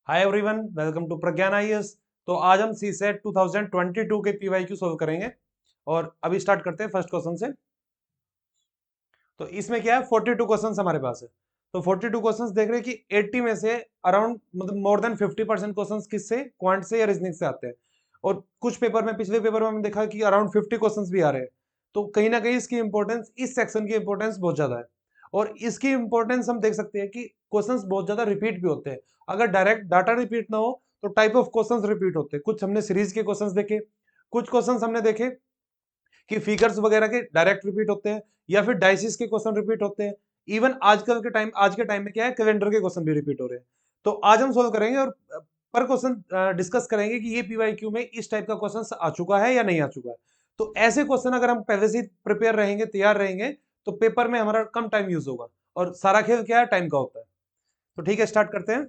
Hi everyone, welcome to Pragyan IAS. तो आज हम सीसेट 2022 के पीवाईक्यू सॉल्व करेंगे और अभी स्टार्ट करते हैं फर्स्ट क्वेश्चन से। तो इसमें क्या है, 42 क्वेश्चंस हमारे पास है। तो 42 क्वेश्चंस देख रहे हैं कि 80 में से अराउंड मतलब मोर देन 50% क्वेश्चंस किससे, क्वांट से या रीजनिंग से आते हैं। और कुछ पेपर में, पिछले पेपर में हमने देखा कि अराउंड 50 क्वेश्चंस भी आ रहे हैं। तो कहीं ना कहीं इसकी इंपॉर्टेंस, इस सेक्शन की इंपॉर्टेंस बहुत ज्यादा है। और इसकी इंपॉर्टेंस हम देख सकते हैं कि क्वेश्चंस बहुत ज्यादा रिपीट भी होते हैं। अगर डायरेक्ट डाटा रिपीट ना हो तो टाइप ऑफ क्वेश्चंस रिपीट होते हैं। कुछ हमने सीरीज के क्वेश्चंस देखे, कुछ क्वेश्चंस हमने देखे कि फिगर्स वगैरह के डायरेक्ट रिपीट होते हैं या फिर डाइसिस के क्वेश्चन रिपीट होते हैं। इवन आज के टाइम में क्या है, कैलेंडर के क्वेश्चन भी रिपीट हो रहे हैं। तो आज हम सोल्व करेंगे और पर क्वेश्चन डिस्कस करेंगे कि ये पीवाईक्यू में इस टाइप का क्वेश्चन आ चुका है या नहीं आ चुका है। तो ऐसे क्वेश्चन अगर हम पहले से प्रिपेयर रहेंगे, तैयार रहेंगे, तो पेपर में हमारा कम टाइम यूज होगा। और सारा खेल क्या है, टाइम का होता है। तो ठीक है, स्टार्ट करते हैं।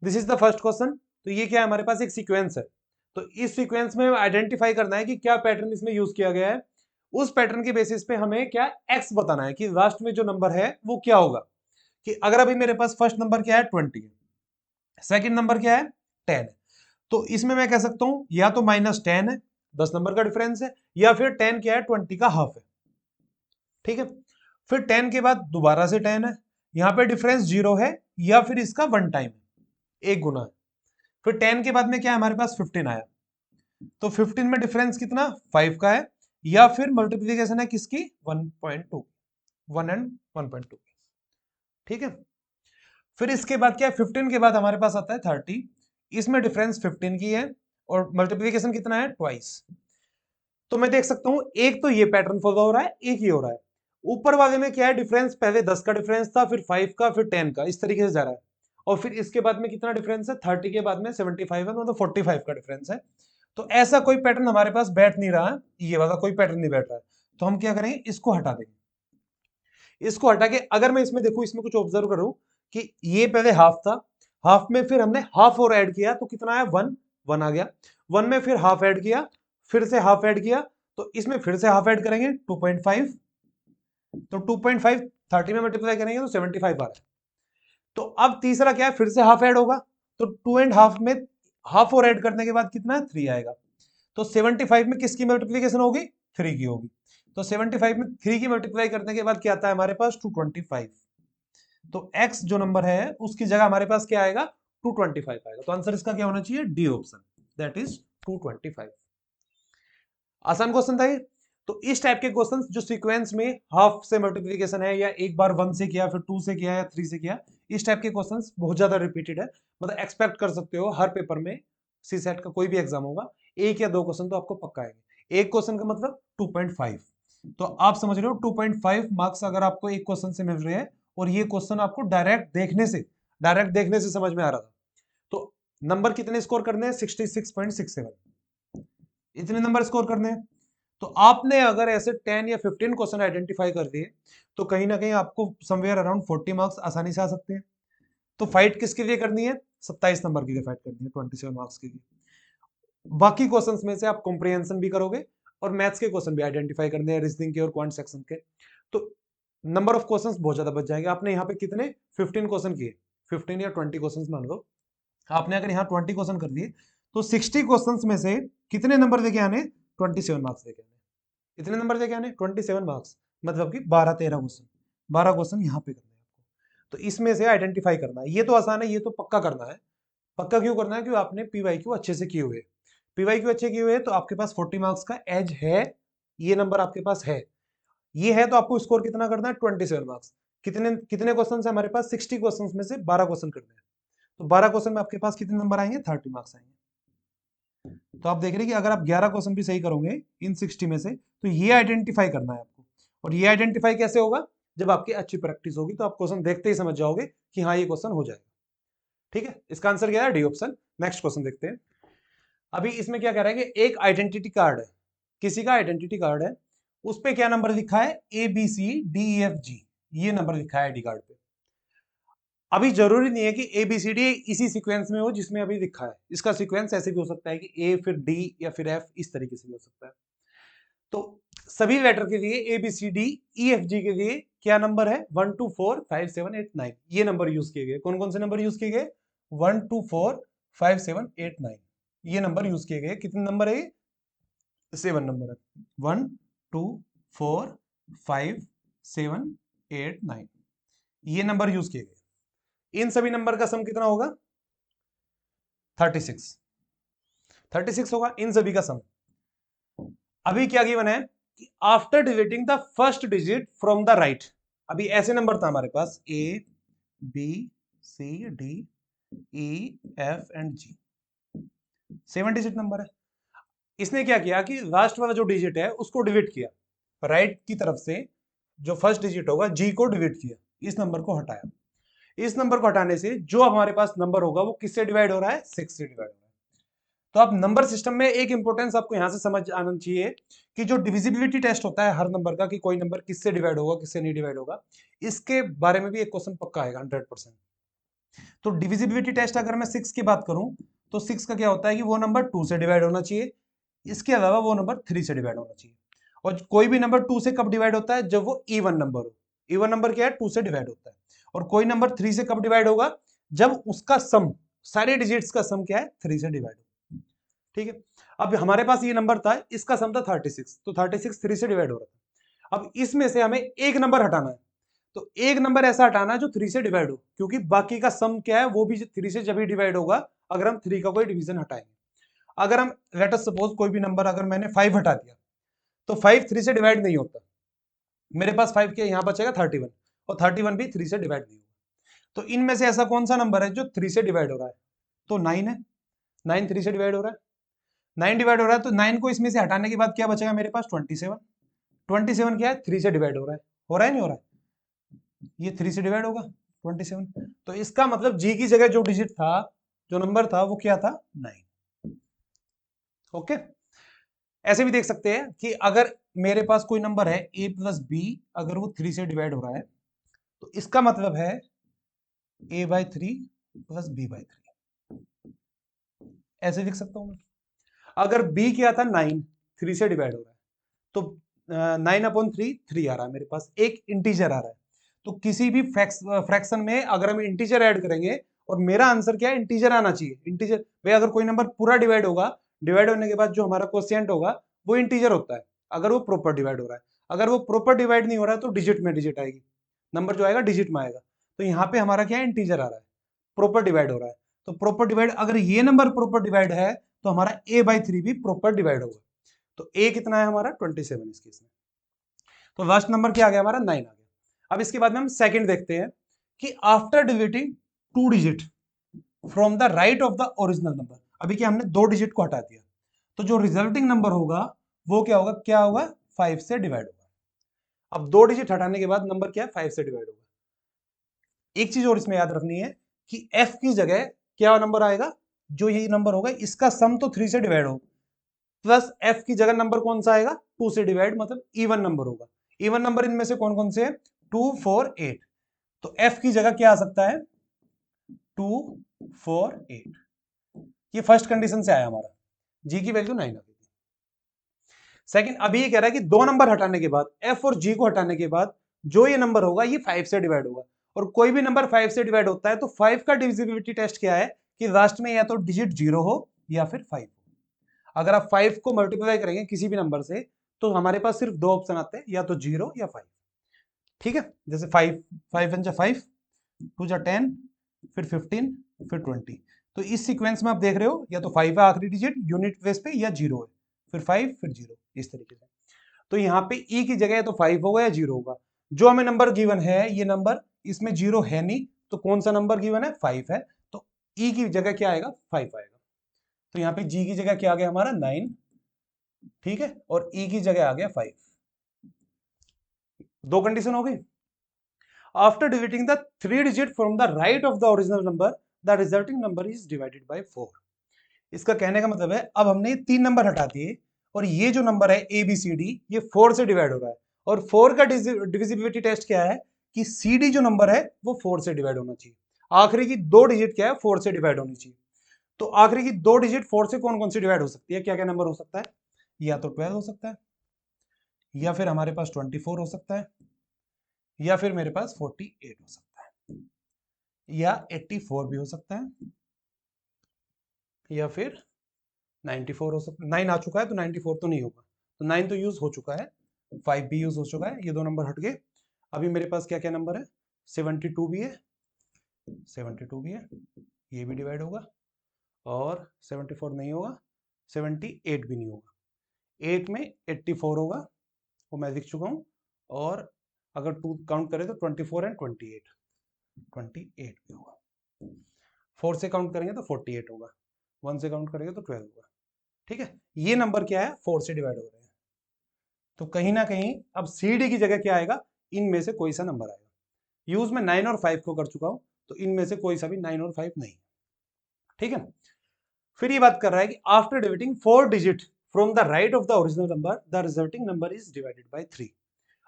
This is the first question. तो ये क्या है, हमारे पास एक सीक्वेंस है। तो इस सीक्वेंस में आइडेंटिफाई करना है कि क्या पैटर्न इसमें यूज किया गया है। उस पैटर्न के बेसिस पे हमें क्या एक्स बताना है कि लास्ट में जो नंबर है वो क्या होगा। कि अगर अभी मेरे पास फर्स्ट नंबर क्या है, 20 है, सेकंड नंबर क्या है, 10 है। तो इसमें मैं कह सकता हूं या तो -10 है, 10 नंबर का डिफरेंस है, या फिर 10 क्या है, 20 का हाफ है। ठीक है। फिर 10 के बाद दोबारा से 10 है, यहां पे डिफरेंस 0 है, या फिर इसका वन टाइम है, एक गुना है। फिर 10 के बाद में क्या है, हमारे पास 15 आया। तो 15 में डिफरेंस कितना, 5 का है, या फिर मल्टीप्लीकेशन है किसकी, 1.2, 1 एंड 1.2। ठीक है। फिर इसके बाद क्या है, 15 के बाद हमारे पास आता है 30। इसमें डिफरेंस 15 की है और मल्टीप्लीकेशन कितना है, ट्वाइस। तो मैं देख सकता हूं एक तो ये पैटर्न फॉलो हो रहा है, एक ही हो रहा है। ऊपर वाले में क्या है, डिफरेंस पहले 10 का डिफरेंस था, फिर 5 का, फिर 10 का, इस तरीके से जा रहा है। और फिर इसके बाद में कितना डिफरेंस है, 30 के बाद में 75 है, मतलब 45 का डिफरेंस है। तो ऐसा कोई पैटर्न हमारे पास बैठ नहीं रहा है, ये वाला कोई पैटर्न नहीं बैठ रहा है। तो हम क्या करेंगे, इसको हटा देंगे। इसको हटा के अगर मैं इसमें देखूं, इसमें कुछ ऑब्जर्व करूं कि ये पहले हाफ था, हाफ में फिर हमने हाफ और ऐड किया, तो कितना है, 1, 1 आ गया। 1 में फिर हाफ ऐड किया, फिर से हाफ ऐड किया, तो इसमें फिर से हाफ ऐड करेंगे, 2.5। तो 2.5 30 में मल्टीप्लाई करेंगे तो 75 आ रहा है। तो अब तीसरा क्या है, फिर से हाफ ऐड होगा, तो 2.5 में हाफ और ऐड करने के बाद कितना है, 3 आएगा। तो 75 में किसकी मल्टीप्लीकेशन होगी, 3 की होगी। तो 75 में 3 की मल्टीप्लाई करने के बाद क्या आता है हमारे पास, 225। तो x जो नंबर है उसकी जगह हमारे पास क्या आएगा, 225 आएगा। तो आंसर इसका क्या होना चाहिए, डी ऑप्शन, दैट इज 225। आसान क्वेश्चन था ये। तो इस टाइप के क्वेश्चन जो सीक्वेंस में हाफ से मल्टीप्लीकेशन है, या एक बार 1 से किया, फिर 2 से किया, या 3 से किया, इस टाइप के क्वेश्चन बहुत ज्यादा रिपीटेड है। मतलब एक्सपेक्ट कर सकते हो हर पेपर में, सी सेट का कोई भी एग्जाम होगा, एक या दो क्वेश्चन तो आपको पक्का आएंगे। एक क्वेश्चन का मतलब 2.5। तो आप समझ रहे हो, 2.5 मार्क्स अगर आपको एक क्वेश्चन से मिल रहे हैं, और ये क्वेश्चन आपको डायरेक्ट देखने से समझ में आ रहा था। तो नंबर कितने स्कोर करने हैं, 66.67, इतने नंबर स्कोर करने हैं। तो आपने अगर ऐसे 10 या 15 क्वेश्चन आइडेंटिफाई कर दिए, तो कहीं ना कहीं आपको समवेयर अराउंड 40 मार्क्स आसानी से आ सकते हैं। तो फाइट किसके लिए करनी है, 27 नंबर के लिए फाइट करनी है, 27 मार्क्स के लिए। बाकी क्वेश्चंस में से आप कॉम्प्रिहेंशन भी करोगे, और मैथ्स के क्वेश्चन भी आइडेंटिफाई करने हैं, रीजनिंग के और क्वांट सेक्शन के। तो नंबर ऑफ क्वेश्चंस बहुत ज्यादा बच जाएंगे। आपने यहाँ पे कितने, 15 क्वेश्चन किए, 15 या 20 क्वेश्चन मान लो, आपने अगर यहाँ 20 क्वेश्चन कर दिए, तो 60 क्वेश्चन में से कितने नंबर देके आने, 27 मार्क्स देके आने। इतने नंबर देके आने, 27 मार्क्स, मतलब कि 12-13 क्वेश्चन, 12 क्वेश्चन यहाँ पे करने हैं आपको। तो इसमें से आइडेंटिफाई करना है, ये तो आसान है, ये तो पक्का करना है। पक्का क्यों करना है, क्योंकि आपने पीवाईक्यू अच्छे से किए हुए, पीवाईक्यू अच्छे किए हुए, तो आपके पास 40 मार्क्स का एज है, ये नंबर आपके पास है, ये है। तो आपको स्कोर कितना करना है, 27 मार्क्स। कितने कितने क्वेश्चन है हमारे पास, 60 क्वेश्चन में से 12 क्वेश्चन करने हैं। तो 12 क्वेश्चन में आपके पास कितने नंबर आएंगे, 30 मार्क्स आएंगे। तो आप देख रहे हैं कि अगर आप 11 क्वेश्चन भी सही करोगे इन 60 में से, तो ये आइडेंटिफाई करना है आपको। और ये आइडेंटिफाई कैसे होगा, जब आपकी अच्छी प्रैक्टिस होगी, तो आप क्वेश्चन देखते ही समझ जाओगे कि हाँ, ये क्वेश्चन हो जाएगा। ठीक है, इसका आंसर क्या है, डी ऑप्शन। नेक्स्ट क्वेश्चन देखते हैं। अभी इसमें क्या कह रहा है कि एक आइडेंटिटी कार्ड है, किसी का आइडेंटिटी कार्ड है, उस पे क्या नंबर लिखा है, ABCDEFG, ये नंबर लिखा है आईडी कार्ड पे। अभी जरूरी नहीं है कि ABCD इसी सीक्वेंस में हो जिसमें अभी लिखा है, इसका सीक्वेंस ऐसे भी हो सकता है कि A फिर D या फिर F, इस तरीके से भी हो सकता है। तो सभी लेटर के लिए ABCDEFG के लिए क्या नंबर है, 1 2 4 5 7 8 9, ये नंबर यूज किए गए। कौन कौन से नंबर यूज किए गए, 1245789 ये नंबर यूज किए गए। कितने नंबर है ये? 7 नंबर है। 1245789 ये नंबर यूज किए गए। इन सभी नंबर का सम कितना होगा? 36 36 होगा इन सभी का सम। अभी क्या गिवन है कि after dividing the first digit from the right, अभी ऐसे नंबर था हमारे पास A B C D E F and G, 7 digit number है। इसने क्या किया कि लास्ट वाला जो डिजिट है उसको डिविड किया, राइट की तरफ से जो फर्स्ट डिजिट होगा G को डिविड किया, इस नंबर को हटाया। इस नंबर को हटाने से जो हमारे पास नंबर होगा वो किससे डिवाइड हो रहा है? 6 से डिवाइड हो रहा है। तो आप नंबर सिस्टम में एक इंपॉर्टेंस आपको यहां से समझ आना चाहिए कि जो डिविजिबिलिटी टेस्ट होता है हर नंबर का, कि कोई नंबर किससे डिवाइड होगा किससे नहीं डिवाइड होगा, इसके बारे में भी एक क्वेश्चन पक्का आएगा 100%। तो डिविजिबिलिटी टेस्ट अगर मैं 6 की बात करूं तो 6 का क्या होता है कि वो नंबर 2 से डिवाइड होना चाहिए, इसके अलावा वो नंबर 3 से डिवाइड होना चाहिए। और कोई भी नंबर 2 से कब डिवाइड होता है? जब वो इवन नंबर हो। इवन नंबर क्या है? 2 से डिवाइड होता है। और कोई नंबर 3 से कब डिवाइड होगा? जब उसका सम, सारे डिजिट्स का सम क्या है? 3 से डिवाइड हो। ठीक है, अब हमारे पास ये नंबर था, इसका सम था 36, तो 36 3 से डिवाइड हो रहा था। अब इसमें से हमें एक नंबर हटाना है, तो एक नंबर ऐसा हटाना है जो 3 से डिवाइड हो, क्योंकि बाकी का सम क्या है? वो भी 3 से जब ही डिवाइड होगा अगर हम 3 का कोई डिवीजन हटाएंगे। अगर हम लेट अस सपोज कोई भी नंबर अगर मैंने 5 हटा दिया तो 5 3 से डिवाइड नहीं होता, मेरे पास 5 के यहाँ बचेगा 31, और 31 भी 3 से डिवाइड नहीं होगा। तो इनमें से ऐसा कौन सा नंबर है जो 3 से डिवाइड हो रहा है? तो 9 है। 9 3 से डिवाइड हो रहा है, 9 डिवाइड हो रहा है, तो 9 को इसमें से हटाने के बाद क्या बचेगा मेरे पास? 27। 27 क्या है? 3 से डिवाइड हो रहा है नहीं हो रहा है? ये 3 से डिवाइड होगा 27। तो इसका मतलब जी की जगह जो डिजिट था, जो नंबर था, वो क्या था? 9। ओके, ऐसे भी देख सकते हैं कि अगर मेरे पास कोई नंबर है a प्लस बी, अगर वो 3 से डिवाइड हो रहा है तो इसका मतलब है a/3 प्लस b/3, ऐसे लिख सकता हूं मैं। अगर b क्या था? 9, 3 से डिवाइड हो रहा है, तो 9/3 3 आ रहा है मेरे पास, एक इंटीजर आ रहा है। तो किसी भी फ्रैक्शन में अगर हम इंटीजर ऐड करेंगे, और मेरा आंसर क्या है? इंटीजर आना चाहिए। इंटीजर भाई, अगर कोई नंबर पूरा डिवाइड होगा, डिवाइड होने के बाद जो हमारा क्वोशिएंट होगा वो इंटीजर होता है, अगर वो प्रॉपर डिवाइड हो रहा है। अगर वो प्रॉपर डिवाइड नहीं हो रहा है तो डिजिट में डिजिट आएगी, नंबर जो आएगा डिजिट में आएगा। तो यहाँ पे हमारा क्या है? इंटीजर आ रहा है, प्रॉपर डिवाइड हो रहा है। तो प्रॉपर डिवाइड, अगर ये नंबर प्रॉपर डिवाइड है तो हमारा a/3 भी प्रॉपर डिवाइड होगा। तो a कितना है हमारा? 27 इस केस में। तो लास्ट नंबर क्या आ गया हमारा? 9 आ गया। अब इसके बाद में हम सेकंड देखते हैं कि after dividing 2 digit from the right of the original number, अभी क्या हमने 2 डिजिट को हटा दिया, तो जो रिजल्टिंग नंबर होगा वो क्या होगा? क्या होगा? 5 से डिवाइड होगा। अब 2 डिजिट हटाने के बाद नंबर क्या है? 5 से डिवाइड होगा। एक चीज और इसमें याद रखनी है कि f की जगह क्या नंबर आएगा? जो ये नंबर होगा इसका सम तो 3 से डिवाइड हो, प्लस f की जगह नंबर कौन सा आएगा? 2 से डिवाइड, मतलब इवन नंबर होगा। इवन नंबर इनमें से कौन कौन से है? 2 4 8, तो f की जगह क्या आ सकता है? 2 4 8। ये फर्स्ट कंडीशन से आया हमारा, g की वैल्यू 9 आ गई। सेकंड, अभी ये कह रहा है कि 2 नंबर हटाने के बाद, f और g को हटाने के बाद जो ये नंबर होगा ये 5 से डिवाइड होगा, और कोई भी नंबर 5 से डिवाइड होता है तो 5 का डिविजिबिलिटी टेस्ट क्या है कि लास्ट में या तो डिजिट 0 हो या फिर 5 हो। अगर आप 5 को मल्टीप्लाई करेंगे किसी भी नंबर से तो हमारे पास सिर्फ 2 ऑप्शन आते हैं, या तो 0 या 5। ठीक है, जैसे 5 5 1 5, 2 10, फिर 15, फिर 20। तो इस सीक्वेंस में आप देख रहे हो या तो 5 है आखिरी डिजिट यूनिट प्लेस पे, या 0 है, फिर 5 फिर 0, इस तरीके से। तो यहाँ पे ई की जगह तो 5 होगा या 0 होगा। जो हमें नंबर गिवन है, ये नंबर इसमें 0 है नहीं, तो कौन सा नंबर गिवन है? 5 है, तो ई की जगह क्या आएगा? 5 आएगा। तो यहाँ पे जी की जगह क्या आ गया हमारा? 9, ठीक है, और ई की जगह आ गया 5। दो कंडीशन हो गई। After dividing the 3 digit from the right of the original number, the resulting number is divided by 4। इसका कहने का मतलब है अब हमने 3 नंबर हटा दिए, और ये जो नंबर है ए बी सी डी ये 4 से डिवाइड हो रहा है, और 4 का डिविजिबिलिटी टेस्ट क्या है कि सी डी जो नंबर है वो 4 से डिवाइड होना चाहिए। आखिरी की 2 डिजिट क्या है? 4 से डिवाइड होनी चाहिए। तो आखिरी की 2 डिजिट 4 से कौन कौन सी डिवाइड हो सकती है? क्या क्या नंबर हो सकता है? या तो 12 हो सकता है, या फिर हमारे पास 24 हो सकता है, या फिर मेरे पास 48 हो सकता है, या 84 भी हो सकता है, या फिर 94 हो सकता है। 9 आ चुका है तो 94 तो नहीं होगा, तो 9 तो यूज हो चुका है, 5 भी यूज हो चुका है, ये दो नंबर हट गए। अभी मेरे पास क्या क्या नंबर है, 72 भी है, 72 भी है, ये भी डिवाइड होगा, और 74 नहीं होगा, 78 भी नहीं होगा, 8 में 84 होगा, वो मैं लिख चुका हूँ, और अगर 2 काउंट करें तो 24 एंड 28 भी होगा, 4 से काउंट करेंगे तो 48 होगा, 1 से काउंट करेंगे तो 12 होगा। ठीक है, ये नंबर क्या है, 4 से डिवाइड हो रहे हैं, तो कहीं ना कहीं अब सी डी की जगह क्या आएगा, इनमें से कोई सा नंबर आएगा। यूज में 9 और 5 को कर चुका हूं, तो इनमें से कोई सा भी 9 और 5 नहीं। ठीक है, फिर ये बात कर रहा है कि after dividing 4 digit from the right of the original number the resulting number is divided by 3।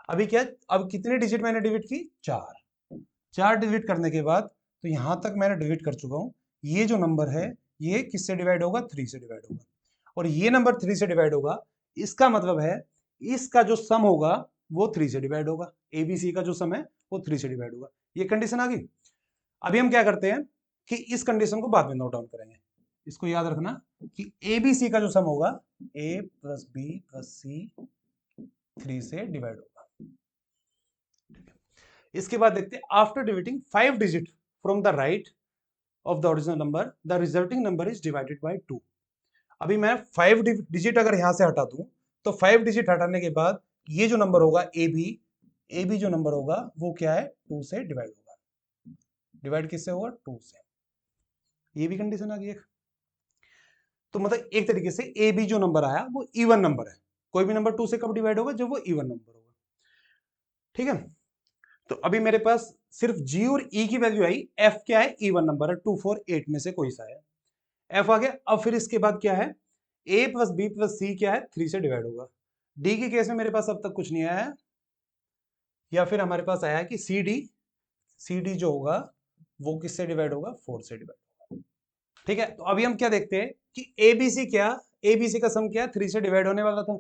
अभी क्या, अब कितने डिजिट मैंने डिविड की, 4 डिविड करने के बाद, तो यहां तक मैंने डिविड कर चुका हूं, ये जो नंबर है ये किससे डिवाइड होगा, 3 से डिवाइड होगा, और ये नंबर 3 से डिवाइड होगा, इसका मतलब है इसका जो सम होगा वो 3 से डिवाइड होगा, एबीसी का जो सम है वो 3 से डिवाइड होगा। ये कंडीशन आ गई। अभी हम क्या करते हैं कि इस कंडीशन को बाद में नोट डाउन करेंगे, इसको याद रखना कि एबीसी का जो सम होगा A plus B plus C 3 से डिवाइड होगा। इसके बाद देखते हैं after dividing 5 digit from the right of the original number the resulting number is divided by 2। अभी मैं 5 डिजिट अगर यहां से हटा दूं, तो 5 डिजिट हटाने के बाद ये जो नंबर होगा ए बी जो नंबर होगा वो क्या है, 2 से डिवाइड होगा। डिवाइड किससे होगा, 2 से। ये भी कंडीशन आ गई एक। तो मतलब एक तरीके से ए बी जो नंबर आया वो इवन नंबर है, कोई भी नंबर 2 से कब डिवाइड होगा, जब वो इवन नंबर होगा। ठीक है, तो अभी मेरे पास सिर्फ जी और ई की वैल्यू आई, एफ क्या है, इवन नंबर है, 2 4 8 में से कोई सा है, एफ आ गया। अब फिर इसके बाद क्या है, ए प्लस बी प्लस सी क्या है, 3 से डिवाइड होगा। डी के केस में मेरे पास अब तक कुछ नहीं आया है, या फिर हमारे पास आया है कि सी डी जो होगा वो किससे डिवाइड होगा, 4 से डिवाइड होगा। ठीक है, तो अभी हम क्या देखते हैं कि एबीसी क्या, एबीसी का सम क्या, 3 से डिवाइड होने वाला था,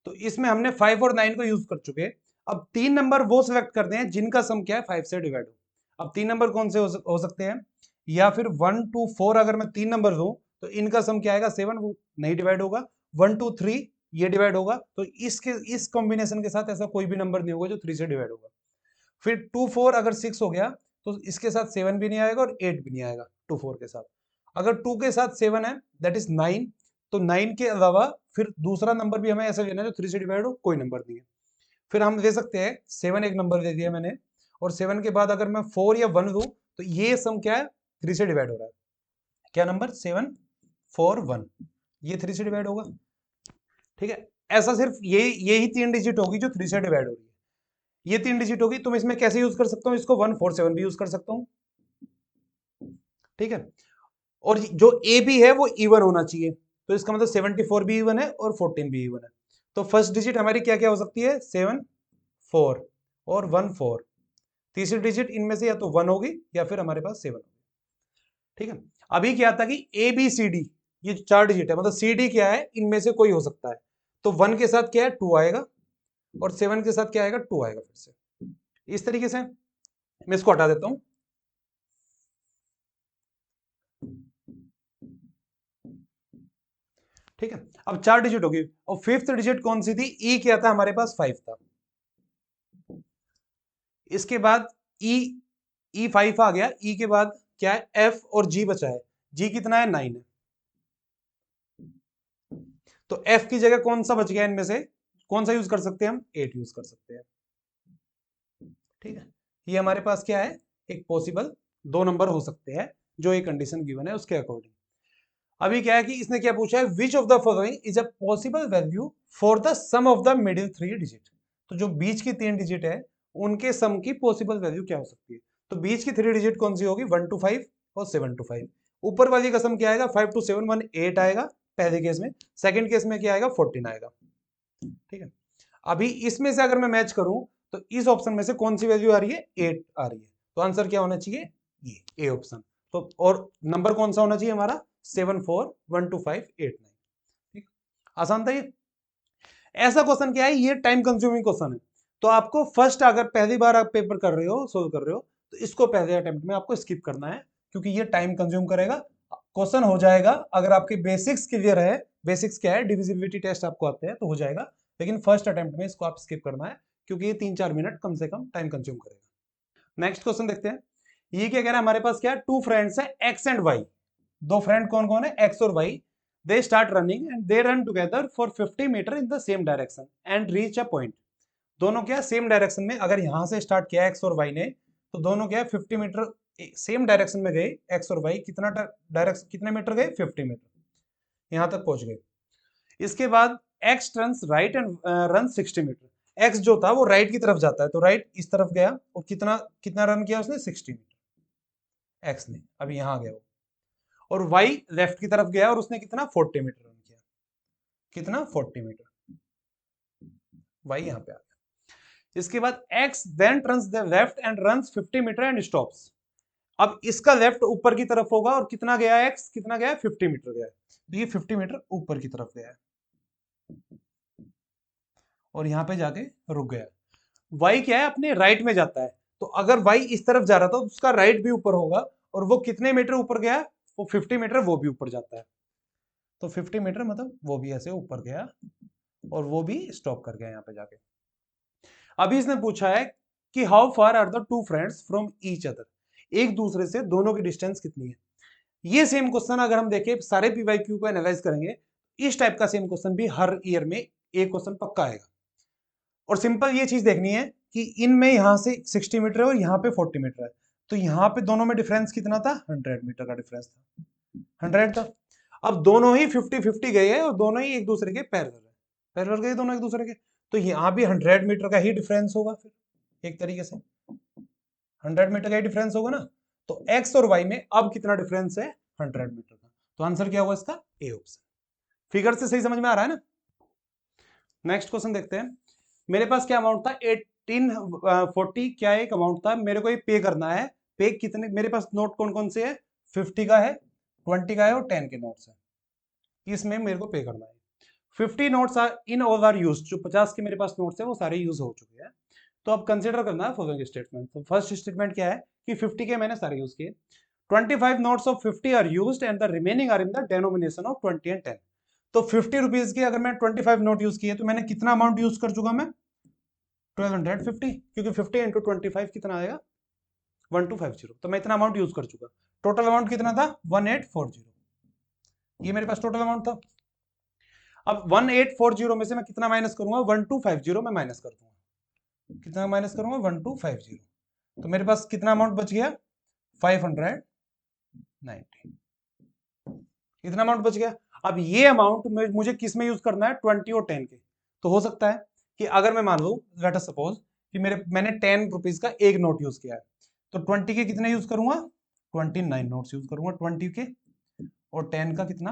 तो इसमें हमने 5 और 9 को यूज कर चुके। अब 3 नंबर वो सिलेक्ट करते हैं जिनका सम क्या है, 5 से डिवाइड हो। अब 3 नंबर कौन से हो सकते हैं, या फिर 1 2 4 अगर मैं 3 नंबर दूं तो इनका सम क्या आएगा, 7, वो नहीं डिवाइड होगा। 1 2 3 ये डिवाइड होगा, तो इस कॉम्बिनेशन के साथ ऐसा कोई भी नंबर नहीं होगा जो 3 से डिवाइड होगा। फिर 2 4 अगर 6 हो गया तो इसके साथ 7 भी नहीं आएगा और 8 भी नहीं आएगा 2 4 के साथ। अगर 2 के साथ 7 है दैट इज 9, तो 9 के अलावा फिर दूसरा नंबर भी हमें ऐसा लेना है जो 3 से डिवाइड हो, कोई नंबर नहीं है। फिर हम दे सकते हैं 7, एक नंबर दे दिया मैंने, और 7 के बाद अगर मैं 4 या 1 दूं तो ये सम क्या है, 3 से डिवाइड हो रहा है। क्या नंबर, 7 4 1, ये 3 से डिवाइड होगा। ठीक है, ऐसा सिर्फ यही 3 डिजिट होगी जो 3 से डिवाइड हो रही है, ये 3 डिजिट होगी। तुम इसमें कैसे यूज कर सकता हूँ, इसको 1 4 7 भी यूज कर सकता हूँ। ठीक है, और जो ए बी है वो इवन होना चाहिए, तो इसका मतलब 74 भी इवन है और 14 भी इवन है। तो फर्स्ट डिजिट हमारी क्या क्या हो सकती है, 7 4 और 1 4। तीसरी डिजिट इनमें से या तो 1 होगी या फिर हमारे पास 7 होगी। ठीक है, अभी क्या था कि ए बी सी डी ये 4 डिजिट है, मतलब सी डी क्या है, इनमें से कोई हो सकता है। तो 1 के साथ क्या है, 2 आएगा, और 7 के साथ क्या आएगा, 2 आएगा। फिर से इस तरीके से मैं इसको हटा देता हूं। ठीक है, अब 4 डिजिट होगी, और 5th डिजिट कौन सी थी, ई क्या था हमारे पास, 5 था। इसके बाद ई 5 आ गया, ई के बाद क्या है, एफ और जी बचा है, जी कितना है, 9 है। तो एफ की जगह कौन सा बच गया, इनमें से कौन सा यूज कर सकते हैं हम, 8 यूज कर सकते हैं। ठीक है, ये हमारे पास क्या है, एक पॉसिबल 2 नंबर हो सकते हैं जो एक कंडीशन गिवन है उसके अकॉर्डिंग। अभी क्या है कि इसने क्या पूछा है, which of the following is a possible value for the sum of the middle 3 digit. तो जो बीच की 3 डिजिट है उनके सम की पॉसिबल वैल्यू क्या हो सकती है। तो बीच की 3 डिजिट कौन सी होगी, 1 to 5 और 7 to 5। ऊपर वाली का सम क्या आएगा, 5 to 7 1 8 आएगा पहले केस में, सेकंड केस में क्या आएगा, 14 आएगा। ठीक है, अभी इसमें से अगर मैं मैच करूं तो इस ऑप्शन में से कौन सी वैल्यू आ रही है, 8 आ रही है, तो आंसर क्या होना चाहिए, ये ए ऑप्शन। तो और नंबर कौन सा होना चाहिए हमारा, 7 4 1 2 5 8 9। ठीक, आसान था ये। ऐसा क्वेश्चन क्या है, ये टाइम कंज्यूमिंग क्वेश्चन है, तो आपको फर्स्ट अगर पहली बार आप पेपर कर रहे हो, सोल्व कर रहे हो, तो इसको पहले अटेम्प्ट में आपको स्किप करना है, क्योंकि ये टाइम कंज्यूम करेगा। क्वेश्चन हो जाएगा अगर आपके बेसिक्स क्लियर है। बेसिक्स क्या है, डिविजिबिलिटी टेस्ट आपको आते हैं तो हो जाएगा, लेकिन फर्स्ट अटेम्प्ट में इसको आप स्किप करना है क्योंकि ये 3-4 मिनट कम से कम टाइम कंज्यूम करेगा। नेक्स्ट क्वेश्चन देखते हैं। ये क्या कह रहा है, हमारे पास क्या है, टू फ्रेंड्स है एक्स एंड वाई। दो फ्रेंड कौन कौन है, एक्स और Y. They start running and they run together for 50 meter in the same direction and reach a point. दोनों क्या सेम डायरेक्शन में, अगर यहां से स्टार्ट किया एक्स और वाई ने, तो दोनों क्या 50 मीटर सेम डायरेक्शन में गए। एक्स और वाई कितना डायरेक्शन, कितने मीटर गए, 50 मीटर, यहां तक पहुंच गए। इसके बाद X turns right and run 60 meter. X जो था वो राइट की तरफ जाता है, तो राइट इस तरफ गया और कितना कितना रन किया उसने, 60 मीटर एक्स ने, अभी यहां गया वो। और वाई लेफ्ट की तरफ गया और उसने कितना 40 मीटर रन किया, कितना 40 मीटर, वाई यहां पे आ गया। इसके बाद X then turns the left and runs 50 meter and stops. अब इसका लेफ्ट ऊपर की तरफ होगा और कितना गया एक्स, कितना गया 50 मीटर गया है, तो ये 50 मीटर ऊपर की तरफ गया है और यहां पे जाके रुक गया। वाई क्या है, अपने राइट में जाता है, तो अगर वाई इस तरफ जा रहा था तो उसका राइट भी ऊपर होगा, और वो कितने मीटर ऊपर गया, वो 50 मीटर वो भी ऊपर जाता है, तो 50 मीटर मतलब वो भी ऐसे ऊपर गया और वो भी स्टॉप कर गया यहाँ पे जाके। अभी इसने पूछा है कि how far are the two friends from each other, एक दूसरे से दोनों की डिस्टेंस कितनी है। ये सेम क्वेश्चन अगर हम देखें सारे पीवाईक्यू को एनालाइज करेंगे, इस टाइप का सेम क्वेश्चन भी हर ईयर में एक क्वेश्चन पक्का आएगा। और सिंपल ये चीज देखनी है कि इनमें यहां से 60 मीटर है और यहाँ पे 40 मीटर है, तो यहाँ पे दोनों में डिफरेंस कितना था, 100 मीटर का डिफरेंस था, 100 था। अब दोनों ही 50-50 गए हैं और दोनों ही एक दूसरे के पैरेलल है, पैरेलल गए दोनों एक दूसरे के, तो यहाँ भी 100 मीटर का ही डिफरेंस होगा, फिर एक तरीके से 100 मीटर का ही डिफरेंस होगा ना। तो एक्स और वाई में अब कितना डिफरेंस है, 100 मीटर का, तो आंसर क्या होगा इसका, ए ऑप्शन। फिगर से सही समझ में आ रहा है ना। नेक्स्ट क्वेश्चन देखते हैं। मेरे पास क्या अमाउंट था, 1840 क्या एक अमाउंट था, मेरे को ये पे करना है। पे कितने, मेरे पास नोट कौन कौन से है, 50 का है, 20 का है और 10 के नोट्स है, इसमें मेरे को पे करना है। 50 notes are in all are used, जो 50 के मेरे पास नोट्स है वो सारे यूज हो चुके हैं। तो अब कंसीडर करना है फॉलोइंग स्टेटमेंट। तो फर्स्ट स्टेटमेंट क्या है कि 50 के मैंने सारे यूज किए, 25 notes of 50 are used and the remaining are in the denomination of 20 and 10। तो 50 रुपीज के अगर मैं 25 नोट यूज किए तो मैंने कितना अमाउंट यूज कर चुका मैं, 1250, क्योंकि 50 इंटू 25 कितना आएगा, 1250, तो मैं इतना अमाउंट यूज कर चुका। टोटल अमाउंट कितना था, 1840, ये मेरे पास टोटल अमाउंट था। अब 1840 में से मैं कितना माइनस करूंगा, 1250 में माइनस कर दूंगा, कितना माइनस करूंगा, 1250, तो मेरे पास कितना अमाउंट बच गया, 590, इतना अमाउंट बच गया। अब ये अमाउंट मुझे किस में यूज करना है, 20 और 10 के। तो हो सकता है कि अगर मैं मान लू, लेट अस सपोज कि मैंने 10 रुपीज का एक नोट यूज किया है, तो 20 के कितने यूज करूंगा, 29 नोट्स यूज करूंगा 20 के, और 10 का कितना,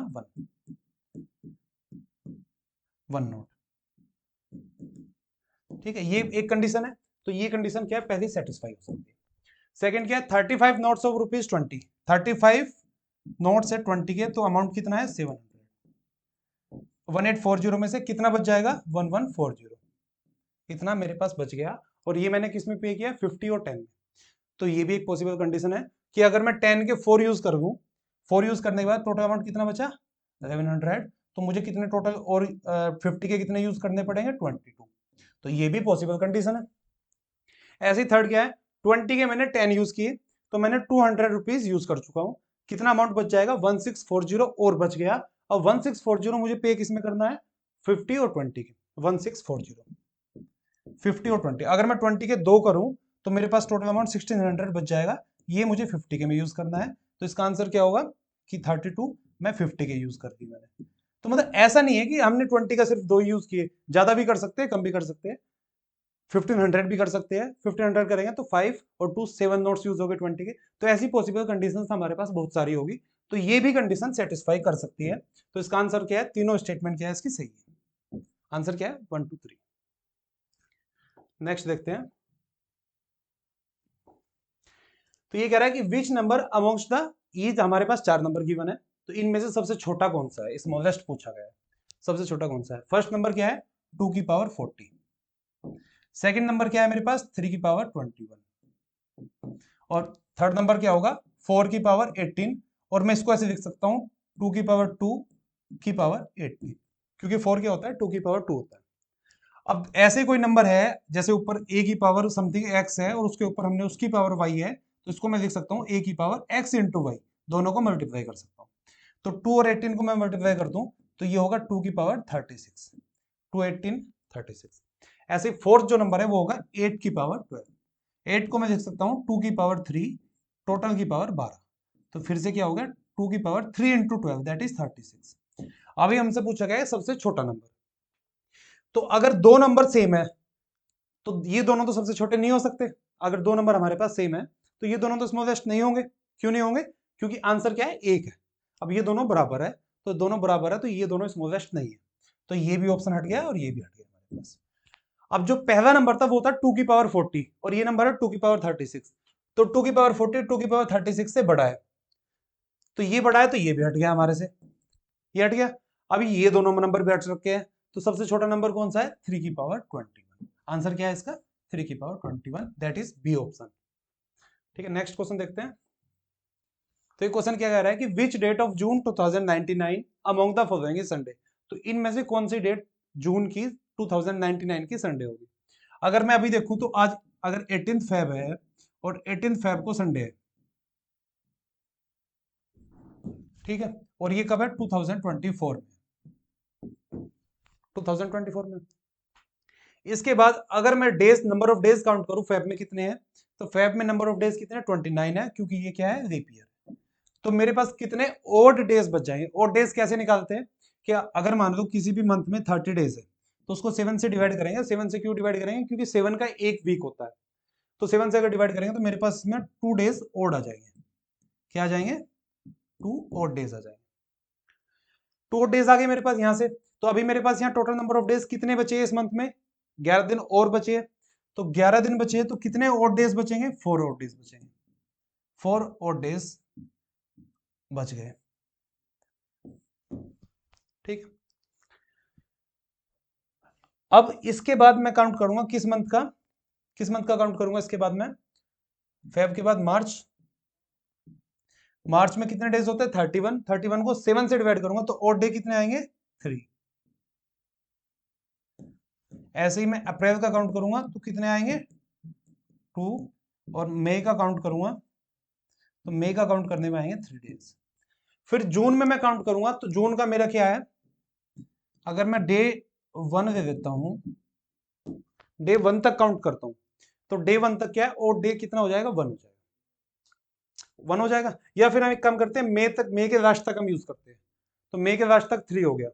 1 नोट, ठीक है, ये एक कंडीशन है। तो ये कंडीशन क्या है, पहले सेटिस्फाई हो सकती है। सेकंड क्या है, 35 नोट्स ऑफ ₹20, 35 नोट्स है 20 के, तो अमाउंट कितना है, 700। 1840 में से कितना बच जाएगा, 1140, इतना मेरे पास बच गया। और ये मैंने किस में पे किया, 50 और 10 में। तो ये भी एक पॉसिबल कंडीशन है कि अगर मैं 10 के 4 यूज कर दूं, 4 यूज करने के बाद टोटल अमाउंट कितना बचा, 1100, तो मुझे कितने टोटल और 50 के कितने यूज करने पड़ेंगे, 22, तो ये भी पॉसिबल कंडीशन है। ऐसे ही थर्ड क्या है, 20 के मैंने 10 यूज किए, तो मैंने 200 रुपीज यूज कर चुका हूं, कितना अमाउंट बच जाएगा, 1640 और बच गया। और 1640 मुझे पे किसमें करना है, 50 और 20 के, 1640, 50 और 20, अगर मैं 20 के 2 करूं तो मेरे पास टोटल अमाउंट 1600 बच जाएगा, ये मुझे 50 के में यूज करना है। तो इसका आंसर क्या होगा कि 32 मैं 50 के यूज कर दी मैंने। तो मतलब ऐसा नहीं है कि हमने 20 का सिर्फ 2 यूज किए, ज्यादा भी कर सकते हैं, कम भी कर सकते हैं, 1500 भी कर सकते हैं। 1500 करेंगे तो 5 और 2 7 नोट्स यूज हो गए 20 के। तो ऐसी पॉसिबल कंडीशंस हमारे पास बहुत सारी होगी, तो ये भी कंडीशन सेटिस्फाई कर सकती है। तो इसका आंसर क्या है, तीनों स्टेटमेंट क्या है इसकी सही है, आंसर क्या है 1 2 3। नेक्स्ट देखते हैं। तो ये कह रहा है कि विच नंबर अमोंग्स्ट द, ये हमारे पास 4 नंबर गिवन है, तो इनमें से सबसे छोटा कौन सा है, स्मॉलेस्ट पूछा गया है, सबसे छोटा कौन सा है। फर्स्ट नंबर क्या है, 2 की पावर 40, सेकंड नंबर क्या है मेरे पास, 3 की पावर 21, और थर्ड नंबर क्या होगा, 4 की पावर 18, और मैं इसको ऐसे लिख सकता हूँ 2 की पावर 2 की पावर 18, क्योंकि 4 क्या होता है 2 की पावर 2 होता है। अब ऐसे कोई नंबर है जैसे ऊपर a की पावर समथिंग x है और उसके ऊपर हमने उसकी पावर y है, तो इसको मैं लिख सकता हूँ a की पावर x इंटू वाई, दोनों को मल्टीप्लाई कर सकता हूँ। तो 2 और 18 को मैं मल्टीप्लाई कर दूं तो ये होगा 2 की पावर 36, 2 18 36। ऐसे फोर्थ जो नंबर है वो होगा 8 की पावर 12, 8 को मैं लिख सकता हूँ 2 की पावर 3, टोटल की पावर 12, तो फिर से क्या हो गया 2 की पावर 3 इंटू 12 दैट इज 36। अभी हमसे पूछा गया है सबसे छोटा नंबर, तो अगर दो नंबर सेम है तो ये दोनों तो सबसे छोटे नहीं हो सकते। अगर दो नंबर हमारे पास सेम है तो ये दोनों तो स्मॉलेस्ट नहीं होंगे। क्यों नहीं होंगे? क्योंकि आंसर क्या है, एक है। अब ये दोनों बराबर है, तो दोनों बराबर है तो ये दोनों स्मॉलेस्ट नहीं है, तो ये भी ऑप्शन हट गया और ये भी हट गया हमारे पास। अब जो पहला नंबर था वो था 2 की पावर 40 और ये नंबर है 2 की पावर 36, तो 2 की पावर 40 2 की पावर 36 से बड़ा है, तो ये बड़ा है तो ये भी हट गया हमारे से, ये हट गया। अभी ये दोनों नंबर भी हट सकते हैं, तो सबसे छोटा नंबर कौन सा है, 3 की पावर 21। आंसर क्या है इसका, 3 की power 21, that is B option. ठीक है, नेक्स्ट क्वेश्चन देखते हैं। तो ये क्वेश्चन क्या कह रहा है कि which date of June 2099 among the following is Sunday, तो इनमें से कौन सी डेट जून की 2099 की संडे होगी। अगर मैं अभी देखूं तो आज अगर 18 फेब है और 18 फेब को संडे है, ठीक है, और ये कब है 2024 में, 2024 में। इसके बाद अगर मैं days number of days count करूं फेब में कितने हैं, तो फेब में नंबर ऑफ डेज कितने हैं 29 है, क्योंकि ये क्या है लीप ईयर। तो मेरे पास कितने ओड डेज बच जाएंगे। ओड डेज कैसे निकालते हैं, कि अगर मान लो किसी भी मंथ में 30 डेज है तो उसको 7 से डिवाइड करेंगे। 7 से क्यों डिवाइड करेंगे, क्योंकि 7 का एक वीक होता है, तो 7 से अगर डिवाइड करेंगे तो मेरे पास इसमें 2 डेज ओड आ जाएंगे। क्या आ जाएंगे, 2 ओड डेज आ जाएंगे। 2 डेज आ गए मेरे पास यहाँ से। तो अभी मेरे पास यहाँ टोटल नंबर ऑफ डेज कितने बचे हैं इस मंथ में, 11 दिन और बचे हैं। तो 11 दिन बचे हैं तो कितने ओड डेज बचेंगे, 4 ओड डेज बचेंगे, 4 ओड डेज बच गए। ठीक, अब इसके बाद मैं काउंट करूंगा किस मंथ का, किस मंथ का काउंट करूंगा इसके बाद में, फेब के बाद मार्च। मार्च में कितने डेज होते हैं 31, 31 को 7 से डिवाइड करूंगा तो ओड डे कितने आएंगे 3। ऐसे ही मैं अप्रैल का काउंट करूंगा तो कितने आएंगे 2, और मई का काउंट करूंगा तो मई का काउंट करने में आएंगे 3 डेज। फिर जून में मैं काउंट करूंगा तो जून का मेरा क्या है, अगर मैं डे 1 दे देता हूं, डे 1 तक काउंट करता हूं, तो डे 1 तक क्या है, और डे कितना हो जाएगा 1 हो जाएगा, 1 हो जाएगा। या फिर हम एक काम करते हैं मई तक, मई के लास्ट तक हम यूज करते हैं, तो मई के लास्ट तक 3 हो गया।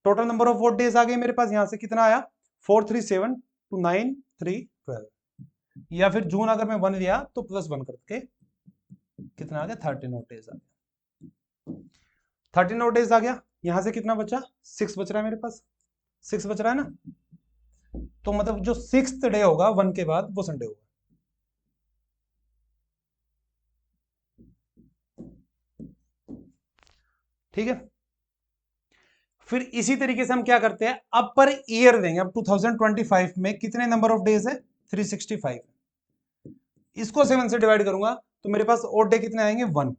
Total number of vote days आ गए मेरे पास, यहां से कितना आया 4 3 7 2 9 3 12। या फिर जून अगर मैं 1 लिया तो +1 करके कितना आ गया 13 डेज आ गया, 13 डेज आ गया। यहां से कितना बचा 6 बच रहा है मेरे पास, 6 बच रहा है ना, तो मतलब जो 6th डे होगा 1 के बाद वो संडे होगा। ठीक है, फिर इसी तरीके से हम क्या करते हैं, अब पर ईयर देंगे। अब 2025 में कितने नंबर ऑफ डेज है 365, इसको 7 से डिवाइड करूंगा तो मेरे पास ओड डे कितने आएंगे 1,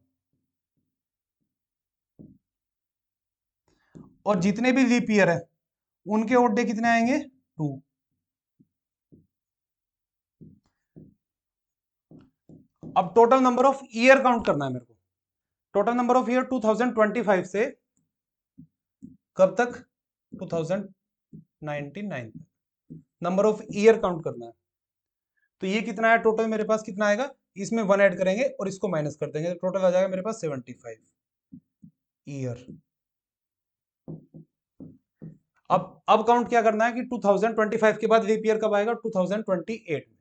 और जितने भी लीप ईयर है उनके ओड डे कितने आएंगे 2। अब total number of year count करना है मेरे को। टोटल नंबर ऑफ ईयर 2025 से कब तक 2099 तक नंबर ऑफ ईयर काउंट करना है। तो ये कितना है टोटल मेरे पास, कितना आएगा, इसमें 1 ऐड करेंगे और इसको माइनस कर देंगे, टोटल आ जाएगा मेरे पास 75 ईयर। अब काउंट क्या करना है कि 2025 के बाद लीप ईयर कब आएगा 2028 में,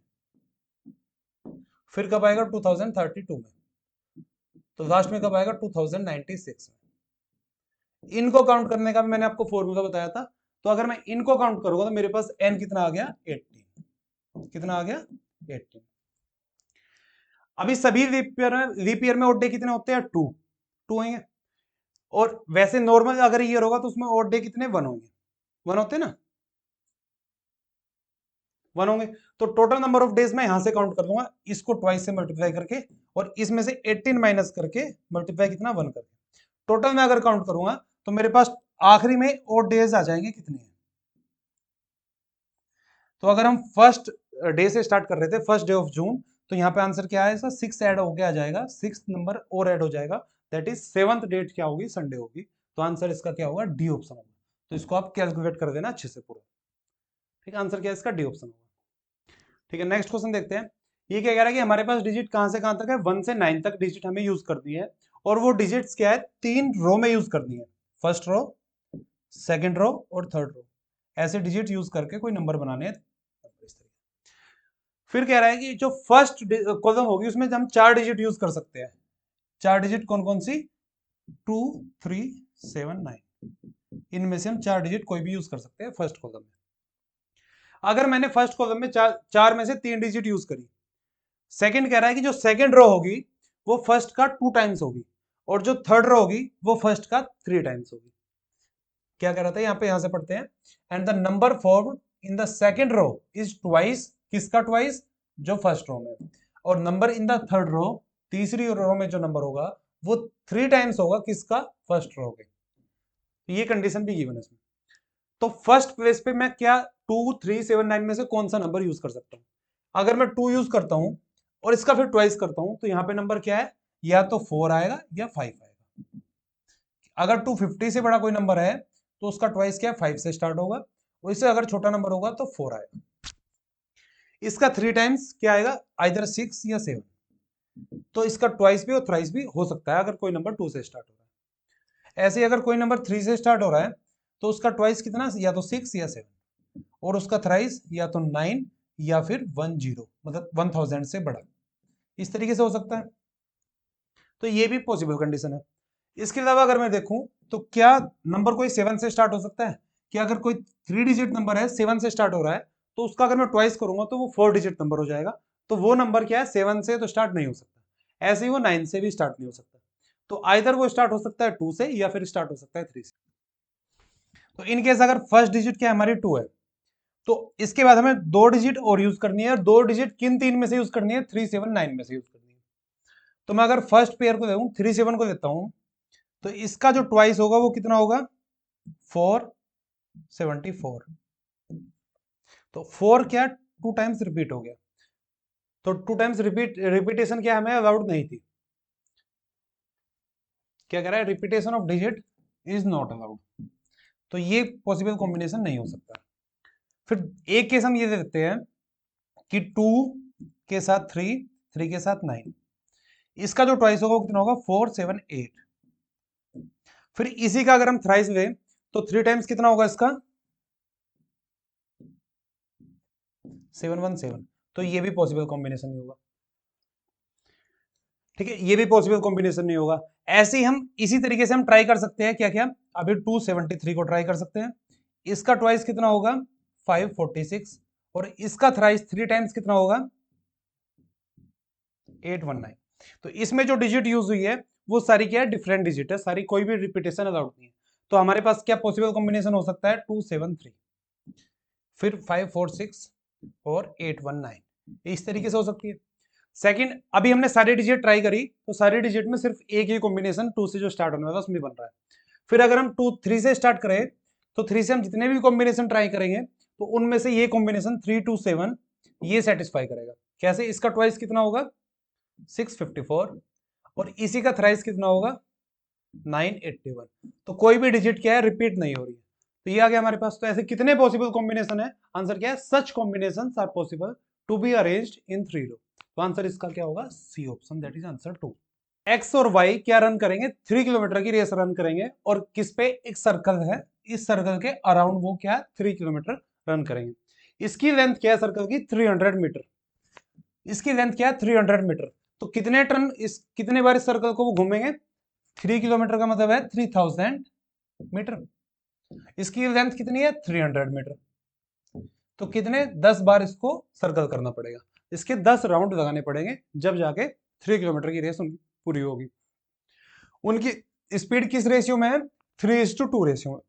फिर कब आएगा 2032 में, तो लास्ट में कब आएगा 2096 में। इनको काउंट करने का भी मैंने आपको फॉर्मूला बताया था। तो अगर मैं इनको काउंट करूंगा तो मेरे पास n कितना आ गया 18, कितना आ गया 18। अभी सभी लीप ईयर में ओड डे कितने होते हैं 2 होंगे, और वैसे नॉर्मल अगर ईयर होगा तो उसमें ओड डे कितने 1 होंगे, 1 होते हैं ना। 1 होंगे। तो टोटल नंबर ऑफ डेज मैं यहां से काउंट कर दूंगा, इसको ट्वाइस से मल्टीप्लाई करके और इसमें से 18 माइनस करके मल्टीप्लाई कितना 1 करके टोटल में अगर काउंट करूंगा तो मेरे पास आखिरी में और डेज आ जाएंगे कितने हैं। तो अगर हम फर्स्ट डे से स्टार्ट कर रहे थे, फर्स्ट डे ऑफ जून, तो यहाँ पे आंसर क्या है, 6 ऐड होके आ जाएगा, 6 नंबर और ऐड हो जाएगा, दैट इज 7th डेट क्या होगी, संडे होगी। तो आंसर इसका क्या होगा, डी ऑप्शन होगा। तो इसको आप कैलकुलेट कर देना अच्छे से पूरा। ठीक है, आंसर क्या है इसका, डी ऑप्शन होगा। ठीक है, नेक्स्ट क्वेश्चन देखते हैं। ये क्या कह रहा है कि हमारे पास डिजिट कहां से कहां तक है, 1 से 9 तक डिजिट हमें यूज करनी है, और वो डिजिट्स क्या है, 3 रो में यूज करनी है, फर्स्ट रो, सेकंड रो और थर्ड रो, ऐसे डिजिट यूज करके कोई नंबर बनाने हैं। फिर कह रहा है कि जो फर्स्ट कॉलम होगी उसमें हम 4 डिजिट यूज कर सकते हैं। 4 डिजिट कौन कौन सी, 2, 3, 7, 9, इनमें से हम 4 डिजिट कोई भी यूज कर सकते हैं फर्स्ट कॉलम में। अगर मैंने फर्स्ट कॉलम में चार में से 3 डिजिट यूज करी, सेकंड कह रहा है कि जो सेकंड रो होगी वो फर्स्ट का 2 टाइम्स होगी, और जो थर्ड रो होगी वो फर्स्ट का 3 टाइम्स होगी। क्या कह रहा था, यहां से पढ़ते हैं, and the number form in the second row is twice, किसका ट्वाइस, जो फर्स्ट रो में, और number in the third row, तीसरी रो में जो नंबर होगा वो 3 टाइम्स होगा किसका, फर्स्ट रो के। ये कंडीशन भी गिवन है इसमें। तो फर्स्ट प्लेस पे मैं क्या 2, 3, 7, 9 में से कौन सा नंबर यूज कर सकता हूं। अगर मैं 2 यूज करता हूं और इसका फिर ट्वाइस करता हूं, तो यहां पे नंबर क्या है, या तो 4 आएगा या 5 आएगा। अगर 250 से बड़ा कोई नंबर है तो उसका ट्वाइस क्या है, 5 से स्टार्ट होगा, और इससे अगर छोटा नंबर होगा तो 4 आएगा। इसका 3 टाइम्स क्या आएगा, आइदर 6 या 7। तो इसका ट्वाइस भी और थ्राइस भी हो सकता है अगर कोई नंबर 2 से स्टार्ट हो रहा है। ऐसे ही अगर कोई नंबर 3 से स्टार्ट हो रहा है तो उसका ट्वाइस कितना, या तो 6 या 7, और उसका थ्राइस या तो 9 या फिर 10, मतलब 1000 से बड़ा। इस तरीके से हो सकता है। तो ये भी पॉसिबल कंडीशन है। इसके अलावा अगर मैं देखूं तो क्या नंबर कोई 7 से स्टार्ट हो सकता है, कि अगर कोई 3 डिजिट नंबर है 7 से स्टार्ट हो रहा है, तो उसका अगर मैं ट्वाइस करूंगा तो वो 4 डिजिट नंबर हो जाएगा। तो वो नंबर क्या है, 7 से तो स्टार्ट नहीं हो सकता, ऐसे ही वो 9 से भी स्टार्ट नहीं हो सकता। तो आइदर वो स्टार्ट हो सकता है 2 से या फिर स्टार्ट हो सकता है 3 से। तो इन केस अगर फर्स्ट डिजिट क्या हमारी 2 है, तो इसके बाद हमें 2 डिजिट और यूज करनी है, और 2 डिजिट किन 3 में से यूज करनी है, 3, 7, 9 में से यूज करनी है। तो मैं अगर फर्स्ट पेयर को देखूं, 3, 7 को देता हूं, तो इसका जो ट्वाइस होगा वो कितना होगा, 474। तो 4 क्या 2 टाइम्स रिपीट हो गया, तो 2 टाइम्स रिपीटेशन क्या हमें अलाउड नहीं थी। क्या कह रहा है, repetition of digit is not allowed. तो ये पॉसिबल कॉम्बिनेशन नहीं हो सकता। फिर एक केस हम ये दे देते हैं कि 2 के साथ 3, 3 के साथ 9, इसका जो ट्वाइस होगा कितना होगा, 4, 7, 8। फिर इसी का अगर हम थ्राइस लें तो 3 टाइम्स कितना होगा इसका, 717। तो ये भी पॉसिबल कॉम्बिनेशन नहीं होगा। ठीक है, ये भी पॉसिबल कॉम्बिनेशन नहीं होगा। ऐसे ही हम इसी तरीके से हम ट्राई कर सकते हैं, क्या क्या, अभी 273 को ट्राई कर सकते हैं, इसका ट्वाइस कितना होगा, 546, और इसका थ्राइस 3 टाइम्स कितना होगा, 819। तो इसमें जो डिजिट यूज हुई है वो सारी क्या है, डिफरेंट डिजिट है सारी, कोई भी रिपीटेशन अलाउड नहीं है। तो हमारे पास क्या पॉसिबल कॉम्बिनेशन हो सकता है, 273, फिर 546 और 819, इस तरीके से हो सकती है। सेकंड, अभी हमने सारी डिजिट ट्राई करी, तो सारी डिजिट में सिर्फ एक ही कॉम्बिनेशन 2 से जो स्टार्ट होने वाला उसमें बन रहा है। फिर अगर हम 3 से स्टार्ट करें, तो 3 से हम जितने भी कॉम्बिनेशन ट्राई करेंगे तो उनमें से ये कॉम्बिनेशन 327 ये सेटिस्फाई करेगा। कैसे, इसका ट्वाइस कितना होगा, 654, और इसी का थ्राइस कितना होगा, 981। तो कोई भी डिजिट क्या है, रिपीट नहीं हो रही है। तो ये आ गया हमारे पास। तो ऐसे कितने पॉसिबल कॉम्बिनेशन है, आंसर क्या है, such combinations are possible to be arranged in 3 row. तो आंसर इसका क्या होगा, C option, that is answer 2। X और वाई क्या रन करेंगे, 3 किलोमीटर की रेस रन करेंगे, और किस पे, एक सर्कल है, इस सर्कल के अराउंड वो क्या 3 किलोमीटर रन करेंगे। इसकी लेंथ क्या है सर्कल की, 300 मीटर। इसकी लेंथ क्या है, 300 मीटर। तो कितने टर्न, इस कितने बार इस सर्कल को वो घूमेंगे, 3 किलोमीटर का मतलब है 3000 मीटर। इसकी लेंथ कितनी है, 300 मीटर। तो कितने, 10 बार इसको सर्कल करना पड़ेगा, इसके 10 राउंड लगाने पड़ेंगे, जब जाके 3 किलोमीटर की रेस उनकी पूरी होगी। उनकी स्पीड किस रेशियो में है, 3:2 रेशियो में,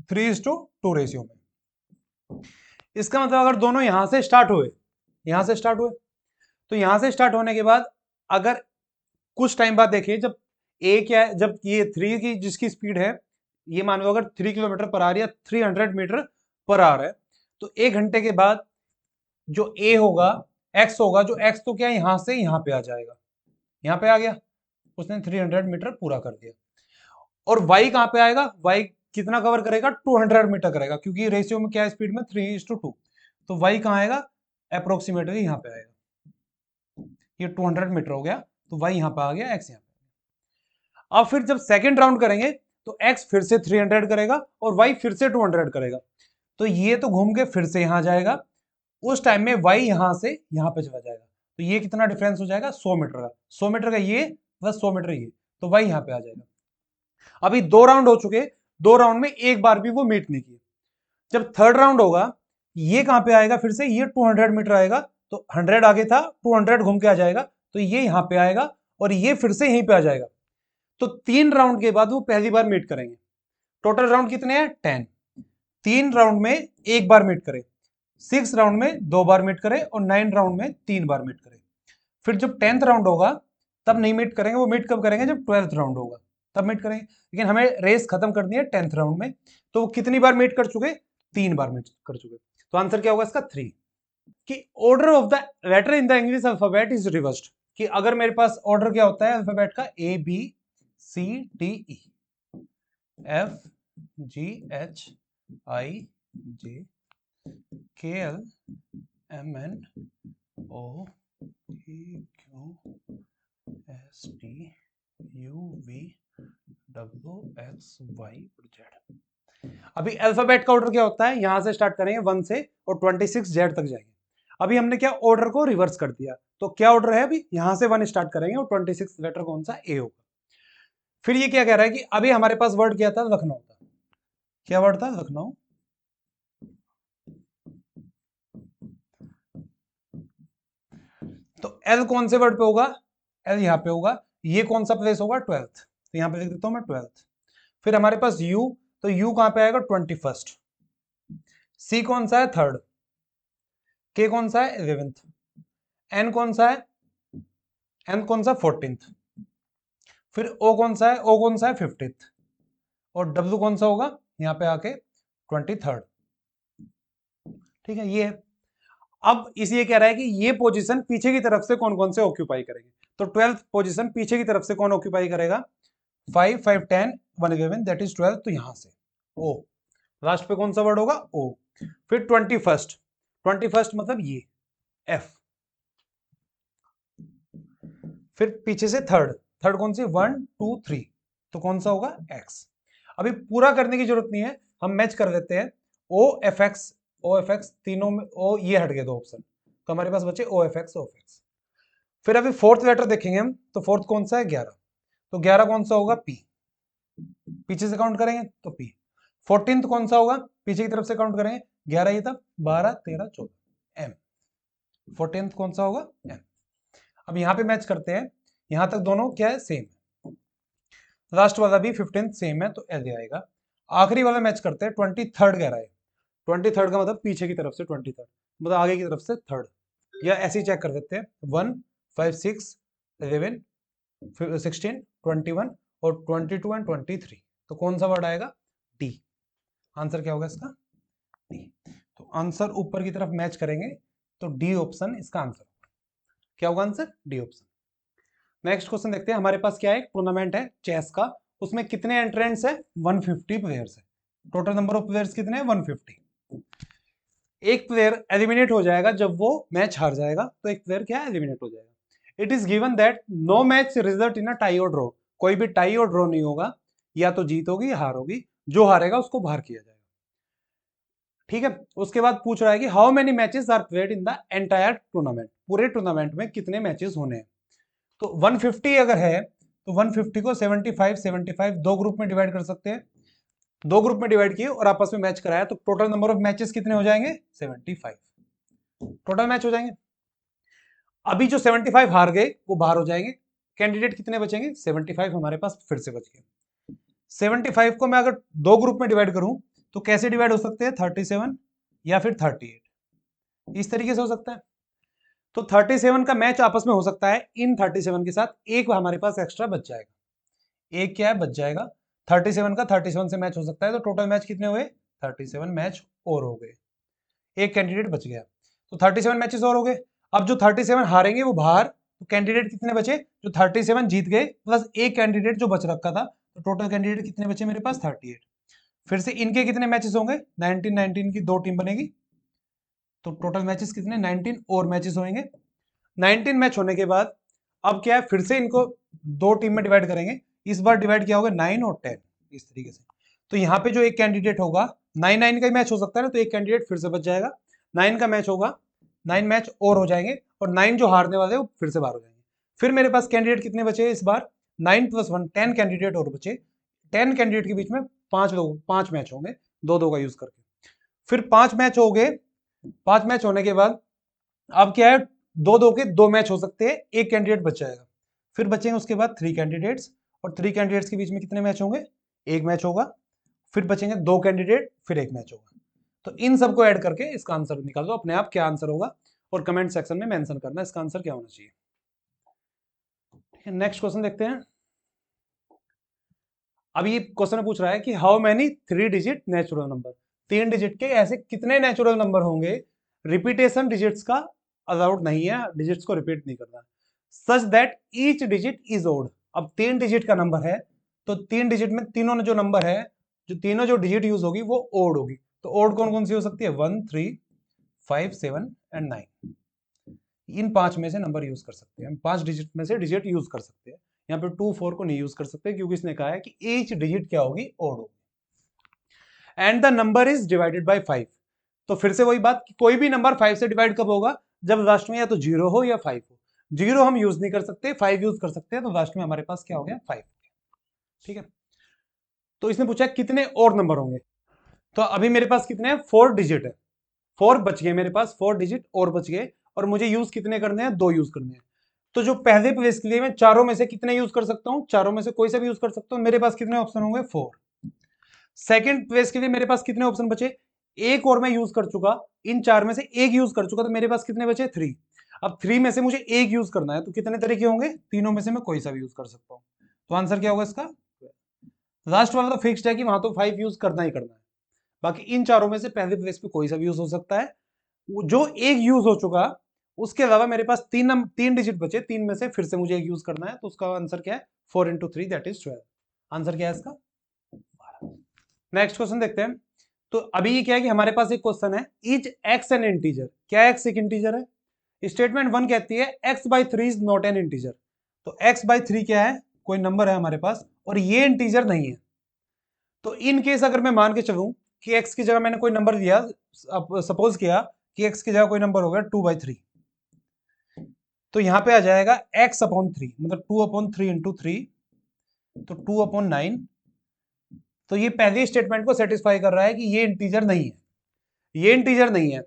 3:2 रेशियो में। इसका मतलब अगर दोनों यहां से स्टार्ट हुए, यहां से स्टार्ट हुए, तो यहां से स्टार्ट होने के बाद अगर कुछ टाइम बाद देखिए, जब ए क्या है, जब ये 3 की जिसकी स्पीड है, ये मान लो अगर 3 किलोमीटर पर आवर या 300 मीटर पर आवर है, तो 1 घंटे के बाद जो ए होगा, एक्स होगा, जो एक्स तो क्या है, यहां से यहां पे आ जाएगा, यहां पे आ गया, उसने 300 मीटर पूरा कर दिया। और वाई कहां पे आएगा, वाई कितना कवर करेगा, 200 मीटर करेगा, क्योंकि रेशियो में क्या है स्पीड में 3:2, तो वाई कहां आएगा, अप्रोक्सीमेटली यहां पे आएगा, ये 200 मीटर हो गया, तो वाई यहां पे आ गया, एक्स यहां पे। अब फिर जब सेकंड राउंड करेंगे तो एक्स फिर से 300 करेगा और वाई फिर से 200 करेगा, तो ये तो घूम के फिर से यहां जाएगा, उस टाइम में वाई यहां से यहां पे चला जाएगा, तो ये कितना डिफरेंस हो जाएगा, 100 मीटर का, 100 मीटर का ये प्लस 100 मीटर ये, तो वाई यहां पे आ जाएगा। अभी 2 राउंड हो चुके, 2 राउंड में एक बार भी वो मीट नहीं किए। जब थर्ड राउंड होगा, ये कहां पे आएगा, फिर से ये 200 मीटर आएगा, तो 100 आगे था, 200 घूम के आ जाएगा, तो ये यहां पे आएगा और ये फिर से यहीं पे आ जाएगा। तो 3 राउंड के बाद वो पहली बार मीट करेंगे। टोटल राउंड कितने हैं, 10। 3 राउंड में एक बार मीट करे, 6 राउंड में 2 बार मीट करे और 9 राउंड में 3 बार मीट करे। फिर जब 10th राउंड होगा तब नहीं मीट करेंगे, वो मीट कब करेंगे, जब 12th राउंड होगा तब मीट करेंगे। लेकिन हमें रेस खत्म करनी है 10th राउंड में, तो वो कितनी बार मीट कर चुके, 3 बार मीट कर चुके, तो आंसर क्या होगा इसका 3। कि order of the letter in the English alphabet is reversed, कि अगर मेरे पास ऑर्डर क्या होता है अल्फाबेट का, A B C D E F G H I J K L M N O P Q S T U V W X Y Z. अभी alphabet का order क्या होता है, यहां से स्टार्ट करेंगे 1 से और 26 जेड तक जाएंगे। अभी हमने क्या ऑर्डर को रिवर्स कर दिया, तो क्या ऑर्डर है, अभी यहां से 1 स्टार्ट करेंगे और 26 लेटर कौन सा, ए होगा। फिर ये क्या कह रहा है कि अभी हमारे पास वर्ड क्या था, लखनऊ था, क्या वर्ड था, लखनऊ। तो एल कौन से वर्ड पे होगा, एल यहां पे होगा, ये कौन सा प्लेस होगा, 12th, तो यहां पे लिख देता हूं मैं 12th। फिर हमारे पास यू, तो यू कहां पे आएगा, 21st। सी कौन सा है, 3rd। के कौन सा है, 11th। एन कौन सा है, एन कौन सा, 14th। फिर ओ कौन सा है, ओ कौन सा है, 50th। और डब्ल्यू कौन सा होगा, यहां पे आके 23rd। ठीक है, ये है। अब इसे कह रहा है कि ये पोजीशन पीछे की तरफ से कौन कौन से ऑक्यूपाई करेंगे, तो 12th पोजीशन पीछे की तरफ से कौन ऑक्यूपाई करेगा, 5 5 10 1 11, दैट इज 12, तो यहां से ओ, लास्ट पे कौन सा वर्ड होगा, ओ। फिर 21st, 21st मतलब ये एफ। फिर पीछे से थर्ड, थर्ड कौन सी, 1 2 3, तो कौन सा होगा, एक्स। अभी पूरा करने की जरूरत नहीं है, हम मैच कर देते हैं, O F X, O F X, तीनों में ओ ये हट गए 2 ऑप्शन, तो हमारे पास बचे O F X, O F X. फिर अभी फोर्थ लेटर देखेंगे हम, तो फोर्थ कौन सा है, 11, तो 11 कौन सा होगा, पी। पीछे से काउंट करेंगे तो पी। 14th कौन सा होगा, पीछे की तरफ से काउंट करेंगे, 11 ये था, 12 13 14, एम। 14th कौन सा होगा, एम। अब यहां पे मैच करते हैं, यहां तक दोनों क्या है, सेम। लास्ट वाला भी 15th सेम है, तो एल आएगा। आखिरी वाला मैच करते हैं, 23rd कह रहा है, 23rd का मतलब पीछे की तरफ से 23rd, मतलब आगे की तरफ से थर्ड, या ऐसे ही चेक कर देते हैं, 1 5 6 11 16 21 और 22 एंड 23, तो कौन सा वर्ड आएगा, डी। आंसर क्या होगा इसका, डी। तो आंसर ऊपर की तरफ मैच करेंगे, तो डी ऑप्शन इसका आंसर, क्या होगा answer, D option. Next question देखते हैं, हमारे पास क्या है, टूर्नामेंट है चेस का, उसमें कितने एंट्रेंट्स है, 150 प्लेयर्स है। टोटल नंबर ऑफ प्लेयर्स कितने हैं, 150। एक प्लेयर एलिमिनेट हो जाएगा जब वो मैच हार जाएगा, तो एक प्लेयर क्या एलिमिनेट हो जाएगा। It is given that no match result in a tie or draw, कोई भी टाई और ड्रॉ नहीं होगा, या तो जीत होगी या हार होगी, जो हारेगा उसको बाहर किया जाएगा। ठीक है, उसके बाद पूछ रहा है कि how many matches are played in the entire tournament, पूरे टूर्नामेंट में कितने मैचेस होने हैं। तो 150 अगर है, तो 150 को 75 75 दो ग्रुप में डिवाइड कर सकते हैं, दो ग्रुप में डिवाइड किए और आपस में मैच कराया, तो टोटल नंबर ऑफ मैचेस कितने हो जाएंगे, 75 टोटल मैच हो जाएंगे। अभी जो 75 हार गए वो बाहर हो जाएंगे, कैंडिडेट कितने बचेंगे, 75 हमारे पास फिर से बच गए। 75 को मैं अगर दो ग्रुप में डिवाइड करूं, तो कैसे डिवाइड हो सकते हैं, 37 या फिर 38, इस तरीके से हो सकता है। तो 37 का मैच आपस में हो सकता है, इन 37 के साथ एक हमारे पास एक्स्ट्रा बच जाएगा। एक क्या है, बच जाएगा। 37 का 37 से मैच हो सकता है, तो टोटल मैच कितने हुए, 37 मैच और हो गए, एक कैंडिडेट बच गया। तो 37 मैचेस और हो गए। अब जो 37 हारेंगे वो बाहर, तो कैंडिडेट कितने बचे, जो 37 जीत गए प्लस एक कैंडिडेट जो बच रखा था, तो टोटल कैंडिडेट कितने बचे मेरे पास, 38। फिर से इनके कितने मैचेस होंगे, 19 19 की दो टीम बनेगी, तो टोटल मैचेस कितने, 19 और मैचेस होंगे। 19 मैच होने के बाद अब क्या है, फिर से इनको दो टीम में डिवाइड करेंगे। इस बार डिवाइड किया होगा 9 और 10 इस तरीके से। तो यहाँ पे जो एक कैंडिडेट होगा, 9 9 का ही मैच हो सकता है ना, तो एक कैंडिडेट फिर से बच जाएगा। 9 का मैच होगा, 9 मैच और हो जाएंगे, और 9 जो हारने वाले वो फिर से बाहर हो जाएंगे। फिर मेरे पास कैंडिडेट कितने बचे इस बार, 9 + 1 10 कैंडिडेट और बचे। 10 कैंडिडेट के बीच में 5 मैच होंगे, 2 2 का यूज करके। फिर 5 मैच हो गए। 5 मैच होने के बाद अब क्या है, 2 2 के 2 मैच हो सकते हैं, एक कैंडिडेट बच जाएगा। फिर बचेंगे उसके बाद 3 कैंडिडेट्स, और 3 कैंडिडेट्स के बीच में कितने मैच होंगे, एक मैच होगा। फिर बचेंगे 2 कैंडिडेट, फिर एक मैच होगा। तो इन सबको ऐड करके इसका आंसर निकाल दो अपने आप, क्या आंसर होगा, और कमेंट सेक्शन में मेंशन करना इसका आंसर क्या होना चाहिए। ठीक है, नेक्स्ट क्वेश्चन देखते हैं। अब ये क्वेश्चन पूछ रहा है कि how many 3 digit natural number, 3 digit के ऐसे कितने नेचुरल नंबर होंगे, रिपीटेशन डिजिट्स का अलाउड नहीं है, डिजिट्स को रिपीट नहीं करना, such that each digit is odd. अब 3 डिजिट का नंबर है, तो 3 डिजिट में तीनों जो नंबर है, जो तीनों जो डिजिट यूज होगी वो ओड होगी। तो ओड कौन कौन सी हो सकती है, 1 3 5 7 एंड 9। इन 5 में से नंबर यूज कर सकते हैं, 5 डिजिट में से डिजिट यूज कर सकते हैं। यहाँ पे 2 4 को नहीं यूज कर सकते, क्योंकि इसने कहा है कि ईच डिजिट क्या होगी, ओड होगी। And the number is divided bye 5। तो फिर से वही बात कि कोई भी नंबर 5 से डिवाइड कब होगा, जब लास्ट में या तो 0 हो या 5 हो। 0 हम यूज नहीं कर सकते, 5 यूज कर सकते हैं, तो लास्ट में हमारे पास क्या हो गया, 5। ठीक है, तो इसने पूछा कितने और नंबर होंगे। तो अभी मेरे पास कितने हैं, 4 डिजिट है, 4 बच गए मेरे पास, 4 डिजिट और बच गए, और मुझे यूज कितने करने हैं, 2 यूज करने हैं। तो जो पहले प्लेस के लिए मैं चारों में से कितने यूज कर सकता हूं, चारों में से कोई सा भी यूज कर सकता हूं। मेरे पास कितने ऑप्शन होंगे, 4। सेकंड प्लेस के लिए मेरे पास कितने ऑप्शन बचे, एक और मैं यूज कर चुका, इन 4 में से एक यूज कर चुका, तो मेरे पास कितने बचे, 3। अब 3 में से मुझे एक यूज करना है, तो कितने तरीके होंगे, तीनों में से मैं कोई सा भी यूज कर सकता हूं। तो आंसर क्या होगा इसका, लास्ट वाला तो फिक्स्ड है कि वहां तो 5 यूज करना ही करना है। बाकी इन चारों में से पहले प्लेस पे कोई सा भी यूज हो सकता है। जो एक यूज हो चुका, उसके अलावा मेरे पास 3 डिजिट बचे, 3 में से फिर से मुझे एक यूज करना है, तो उसका आंसर क्या है, 4 × 3 दैट इज 12। आंसर क्या है इसका, 12। नेक्स्ट क्वेश्चन देखते हैं। तो अभी ये क्या है कि हमारे पास एक क्वेश्चन है, इज एक्स एन इंटीजर, क्या एक्स एक इंटीजर है। स्टेटमेंट 1 कहती है x/3 is not an integer. तो x/3 क्या है, कोई नंबर है हमारे पास, और ये इंटीजर नहीं है। तो इन केस अगर मैं मान के चलूं कि x की जगह मैंने कोई नंबर दिया, सपोज किया कि x की जगह कोई नंबर होगा 2/3, तो यहां पे आ जाएगा x/3, मतलब 2/3 × 3, तो 2/9। तो ये पहली स्टेटमेंट को सेटिस्फाई कर रहा है कि ये इंटीजर नहीं है, ये इंटीजर नहीं है।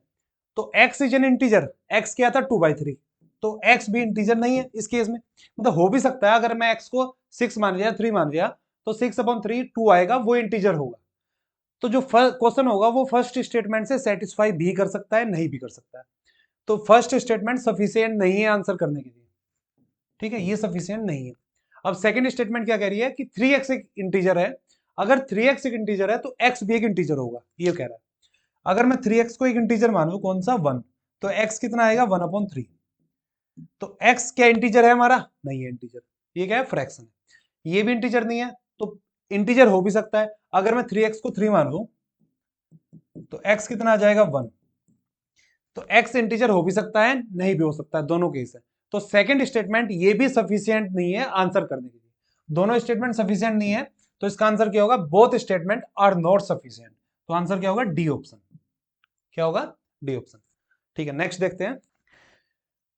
तो x is an integer, x क्या था, 2/3, तो x भी इंटीजर नहीं है इस केस में। मतलब हो भी सकता है अगर मैं x को 6 मान लिया, 3 मान लिया, तो 6/3 2 आएगा, वो इंटीजर होगा। तो जो क्वेश्चन होगा वो फर्स्ट स्टेटमेंट से सेटिस्फाई भी कर सकता है, नहीं भी कर सकता है। तो फर्स्ट स्टेटमेंट सफिशिएंट नहीं है आंसर करने के लिए। ठीक है, ये सफिशिएंट नहीं है। अब सेकंड स्टेटमेंट क्या कह रही है कि 3x एक इंटीजर है। अगर 3x एक इंटीजर है तो x भी एक इंटीजर होगा, ये कह रहा है। अगर मैं 3x को एक इंटीजर मानूं, कौन सा, 1, तो x कितना आएगा, 1/3। तो x क्या इंटीजर है हमारा, नहीं है इंटीजर, ये क्या है, फ्रैक्शन है। ये भी इंटीजर नहीं है, तो इंटीजर हो भी सकता है। अगर मैं 3x को 3 मान लूं, तो x कितना आ जाएगा, 1। तो x इंटीजर हो भी सकता है, नहीं भी हो सकता है, दोनों केस है। तो सेकंड स्टेटमेंट ये भी सफिशिएंट नहीं है आंसर करने के लिए, दोनों स्टेटमेंट सफिशिएंट नहीं है। तो इसका आंसर क्या होगा, both statement are not sufficient. तो आंसर क्या होगा, डी ऑप्शन। क्या होगा, डी ऑप्शन। ठीक है, नेक्स्ट देखते हैं।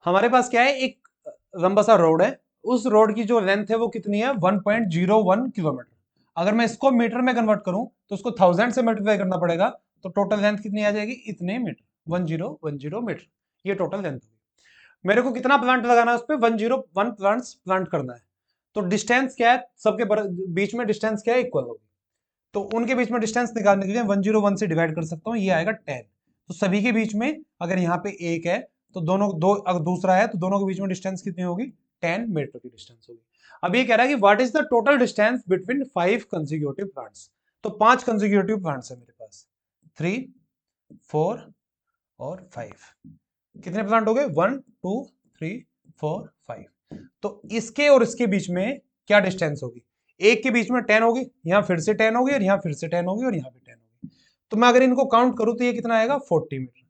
हमारे पास क्या है, एक लंबा सा रोड है, उस रोड की जो लेंथ है वो कितनी है, 1.01 किलोमीटर। अगर मैं इसको मीटर में कन्वर्ट करूं तो उसको 1000 से मल्टीप्लाई करना पड़ेगा, तो टोटल लेंथ कितनी आ जाएगी, इतने मीटर, 1010 मीटर, ये टोटल लेंथ होगी। मेरे को कितना प्लांट लगाना है उस पर, 101 प्लांट्स प्लांट करना है। तो डिस्टेंस क्या है, सबके बीच में डिस्टेंस क्या है, इक्वल होगी। तो उनके बीच में डिस्टेंस निकालने के लिए 101 से डिवाइड कर सकता हूँ, ये आएगा 10। तो सभी के बीच में अगर यहाँ पे एक है तो दोनों दो, अगर दूसरा है तो दोनों के बीच में डिस्टेंस कितनी होगी, 10 मीटर की डिस्टेंस होगी। अब ये कह रहा है कि what is the total distance between 5 consecutive plants. तो 5 कंसेक्यूटिव प्लांट्स है मेरे पास, 3, 4 और 5। कितने प्लांट हो गए, 1 2 3 4 5। तो इसके और इसके बीच में क्या डिस्टेंस होगी, एक के बीच में 10 होगी, यहां फिर से 10 होगी और यहां फिर से 10 होगी और यहां भी 10 होगी। तो मैं अगर इनको काउंट करूं तो ये कितना आएगा, 40 मीटर।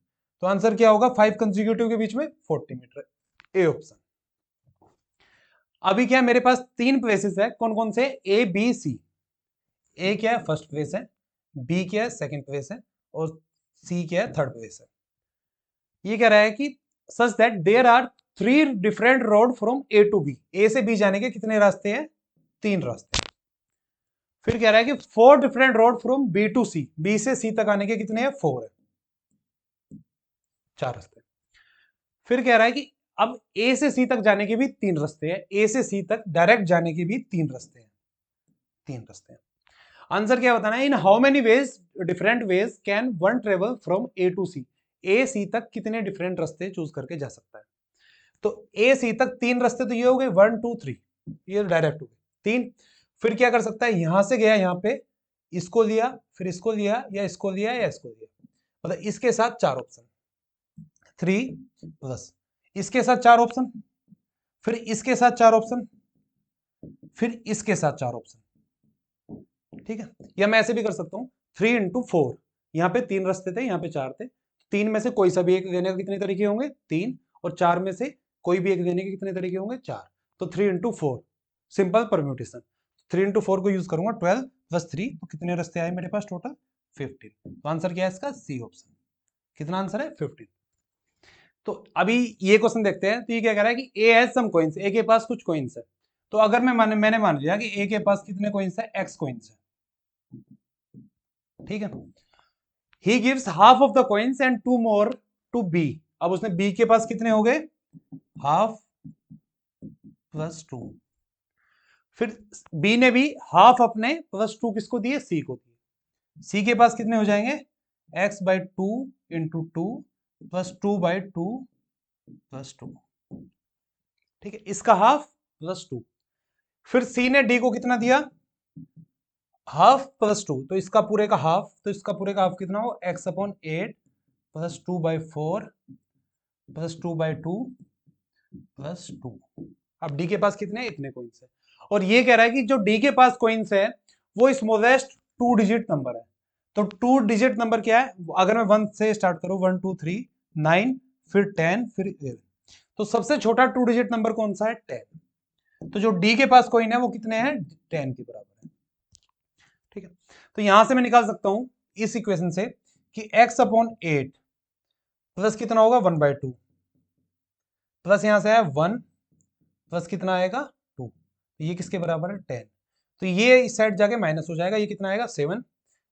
तो आंसर क्या होगा, 5 कंसेक्यूटिव के बीच में 40 मीटर, ए ऑप्शन। अभी क्या है, मेरे पास 3 प्लेसेस है, कौन कौन से, ए बी सी। ए क्या है, फर्स्ट प्लेस है, बी क्या है, सेकंड प्लेस है, और सी क्या है, थर्ड प्लेस है। ये कह रहा है कि such that there are 3 different road from A to B. A से बी जाने के कितने रास्ते हैं, 3 रास्ते। फिर कह रहा है कि 4 different road from B to C. B से सी तक आने के कितने हैं, 4 है, 4 रास्ते। फिर कह रहा है कि अब ए से सी तक जाने के भी 3 रास्ते हैं, ए से सी तक डायरेक्ट जाने के भी 3 रास्ते हैं, 3 रास्ते हैं। आंसर क्या बताना है, in how many ways, different ways can one travel from A to C. A C तक कितने डिफरेंट रास्ते चूज करके जा सकता है। तो ए सी तक 3 रास्ते तो ये हो गए, 1 2 3, ये डायरेक्ट हो गए 3। फिर क्या कर सकता है, यहां से गया यहाँ पे, इसको लिया, फिर इसको लिया, या इसको लिया, या इसको लिया, मतलब इसके साथ 4 ऑप्शन, 3 प्लस इसके साथ 4 ऑप्शन, फिर इसके साथ 4 ऑप्शन, फिर इसके साथ 4 ऑप्शन। ठीक है, या मैं ऐसे भी कर सकता हूँ, 3 इंटू 4। यहाँ पे 3 रास्ते थे, यहाँ पे 4 थे, 3 में से कोई सा भी एक देने का कितने तरीके होंगे, 3, और 4 में से कोई भी एक देने के कितने तरीके होंगे, 4। तो 3 इंटू 4, सिंपल परम्यूटेशन। 3 इंटू 4 को यूज करूंगा, 12 प्लस 3, तो कितने रास्ते आए मेरे पास टोटल, 15। तो आंसर क्या है इसका, सी ऑप्शन। कितना आंसर है, 15। तो अभी ये क्वेश्चन देखते हैं। तो ये क्या कह रहा है कि ए हैज सम कॉइंस, ए के पास कुछ कॉइंस है। तो अगर मैंने मान लिया कि ए के पास कितने कॉइंस है, एक्स कॉइंस है, ठीक है। He gives half of the coins and 2 more to B. अब उसने बी के पास कितने हो गए, हाफ प्लस 2। फिर बी ने भी हाफ अपने प्लस 2 किसको दिए, सी को दिए। सी के पास कितने हो जाएंगे, x by 2 into 2 plus 2 by 2 plus 2, ठीक है, इसका हाफ प्लस 2। फिर सी ने डी को कितना दिया, हाफ प्लस 2, तो इसका पूरे का हाफ, तो इसका पूरे का हाफ कितना हो, x upon 8 plus 2 by 4 plus 2 by 2 plus 2। अब डी के पास कितने, इतने कॉइंस है। और ये कह रहा है कि जो डी के पास कॉइंस है वो स्मॉलेस्ट 2 डिजिट नंबर है। तो 2 डिजिट नंबर क्या है, अगर मैं 1 से स्टार्ट करूं, 1 2 3 9, फिर 10, फिर 11, तो सबसे छोटा 2 डिजिट नंबर कौन सा है, 10। तो जो डी के पास कॉइन है वो कितने हैं, 10 के बराबर है। ठीक है, तो यहां से मैं निकाल सकता हूं इस इक्वेशन से कि x अपॉन 8 प्लस कितना होगा, 1 बाई 2, प्लस यहां से है 1, प्लस कितना आएगा 2, तो ये किसके बराबर है, 10। तो ये इस साइड जाके माइनस हो जाएगा, ये कितना आएगा 7।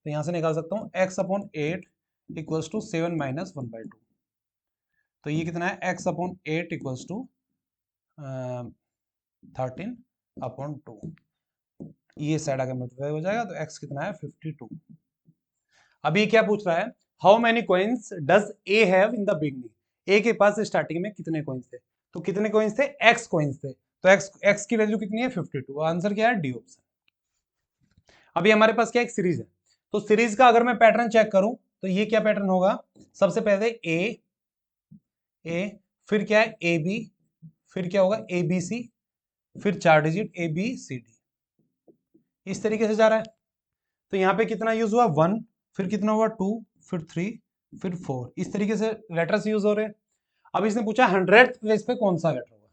तो यहां से निकाल सकता हूं x upon 8 equals to 7 minus 1 by 2। तो ये कितना है, x upon 8 equals to 13 upon 2। ये साइड आगे मल्टीप्लाई हो जाएगा, तो x कितना है, 52। अभी क्या पूछ रहा है, how many coins does A have in the beginning. A के पास स्टार्टिंग में कितने कॉइंस थे, तो कितने कॉइंस थे, x कॉइंस थे। तो x की वैल्यू कितनी है, 52। आंसर क्या है, डी ऑप्शन। अभी हमारे पास क्या एक सीरीज है, तो सीरीज का अगर मैं पैटर्न चेक करूं तो ये क्या पैटर्न होगा, सबसे पहले ए, फिर क्या है ए बी, फिर क्या होगा ए बी सी, फिर 4 digit A B C D, इस तरीके से जा रहा है। तो यहाँ पे कितना यूज हुआ, 1, फिर कितना हुआ 2, फिर 3, फिर 4, इस तरीके से लेटर्स यूज हो रहे हैं। अब इसने पूछा 100th प्लेस पे कौन सा लेटर होगा,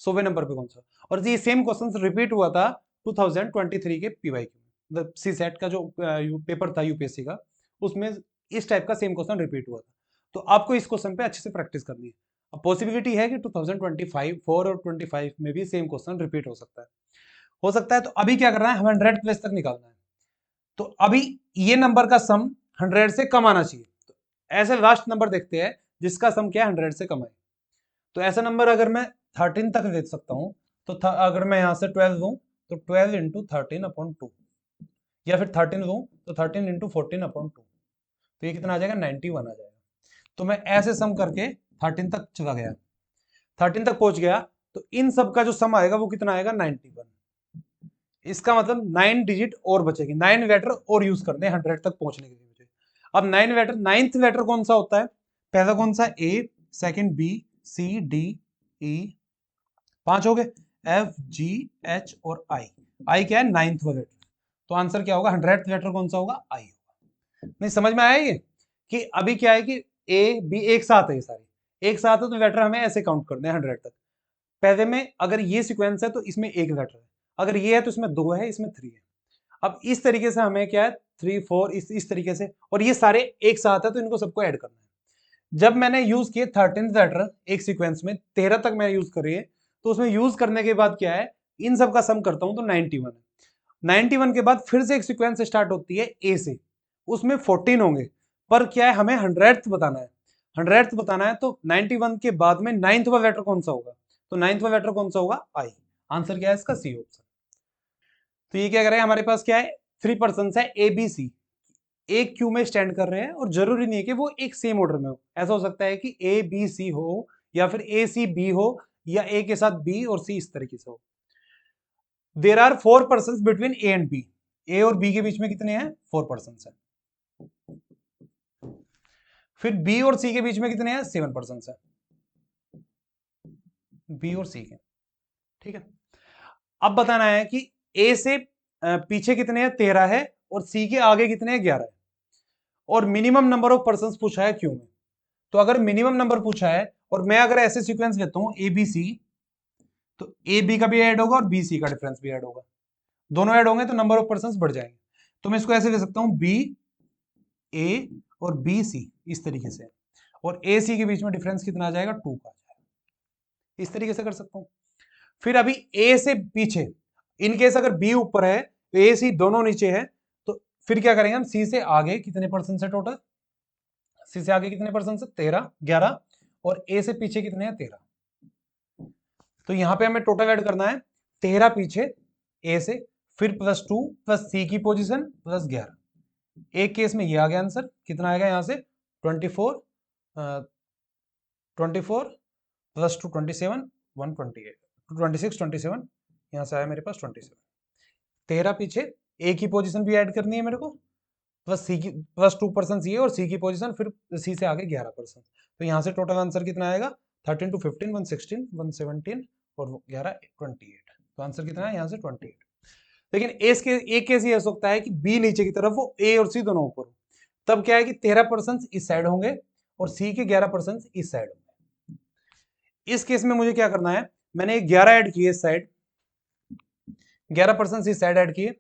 100वें नंबर पे कौन सा। और ये सेम क्वेश्चन रिपीट हुआ था 2023 के पीवाईक्यू में, मतलब सी सेट का जो पेपर था यूपीएससी का, उसमें इस टाइप का सेम क्वेश्चन रिपीट हुआ था। तो आपको इस क्वेश्चन पे अच्छे से प्रैक्टिस करनी है। अब पॉसिबिलिटी है कि 2025 4 और 25 में भी सेम क्वेश्चन रिपीट हो सकता है। तो अभी क्या करना है, हमें 100 प्लेस तक निकालना है। तो अभी ये नंबर का सम 100 से कम आना चाहिए। तो ऐसे लास्ट नंबर देखते हैं जिसका सम क्या है, 100 से कम है। तो ऐसा नंबर अगर मैं 13 तक देख सकता हूं, तो अगर मैं यहां से 12 लूं तो 12 इंटू 13 अपॉन 2, या फिर 13 लूं तो 13 इंटू 14 अपॉन 2, तो ये कितना आ जाएगा, 91 आ जाएगा। तो मैं ऐसे सम करके 13 तक चला गया, 13 तक पहुंच गया, तो इन सब का जो सम आएगा वो कितना आएगा 91। इसका मतलब 9 डिजिट और बचेगी, 9 लेटर और यूज करने 100 तक पहुंचने के लिए मुझे। अब 9 लेटर, 9th लेटर कौन सा होता है? पहला कौन सा? ए, सेकंड बी, सी, डी, ई, 5 हो गए, एफ, जी, एच और आई। आई क्या है? 9th letter. तो आंसर क्या होगा? 100th लेटर कौन सा होगा? आई होगा। नहीं समझ में आया ये कि अभी क्या है कि ए बी एक साथ है, ये सारे एक साथ है, तो लेटर हमें ऐसे काउंट करने हैं 100 तक। पहले में अगर ये सीक्वेंस है तो इसमें एक लेटर है, अगर ये है तो इसमें 2 है, इसमें 3 है। अब इस तरीके से हमें क्या है 3 4 इस तरीके से, और ये सारे एक साथ है तो इनको सबको ऐड करना है। जब मैंने यूज किए 13th लेटर एक सीक्वेंस में, 13 तक मैंने यूज करी है, तो उसमें यूज करने के बाद क्या है, इन सब का सम करता हूं तो 91 है। 91 के बाद फिर से एक सीक्वेंस स्टार्ट होती है ए से, उसमें 14 होंगे, पर क्या है हमें 100th बताना है, 100th बताना है, तो 91 के बाद में 9th वाला लेटर कौन सा होगा? तो 9th वाला लेटर कौन सा होगा? आई। आंसर क्या है इसका? C option. तो ये क्या करें, हमारे पास क्या है 3 पर्सन है ए बी सी, एक क्यू में स्टैंड कर रहे हैं, और जरूरी नहीं है कि वो एक सेम ऑर्डर में हो, ऐसा हो सकता है कि ए बी सी हो, या फिर ए सी बी हो, या ए के साथ बी और सी इस तरीके से हो। There are 4 person between A and B, A और बी के बीच में कितने हैं? 4 पर्सन है। फिर बी और सी के बीच में कितने हैं? 7 पर्सन है, बी और सी के। ठीक है, अब बताना है कि ए से पीछे कितने हैं? 13 है, और सी के आगे कितने हैं? 11 है, और मिनिमम नंबर ऑफ पर्सन पूछा है क्यू में। तो अगर मिनिमम नंबर पूछा है, और मैं अगर ऐसे सीक्वेंस लेता हूं ए बी सी, तो ए बी का भी ऐड होगा और बी सी का डिफरेंस भी ऐड होगा, दोनों ऐड होंगे तो नंबर ऑफ पर्सन बढ़ जाएंगे। तो मैं इसको ऐसे ले सकता हूं बी ए और बी सी इस तरीके से, और ए सी के बीच में डिफरेंस कितना आ जाएगा? 2 का आ जाएगा। इस तरीके से कर सकता हूं। फिर अभी ए से पीछे, इनकेस अगर बी ऊपर है तो ए सी दोनों नीचे है, तो फिर क्या करेंगे हम? सी से आगे कितने पर्सन है टोटल? सी से आगे कितने पर्सन है? 13 11, और ए से पीछे कितने हैं? 13। तो यहां पे हमें टोटल ऐड करना है 13 पीछे ए से, फिर +2 प्लस सी की पोजीशन प्लस 11। एक केस में ये आ गया आंसर, कितना आएगा यहां से? 24 24 +2 27 128 26 27, यहां से आया मेरे पास 27। 13 पीछे, ए की पोजीशन भी ऐड करनी है मेरे को, प्लस सी की +2 पर्सन सी और सी की पोजीशन, फिर सी से आगे 11 पर्सन। तो यहां से टोटल आंसर कितना आएगा? 13 to 15 116 117 और 11 28। तो आंसर कितना है यहां से? 28। लेकिन एक केस ये हो सकता है कि बी नीचे की तरफ हो, ए और सी दोनों ऊपर हो, तब क्या है कि 13 पर्सन इस साइड होंगे और सी के 11 पर्सन इस साइड होंगे। इस केस में मुझे क्या करना है, मैंने 11 ऐड किए इस साइड, 11 पर्सन इस साइड ऐड किए,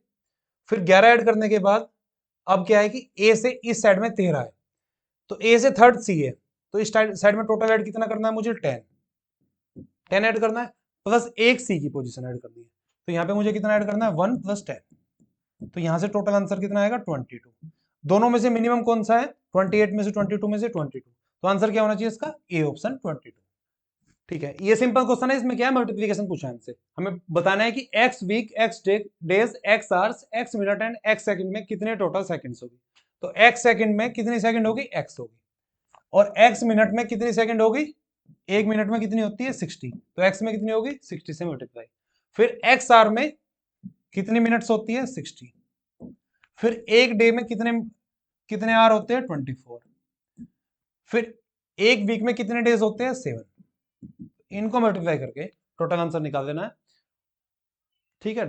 फिर 11 ऐड करने के बाद अब क्या है कि ए से इस साइड में 13 है, तो ए से थर्ड सी है, तो इस साइड में टोटल ऐड कितना करना है मुझे? 10 ऐड करना है, प्लस एक सी की पोजीशन ऐड करनी है, तो यहाँ पे मुझे कितना ऐड करना है? 1 + 10। तो यहाँ से टोटल आंसर कितना आएगा? 22। दोनों में से मिनिमम कौन सा है? 28 में से 22 में से 22, तो आंसर क्या होना चाहिए इसका? A option 22। ठीक है, ये सिंपल क्वेश्चन है, इसमें क्या है मल्टीप्लीकेशन पूछा है हमसे, हमें बताना है कि X week, X days, X hours, X minute and X second में कितने टोटल सेकंड्स होगी। तो एक्स सेकंड में कितनी सेकंड होगी? एक्स होगी। और एक्स मिनट में कितनी सेकंड होगी? एक मिनट में कितनी होती है? 60, तो एक्स में कितनी होगी? 60 से मल्टीप्लाई। फिर एक्स आवर में कितनी मिनट्स होती है? 60। फिर एक डे में कितने कितने आवर होते हैं? 24। फिर एक वीक में कितने डेज होते हैं? 7। इनको मल्टीप्लाई करके टोटल आंसर निकाल देना है। ठीक है,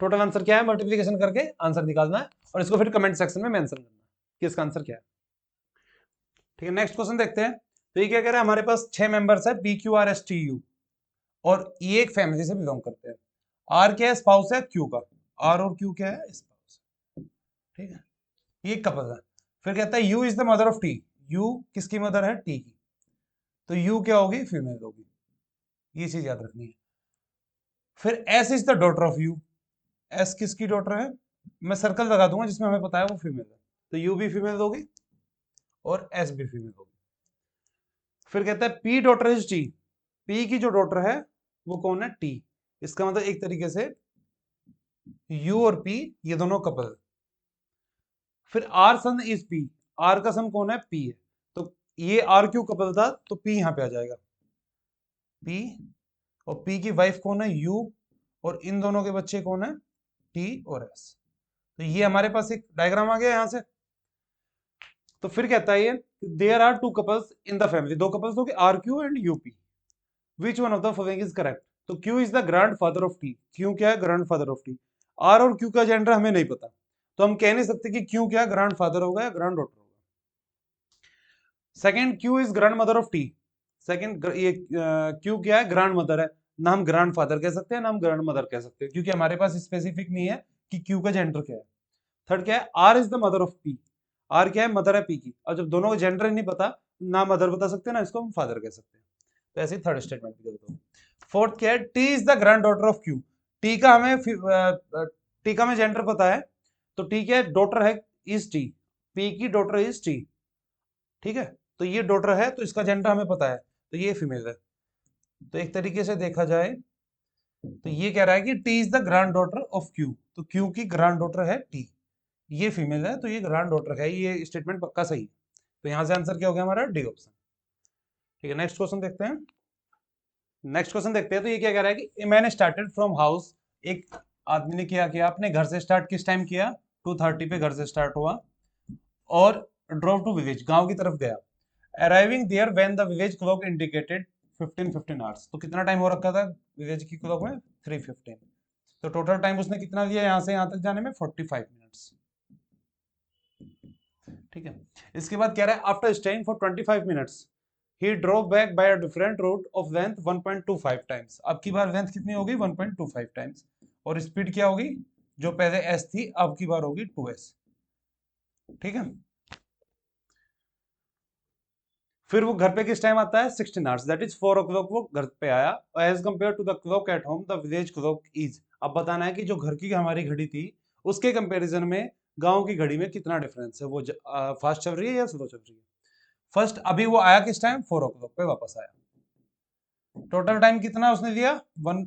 टोटल आंसर क्या है? मल्टीप्लीकेशन करके आंसर निकालना है, और इसको फिर कमेंट सेक्शन में मेंशन करना है कि इसका आंसर क्या है। ठीक है, नेक्स्ट क्वेश्चन देखते हैं। तो ये क्या कह रहा है, हमारे पास 6 मेंबर्स है P Q R S T you, और ये एक फैमिली से बिलोंग करते हैं। आर क्या है? स्पाउस है क्यू का, आर और क्यू क्या है? स्पाउस। ठीक है, ये कपल है। फिर कहता है you is the mother of T, you किसकी मदर है? टी की, तो यू क्या होगी? फीमेल होगी, ये चीज याद रखनी है। फिर S is the daughter of you, S किसकी डॉटर है? मैं सर्कल लगा दूंगा जिसमें हमें पता है वो फीमेल है, तो यू भी फीमेल होगी और एस भी फीमेल होगी। फिर कहता है P daughter is T, P की जो डॉटर है वो कौन है? टी। इसका मतलब एक तरीके से यू और पी ये दोनों कपल। फिर R son is P, R का सन कौन है? पी है, तो ये आर क्यू कपल था तो पी यहाँ पे आ जाएगा, पी, और पी की वाइफ कौन है, यू, और इन दोनों के बच्चे कौन है, टी और एस। तो ये हमारे पास एक डायग्राम आ गया यहाँ से। तो फिर कहता है ये there are two couples in the family, दो कपल्स हो गए R Q and U P, which one of the following is correct. तो Q is the grandfather of T, Q क्या है, grandfather of T. R और Q का gender हमें नहीं पता, तो हम कह नहीं सकते कि क्यू क्या ग्रैंड फादर होगा या ग्रैंड डॉटर होगा। Second, Q is grand mother of T, second ये क्यू क्या है, ग्रैंड मदर है, ना हम ग्रैंड फादर कह सकते हैं ना हम ग्रैंड मदर कह सकते हैं, क्योंकि हमारे पास स्पेसिफिक नहीं है कि क्यू का जेंडर क्या है। थर्ड क्या है, R is the mother of P, R क्या है, मदर है पी की, और जब दोनों का जेंडर नहीं पता, ना मदर बता सकते ना इसको हम फादर कह सकते हैं। तो ऐसे थर्ड स्टेटमेंट भी देता हूँ। फोर्थ क्या है, T is the grand daughter of Q, T का हमें टी का हमें जेंडर पता है, तो टी क्या है, डॉटर है, इज टी, पी की डॉटर इज टी, ठीक है। तो ये डॉटर है तो इसका जेंडर हमें पता है, तो ये फीमेल है। तो एक तरीके से देखा जाए तो ये कह रहा है कि T is the grand daughter of Q, तो क्यू की ग्रैंड डॉटर है टी, ये फीमेल है तो ये ग्रैंड डॉटर है, ये स्टेटमेंट पक्का सही है। तो यहां से आंसर क्या हो गया हमारा, डी ऑप्शन। ठीक है, नेक्स्ट क्वेश्चन देखते हैं। नेक्स्ट क्वेश्चन देखते हैं, तो ये क्या कह रहा है कि मैंने स्टार्टेड फ्रॉम हाउस, एक आदमी ने क्या किया, अपने घर से स्टार्ट किस टाइम किया, 2:30 पे घर से स्टार्ट हुआ, और ड्रोव टू विलेज, गांव की तरफ गया, arriving there when the village clock indicated 15:15 hours, तो कितना टाइम हो रखा था विलेज की क्लॉक में, 3:15, तो टोटल टाइम उसने कितना लिया यहाँ से यहाँ तक जाने में, 45 मिनट्स। ठीक है, इसके बाद कह रहा है after staying for 25 minutes he drove back by a different route of length 1.25 times, अब की बार लेंथ कितनी होगी, 1.25 टाइम्स, और स्पीड क्या होगी, जो पहले s थी अब की बार होगी 2s। ठीक है, फिर वो घर पे किस टाइम आता है, 16 आवर्स, दैट इज 4 o'clock वो घर पे आया, as compare to the clock at home the village clock is, अब बताना है कि जो घर की हमारी घड़ी थी उसके कंपैरिजन में गांव की घड़ी में कितना डिफरेंस है, वो फास्ट चल रही है या स्लो चल रही है। फर्स्ट, अभी वो आया किस टाइम, 4 o'clock पे वापस आया, टोटल टाइम कितना उसने दिया, 1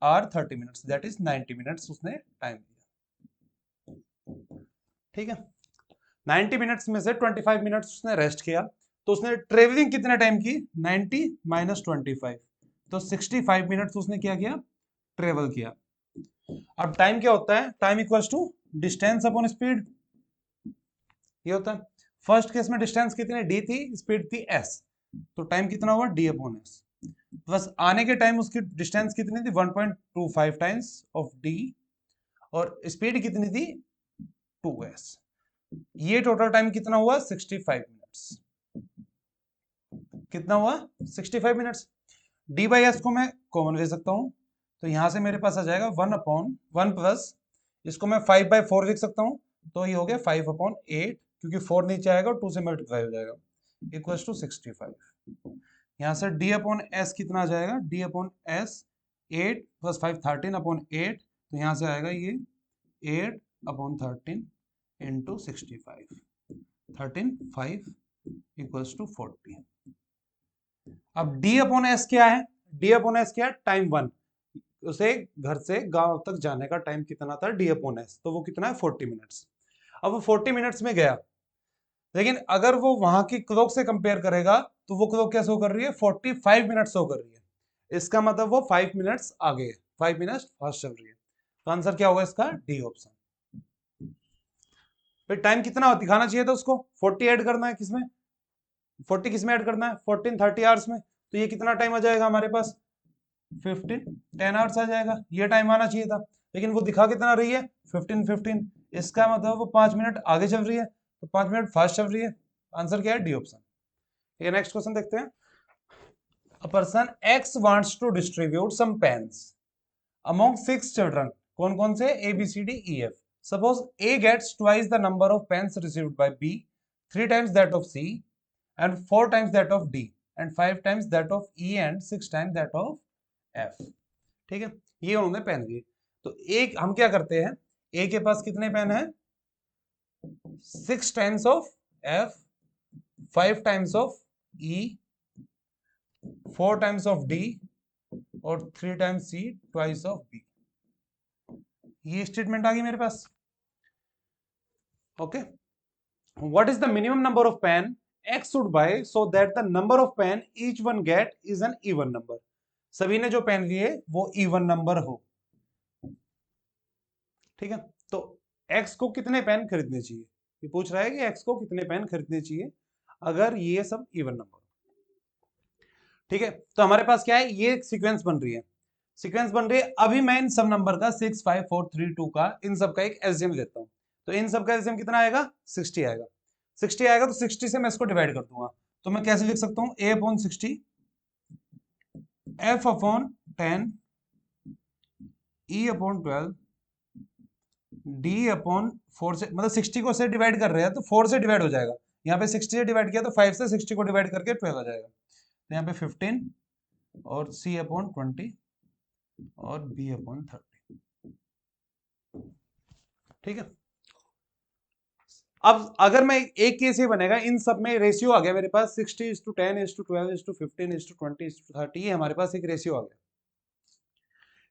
hour 30 minutes, that is 90 minutes उसने टाइम दिया। ठीक है, 90 मिनट्स में से 25 मिनट्स उसने रेस्ट किया, तो उसने ट्रेवलिंग कितने टाइम की, 90 माइनस 25, तो 65 मिनट्स उसने क्या किया, ट्रेवल किया। अब टाइम क्या होता है, time equals to distance upon speed, ये होता है। फर्स्ट केस में डिस्टेंस कितनी डी थी, स्पीड थी एस, तो टाइम कितना हुआ, डी अपॉन एस, बस आने के टाइम उसकी डिस्टेंस कितनी थी, 1.25 टाइम्स ऑफ डी, और स्पीड कितनी थी, 2s, ये टोटल टाइम कितना हुआ, 65 मिनट्स, कितना हुआ, 65 मिनट्स। डी बाई एस को मैं कॉमन ले सकता हूं, तो यहां से मेरे पास आ जाएगा 1/1 प्लस, इसको मैं 5/4 लिख सकता हूं, तो ये हो गया 5/8, क्योंकि 4 नीचे आएगा और 2 से मल्टीप्लाई हो जाएगा, इक्वल्स टू 65। यहाँ से डी अपॉन एस कितना आ जाएगा, डी अपॉन एस 8 + 5 13/8, तो यहाँ से आएगा ये 8/13 इंटू 65, 13 5 इक्वल्स टू 40। अब डी अपॉन एस क्या है, डी अपॉन एस क्या है, टाइम 1, उसे घर से गांव तक जाने का टाइम कितना था, डी अपॉन एस, तो वो कितना है, 40 मिनट्स। अब वो 40 मिनट्स में गया, लेकिन अगर वो वहां की क्लॉक से कंपेयर करेगा तो वो क्लॉक क्या शो कर रही है, 45 मिनट शो कर रही है, इसका मतलब वो 5 मिनट्स आगे है, 5 मिनट्स फास्ट चल रही है, तो आंसर क्या होगा इसका, डी ऑप्शन। फिर टाइम कितना दिखाना चाहिए था उसको, 40 ऐड करना है, किसमें 40 किसमें ऐड करना है, 14 30 आवर्स में, तो ये कितना टाइम आ जाएगा हमारे पास, 10 आवर्स आ जाएगा, ये टाइम आना चाहिए था, लेकिन वो दिखा कितना रही है, 15 इसका मतलब वो 5 मिनट आगे चल रही है, तो 5 मिनट फास्ट चल रही है, आंसर क्या है, डी ऑप्शन। ये नेक्स्ट क्वेश्चन देखते हैं। A person X wants to distribute some pens among 6 children, कौन कौन से, A B C D E F, suppose A gets twice the number of pens received by B, 3 times that of C, and 4 times that of D, and 5 times that of E, and 6 times that of F। ठीक है, ये उन्होंने pen दिए, तो एक हम क्या करते हैं, A के पास कितने पेन है, 6 times of F, 5 times of E, 4 times of D, और 3 times C, twice of B। ये स्टेटमेंट आ गई मेरे पास। Okay, what is the minimum number of pen X should buy so that the number of pen each one get is an even number. सभी ने जो pen लिए वो इवन नंबर हो। ठीक है, तो एक्स को कितने पेन खरीदने चाहिए, ये पूछ रहा है कि एक्स को कितने पेन खरीदने चाहिए अगर ये सब इवन नंबर। ठीक है, तो हमारे पास क्या है, ये सीक्वेंस बन रही है, सीक्वेंस बन रही है। अभी मैं इन सब नंबर का 6, 5, 4, 3, 2 का इन सब का एक एलसीएम लेता हूं। तो इन सब का एलसीएम कितना आएगा, 60 आएगा। 60 आएगा तो 60 से मैं इसको डिवाइड कर दूंगा। तो मैं कैसे लिख सकता हूं, a upon 60 f upon 10 e upon 12 d upon 4 से, मतलब 60 को से डिवाइड कर रहे हैं तो 4 से डिवाइड हो जाएगा। यहाँ पे 60 से डिवाइड किया तो 5 से 60 को डिवाइड करके 12 आ जाएगा। तो यहाँ पे 15 और c अपॉन 20 और b अपॉन 30। ठीक है, अब अगर मैं एक केस ये बनेगा, इन सब में रेशियो आ गया मेरे पास 60:10:12:15:20:30, ये हमारे पास एक रेशियो आ गया,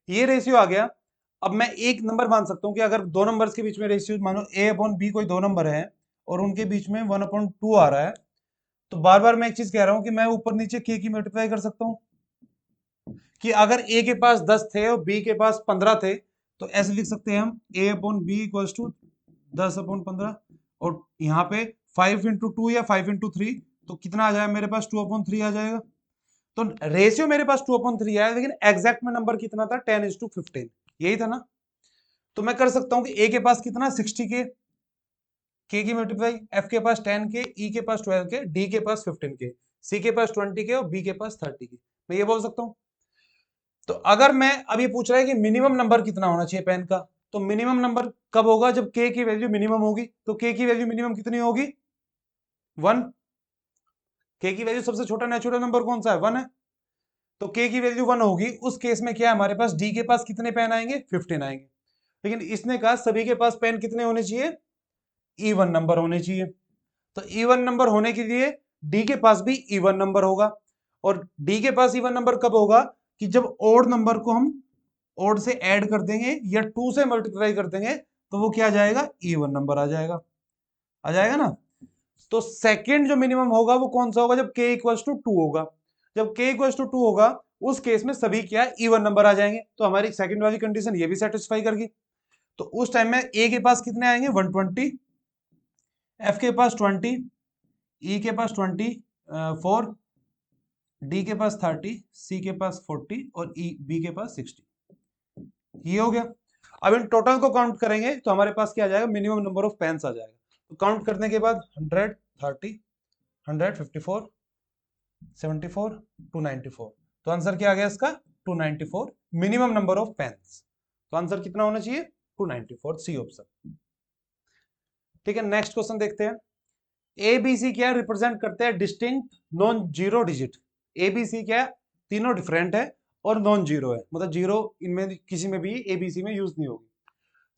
ये रेशियो आ गया। अब मैं एक नंबर मान सकता हूं कि अगर दो नंबर्स के बीच में रेशियो, मानो a अपॉन b कोई दो नंबर है और उनके बीच में 1/2 आ रहा है, तो बार बार मैं एक चीज कह रहा हूं कि मैं ऊपर नीचे k की मल्टीप्लाई कर सकता हूं कि अगर a के पास 10 थे और b के पास 15 थे तो ऐसे लिख सकते हैं हम a upon B equals to 10/15, और यहाँ पे 5 × 2 या 5 × 3, तो कितना आ जाएगा मेरे पास 2/3 आ जाएगा। तो रेशियो मेरे पास 2/3 आया, लेकिन एग्जैक्ट में नंबर कितना था, 10:15, यही था ना। तो मैं कर सकता हूं कि a के पास कितना 60 k की मल्टीप्लाई, f के पास 10 k, e के पास 12 k, d के पास 15 k, c के पास 20 k और b के पास 30 k, मैं ये बोल सकता हूं। तो अगर मैं, अब ये पूछ रहा है कि मिनिमम नंबर कितना होना चाहिए पेन का, तो मिनिमम नंबर कब होगा, जब k की वैल्यू मिनिमम होगी। तो k की वैल्यू मिनिमम कितनी होगी, 1। k की वैल्यू सबसे छोटा नेचुरल नंबर कौन सा है, 1 है। तो k की वैल्यू 1 होगी, उस केस में क्या है हमारे पास, d के पास कितने पेन आएंगे, 15 आएंगे। लेकिन इसने कहा सभी के पास पेन कितने होने चाहिए, इवन नंबर होने चाहिए। तो इवन नंबर होने के लिए डी के पास भी इवन नंबर होगा, और डी के पास इवन नंबर कब होगा, कि जब ओड नंबर को हम ओड से ऐड कर देंगे या 2 से मल्टीप्लाई कर देंगे तो वो क्या आ जाएगा, इवन नंबर आ जाएगा, आ जाएगा ना। तो सेकंड जो मिनिमम होगा वो कौन सा होगा, जब k इक्वल्स टू 2 होगा। जब k इक्वल्स टू 2 होगा उस केस में सभी क्या इवन नंबर आ जाएंगे, तो हमारी सेकंड वाली कंडीशन ये भी सेटिस्फाई करगी। तो उस टाइम में a के पास कितने आएंगे, 120, f के पास 20, e के पास 24, d के पास 30, c के पास 40 और b के पास 60। ये हो गया। अब इन टोटल को काउंट करेंगे तो हमारे पास क्या आ जाएगा, मिनिमम नंबर ऑफ पेन्स आ जाएगा। तो काउंट करने के बाद 100, 30, 154, 74, 294, तो आंसर क्या आ गया इसका, 294 मिनिमम नंबर ऑफ पेन्स। तो आंसर कितना होना चाहिए, 294, सी ऑप्शन। ठीक है, नेक्स्ट क्वेश्चन देखते हैं। एबीसी क्या रिप्रेजेंट करते हैं, distinct non zero digit. ABC क्या, तीनों डिफरेंट है और नॉन जीरो है, मतलब जीरो इनमें किसी में भी एबीसी में यूज नहीं होगी।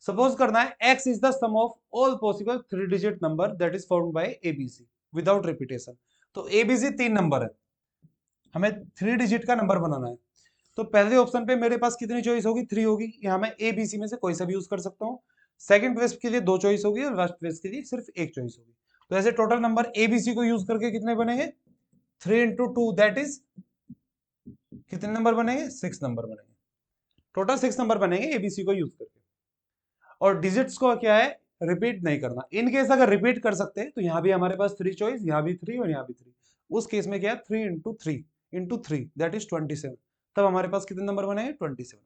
सपोज करना है x is the sum of all possible 3 digit number that is formed by ABC without repetition. तो एबीसी 3 नंबर है, हमें 3 डिजिट का नंबर बनाना है। तो पहले ऑप्शन पे मेरे पास कितनी चॉइस होगी, 3 होगी, यहाँ मैं एबीसी में से कोई सा भी यूज कर सकता हूँ। सेकंड प्लेस के लिए 2 चॉइस होगी और लास्ट प्लेस के लिए सिर्फ 1 चॉइस होगी। तो ऐसे टोटल नंबर एबीसी को यूज करके कितने बनेंगे, 3 × 2 दैट इज कितने नंबर बनेंगे, 6 नंबर बनेंगे। टोटल 6 नंबर बनेंगे एबीसी को यूज करके। और डिजिट्स को क्या है, रिपीट नहीं करना। इन केस अगर रिपीट कर सकते हैं तो यहाँ भी हमारे पास 3 चॉइस, यहाँ भी 3 और यहाँ भी 3। उस केस में क्या है, 3 × 3 × 3 दैट इज 27। तब हमारे पास कितने नंबर बनेंगे, 27।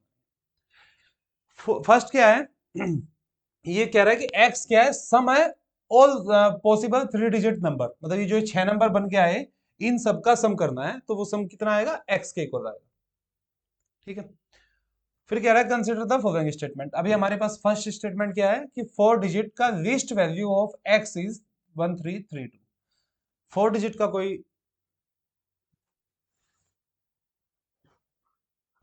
फर्स्ट क्या है ये कह रहा है कि x क्या है, सम है ऑल पॉसिबल 3 डिजिट नंबर, मतलब ये जो 6 नंबर बन के आए इन सबका सम करना है, तो वो सम कितना आएगा, x के इक्वल आएगा। ठीक है, फिर कह रहा है कंसीडर द फॉलोइंग स्टेटमेंट। अभी हमारे पास फर्स्ट स्टेटमेंट क्या है कि 4 डिजिट का least value of x is 1332। 4 digit का कोई,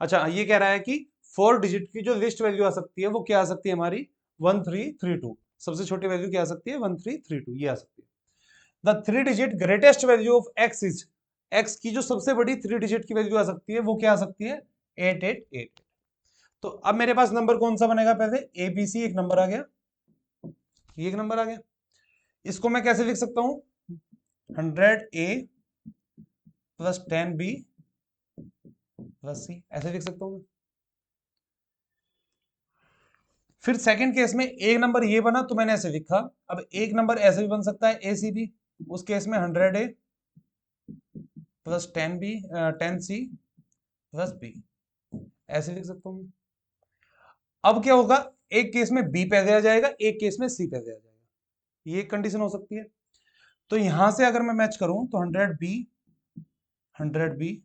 अच्छा ये कह रहा है कि 4 डिजिट की जो लिस्ट वैल्यू आ सकती है वो क्या आ सकती है हमारी, 1332। सबसे छोटी वैल्यू क्या आ सकती है, 1332 ये आ सकती है। The 3 digit greatest value of x is, x की जो सबसे बड़ी 3 डिजिट की वैल्यू आ सकती है वो क्या आ सकती है, 8888। तो अब मेरे पास नंबर कौन सा बनेगा, पहले एबीसी एक नंबर आ गया, ये एक नंबर आ गया। इसको मैं कैसे लिख सकता हूं, 100A plus 10B plus C, ऐसे लिख सकता हूं मैं। फिर सेकंड केस में एक नंबर ये बना तो मैंने ऐसे लिखा। अब एक नंबर ऐसे भी बन सकता है ACB, उस केस में 100A plus 10C plus B, ऐसे लिख सकता हूं। अब क्या होगा, एक केस में B पहले आ जाएगा, एक केस में C पहले आ जाएगा, ये कंडीशन हो सकती है। तो यहां से अगर मैं मैच करूं तो 100B 100C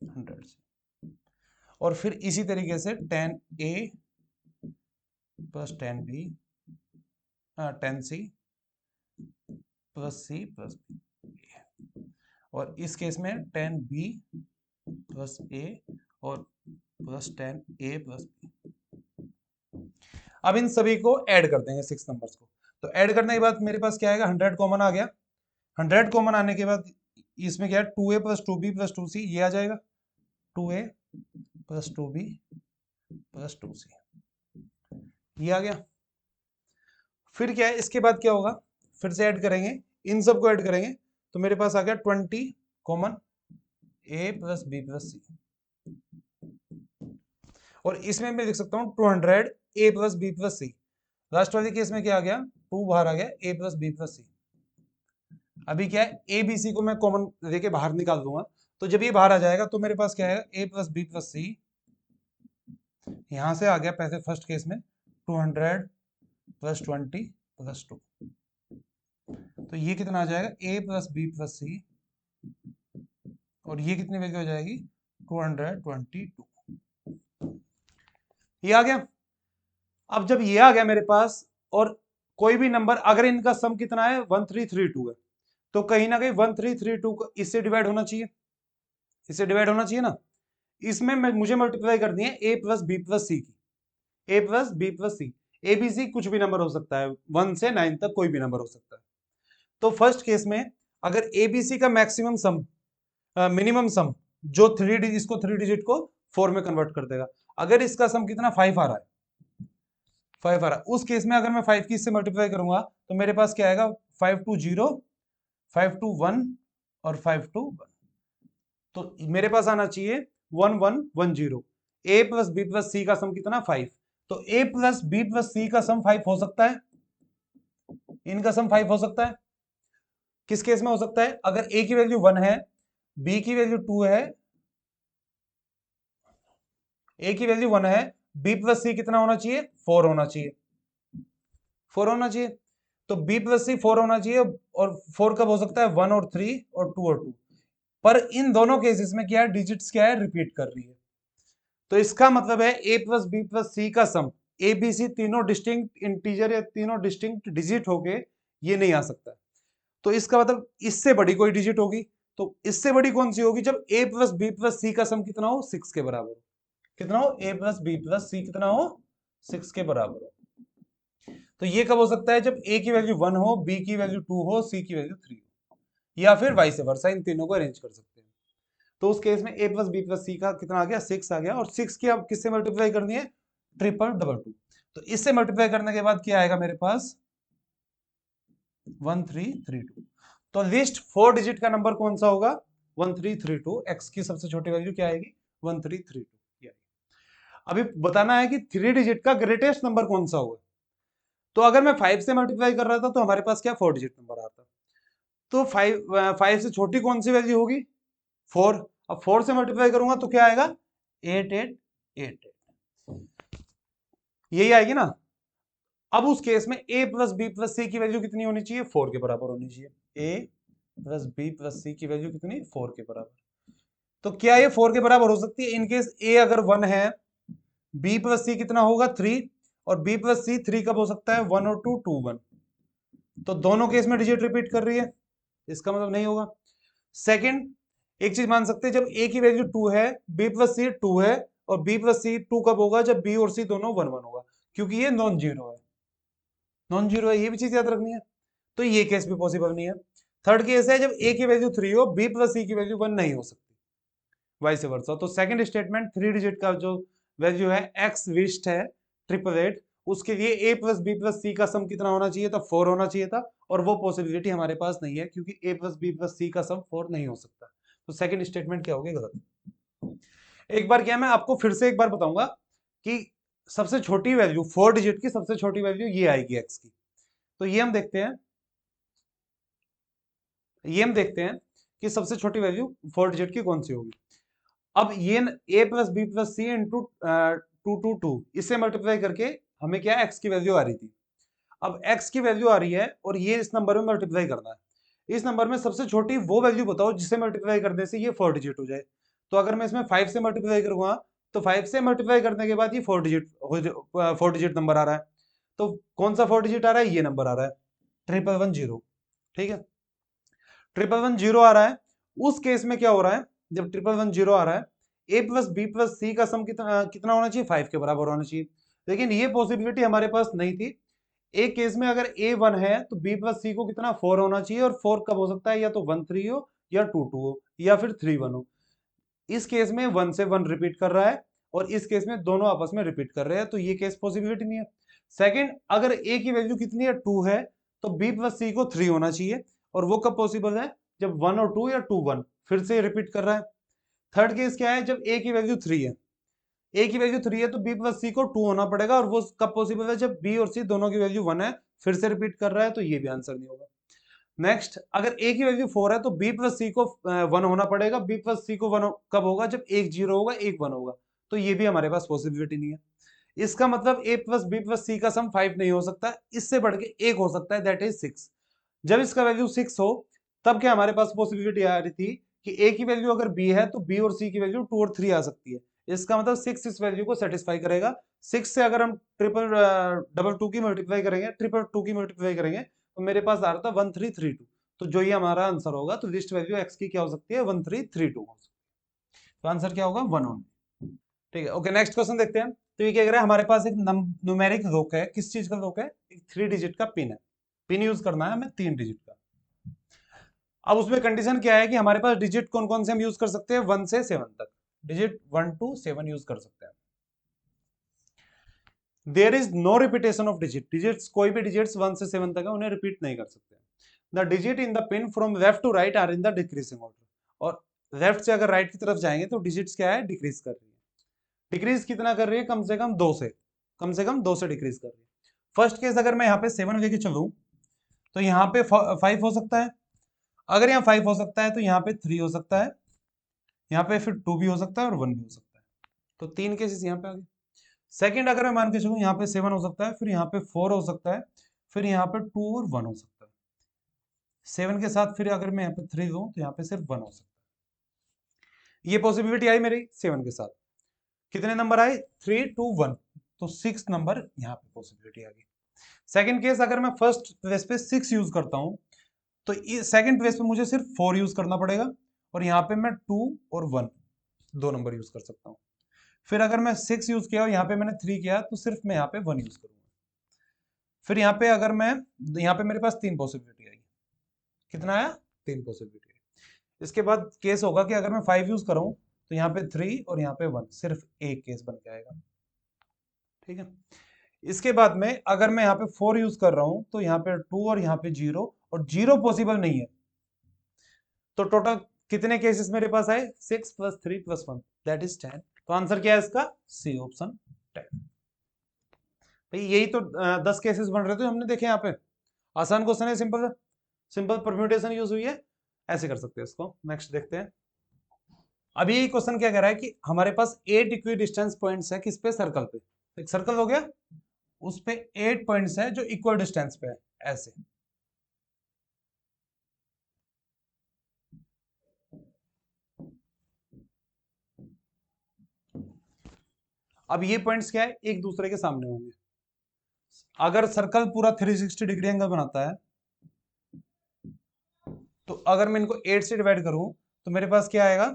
100C, और फिर इसी तरीके से 10A plus 10B 10C plus C plus B, और इस केस में 10B प्लस A और प्लस 10A प्लस B। अब इन सभी को ऐड कर देंगे 6 नंबर्स को। तो ऐड करने के बाद मेरे पास क्या आएगा, 100 कॉमन आ गया। 100 कॉमन आने के बाद इसमें क्या है, 2A plus 2B plus 2C, ये आ जाएगा 2A plus 2B plus 2C, ये आ गया। फिर क्या है, इसके बाद क्या होगा, फिर से ऐड करेंगे, इन सबको ऐड करेंगे तो मेरे पास आ गया 20 common A plus B plus C, और इसमें मैं लिख सकता हूँ 200A plus B plus C। Last वाले केस में क्या आ गया, 2 बाहर आ गया, A plus B plus C। अभी क्या है, A B C को मैं कॉमन लेके बाहर निकाल दूंगा, तो जब ये बाहर आ जाएगा तो मेरे पास क्या आएगा, A plus B plus C, यहां से आ गया पहले फर्स्ट केस में 200 प्लस 20 प्लस 2, तो ये कितना आ जाएगा, A plus B plus C, और ये कितनी वैल्यू हो जाएगी, 222, ये आ गया। अब जब ये आ गया मेरे पास, और कोई भी नंबर अगर इनका सम कितना है 1332 है, तो कहीं ना कहीं 1332 को इससे डिवाइड होना चाहिए, इससे डिवाइड होना चाहिए ना। इसमें मुझे मल्टीप्लाई करनी है A plus B plus C की, A plus B plus C, ABC कुछ भी नंबर हो सकता है, 1 से 9 तक कोई भी नंबर हो सकता है। तो फर्स्ट केस में अगर ABC का मैक्सिमम सम मिनिमम सम जो 3 डिजिट, इसको 3 डिजिट को 4 में कन्वर्ट कर देगा, अगर इसका सम कितना 5 आ रहा है, 5 आ रहा है, उस केस में अगर मैं 5 की इससे मल्टीप्लाई करूंगा तो मेरे पास क्या आएगा, 520 521 और 521, तो मेरे पास आना चाहिए 1110। A plus B plus C का सम कितना 5, तो A plus B plus C का सम 5 हो सकता है, इनका सम 5 हो सकता है। किस केस में हो सकता है, अगर A की वैल्यू 1 है, B की वैल्यू 2 है, A की वैल्यू 1 है, B प्लस C कितना होना चाहिए, 4 होना चाहिए, 4 होना चाहिए। तो B प्लस C 4 होना चाहिए, और 4 कब हो सकता है, 1 और 3 और 2 और 2, पर इन दोनों केसेस में क्या है, डिजिट्स क्या है, रिपीट कर रही है। तो इसका मतलब है A plus B plus C का सम ABC तीनों डिस्टिंक्ट इंटीजर या तीनों डिस्टिंक्ट डिजिट होके ये नहीं आ सकता। तो इसका मतलब इससे बड़ी कोई डिजिट होगी, तो इससे बड़ी कौन सी होगी, जब A plus B plus C का सम कितना हो, 6 के बराबर हो। कितना हो, A plus B plus C कितना हो, 6 के बराबर हो। तो ये कब हो सकता है, जब A की वैल्यू 1 हो, B की वैल्यू 2 हो, C की वैल्यू 3 हो, या फिर वाइस वर्सा, इन तीनों को अरेंज कर सकते हैं। तो उस केस में A plus B plus C का कितना आ गया, 6 आ गया, और 6 की अब किससे मल्टीप्लाई करनी है, 222, तो इससे मल्टीप्लाई करने के बाद क्या आएगा मेरे पास, 1332। तो लिस्ट 4 डिजिट का नंबर कौन सा होगा, 1332। x की सबसे छोटी वैल्यू क्या आएगी, 1332। अभी बताना है कि 3 डिजिट का ग्रेटेस्ट नंबर कौन सा होगा। तो अगर मैं 5 से मल्टीप्लाई कर रहा था तो हमारे पास क्या 4 डिजिट नंबर आता, तो 5 से छोटी कौन सी वैल्यू होगी, 4। अब 4 से मल्टीप्लाई करूंगा तो क्या आएगा, 8888, यही आएगी ना। अब उस केस में A plus B plus C की वैल्यू कितनी होनी चाहिए, 4 के बराबर होनी चाहिए। A plus B plus C की वैल्यू कितनी, 4 के बराबर। तो क्या ये 4 के बराबर हो सकती है, इनकेस A अगर 1 है, B प्लस C कितना होगा 3, और B प्लस C 3 कब हो सकता है, 1 और 2 2 1, तो दोनों केस में डिजिट रिपीट कर रही है, इसका मतलब नहीं होगा। सेकंड, एक चीज मान सकते हैं, जब A की वैल्यू 2 है, B प्लस C 2 है, और B प्लस C 2 कब होगा, जब B और C दोनों 1 1 होगा, क्योंकि ये नॉन जीरो है, नॉन जीरो है, ये भी चीज याद रखनी है। तो ये केस भी पॉसिबल नहीं है। थर्ड केस है, जब A की वैल्यू 3 हो, B प्लस C की वैल्यू 1 नहीं हो सकती, वाइस वर्सा। तो सेकंड स्टेटमेंट 3 डिजिट का जो वैल्यू है, x विस्ट है 888, उसके लिए a प्लस बी प्लस सी का सम कितना होना चाहिए था, 4 होना चाहिए था, और वो पॉसिबिलिटी हमारे पास नहीं है क्योंकि a प्लस बी प्लस सी का सम 4 नहीं हो सकता। तो सेकंड स्टेटमेंट क्या होगी, गलत। एक बार क्या मैं आपको फिर से एक बार बताऊंगा कि सबसे छोटी वैल्यू 4 डिजिट की सबसे छोटी वैल्यू ये आएगी x की। तो ये हम देखते हैं, कि सबसे छोटी वैल्यू 4 डिजिट की कौन सी होगी। अब ये a plus B plus C into 2 इसे मल्टीप्लाई करके हमें क्या x की वैल्यू आ रही थी। अब x की वैल्यू आ रही है और ये इस नंबर में मल्टीप्लाई करना है। इस नंबर में सबसे छोटी वो वैल्यू बताओ जिसे मल्टीप्लाई करने से ये 4 डिजिट हो जाए। तो अगर मैं इसमें 5 से मल्टीप्लाई करूंगा तो 5 से मल्टीप्लाई करने के बाद ये 4 डिजिट नंबर आ रहा है। तो कौन सा 4 डिजिट आ रहा है, ये नंबर आ रहा है 1110। ठीक है, 1110 आ रहा है। उस केस में क्या हो रहा है, जब 1110 आ रहा है, a प्लस बी प्लस सी का सम कितना होना चाहिए, 5 के बराबर होना चाहिए। लेकिन ये पॉसिबिलिटी हमारे पास नहीं थी। एक केस में अगर a 1 है तो b प्लस सी को कितना 4 होना चाहिए, और 4 कब हो सकता है, या तो 1 3 हो, या 2 2 हो, या फिर 3 1 हो। इस केस में 1 से 1 रिपीट कर रहा है और इस केस में दोनों आपस में रिपीट कर रहे हैं, तो ये केस पॉसिबिलिटी नहीं है। सेकंड, अगर a की वैल्यू कितनी है, 2 है, तो b प्लस सी को 3 होना चाहिए, और वो कब पॉसिबल है, जब 1 और 2 या 2 1 फिर से रिपीट कर रहा है। थर्ड केस क्या है, जब a की वैल्यू 3 है, a की वैल्यू 3 है तो b प्लस सी को 2 होना पड़ेगा, और वो कब पॉसिबल है, जब b और c दोनों की वैल्यू 1 है, फिर से रिपीट कर रहा है, तो ये भी आंसर नहीं होगा। नेक्स्ट, अगर a की वैल्यू 4 है तो b प्लस सी को 1 होना पड़ेगा, b प्लस सी को 1 कब होगा, जब एक 0 होगा एक 1 होगा, तो ये भी हमारे पास पॉसिबिलिटी नहीं है। इसका मतलब a प्लस बी प्लस सी का सम 5 नहीं हो सकता, इससे बढ़ के एक हो सकता है, दैट इज 6। जब इसका वैल्यू 6 हो तब क्या हमारे पास पॉसिबिलिटी आ रही थी कि a की वैल्यू अगर b है तो b और c की वैल्यू 2 और 3 आ सकती है। इसका मतलब 6 इस वैल्यू को सेटिस्फाई करेगा। 6 से अगर हम ट्रिपल डबल टू की मल्टीप्लाई करेंगे, ट्रिपल टू की मल्टीप्लाई करेंगे, तो मेरे पास आ रहा था 1332। तो जो ये हमारा आंसर होगा, तो लिस्ट वैल्यू x की क्या हो सकती है, 1332 हो सकती है। तो आंसर क्या होगा, 1 ओनली। ठीक है, ओके, नेक्स्ट क्वेश्चन देखते हैं। तो ये क्या कह रहा है, हमारे पास एक न्यूमेरिक रोक है, किस चीज का रोक है, एक 3 डिजिट का पिन है। पिन यूज करना है हमें 3 डिजिट का। अब उसमें कंडीशन क्या है कि हमारे पास डिजिट कौन कौन से हम यूज कर सकते हैं, 1 से 7 तक, डिजिट 1 to 7 यूज कर सकते हैं। There is no repetition of digits कोई भी डिजिट्स 1 से 7 तक है, उन्हें रिपीट नहीं कर सकते। The digit in the pin from left to right are in the decreasing order, और लेफ्ट से अगर राइट की तरफ जाएंगे तो डिजिट्स क्या है, डिक्रीज कर रही है। डिक्रीज कितना कर रही है, कम से कम 2 से, डिक्रीज कर रही है। फर्स्ट केस, अगर मैं यहाँ पे 7 लेके चलूं तो यहाँ पे 5 हो सकता है। अगर यहाँ 5 हो सकता है तो यहाँ पे 3 हो सकता है, यहाँ पे फिर 2 भी हो सकता है और 1 भी हो सकता है। तो 3 केसेस यहाँ पे आ गए। सेकंड, अगर मैं मान के चलूं यहाँ पे 7 हो सकता है, फिर यहाँ पे 4 हो सकता है, फिर यहाँ पे 2 और 1 हो सकता है। 7 के साथ फिर अगर मैं यहाँ पे 3 दूं तो यहाँ पे सिर्फ 1 हो सकता है। ये पॉसिबिलिटी आई मेरी 7 के साथ। कितने नंबर आए, 3 2 1, तो 6 नंबर यहाँ पे पॉसिबिलिटी आ गई। सेकंड केस, अगर मैं फर्स्ट प्लेस पे 6 यूज करता हूं तो सेकंड प्लेस पे मुझे सिर्फ 4 यूज करना पड़ेगा, और यहाँ पे मैं 2 और 1 दो नंबर यूज कर सकता हूँ। फिर अगर मैं 6 यूज किया और यहाँ पे मैंने 3 किया तो सिर्फ मैं यहाँ पे 1 यूज करूंगा। फिर यहाँ पे अगर मैं, यहाँ पे मेरे पास 3 पॉसिबिलिटी आई। कितना आया, 3 पॉसिबिलिटी आई। इसके बाद केस होगा कि अगर मैं 5 यूज करूं तो यहाँ पे 3 और यहाँ पे 1, सिर्फ एक केस बन के आएगा। ठीक है, इसके बाद में अगर मैं यहाँ पे 4 यूज कर रहा हूं तो यहाँ पे 2 और यहाँ पे 0, और 0 पॉसिबल नहीं है। तो टोटल कितने केसेस मेरे पास आए, 6 + 3 + 1, दैट इज 10। तो आंसर क्या है इसका, सी ऑप्शन 10। भाई यही तो 10 केसेस बन रहे थे हमने देखे यहाँ पे। आसान क्वेश्चन है, सिंपल सिंपल परम्यूटेशन यूज हुई है, ऐसे कर सकते हैं इसको। नेक्स्ट देखते हैं। अभी ये क्वेश्चन क्या कह रहा है कि हमारे पास 8 इक्वी डिस्टेंस पॉइंट्स है, किस पे, सर्कल पे। एक सर्कल हो गया, उस पे 8 पॉइंट्स है जो इक्वल डिस्टेंस पे है, ऐसे। अब ये पॉइंट्स क्या है, एक दूसरे के सामने होंगे। अगर सर्कल पूरा 360 डिग्री एंगल बनाता है, तो अगर मैं इनको 8 से डिवाइड करूं तो मेरे पास क्या आएगा,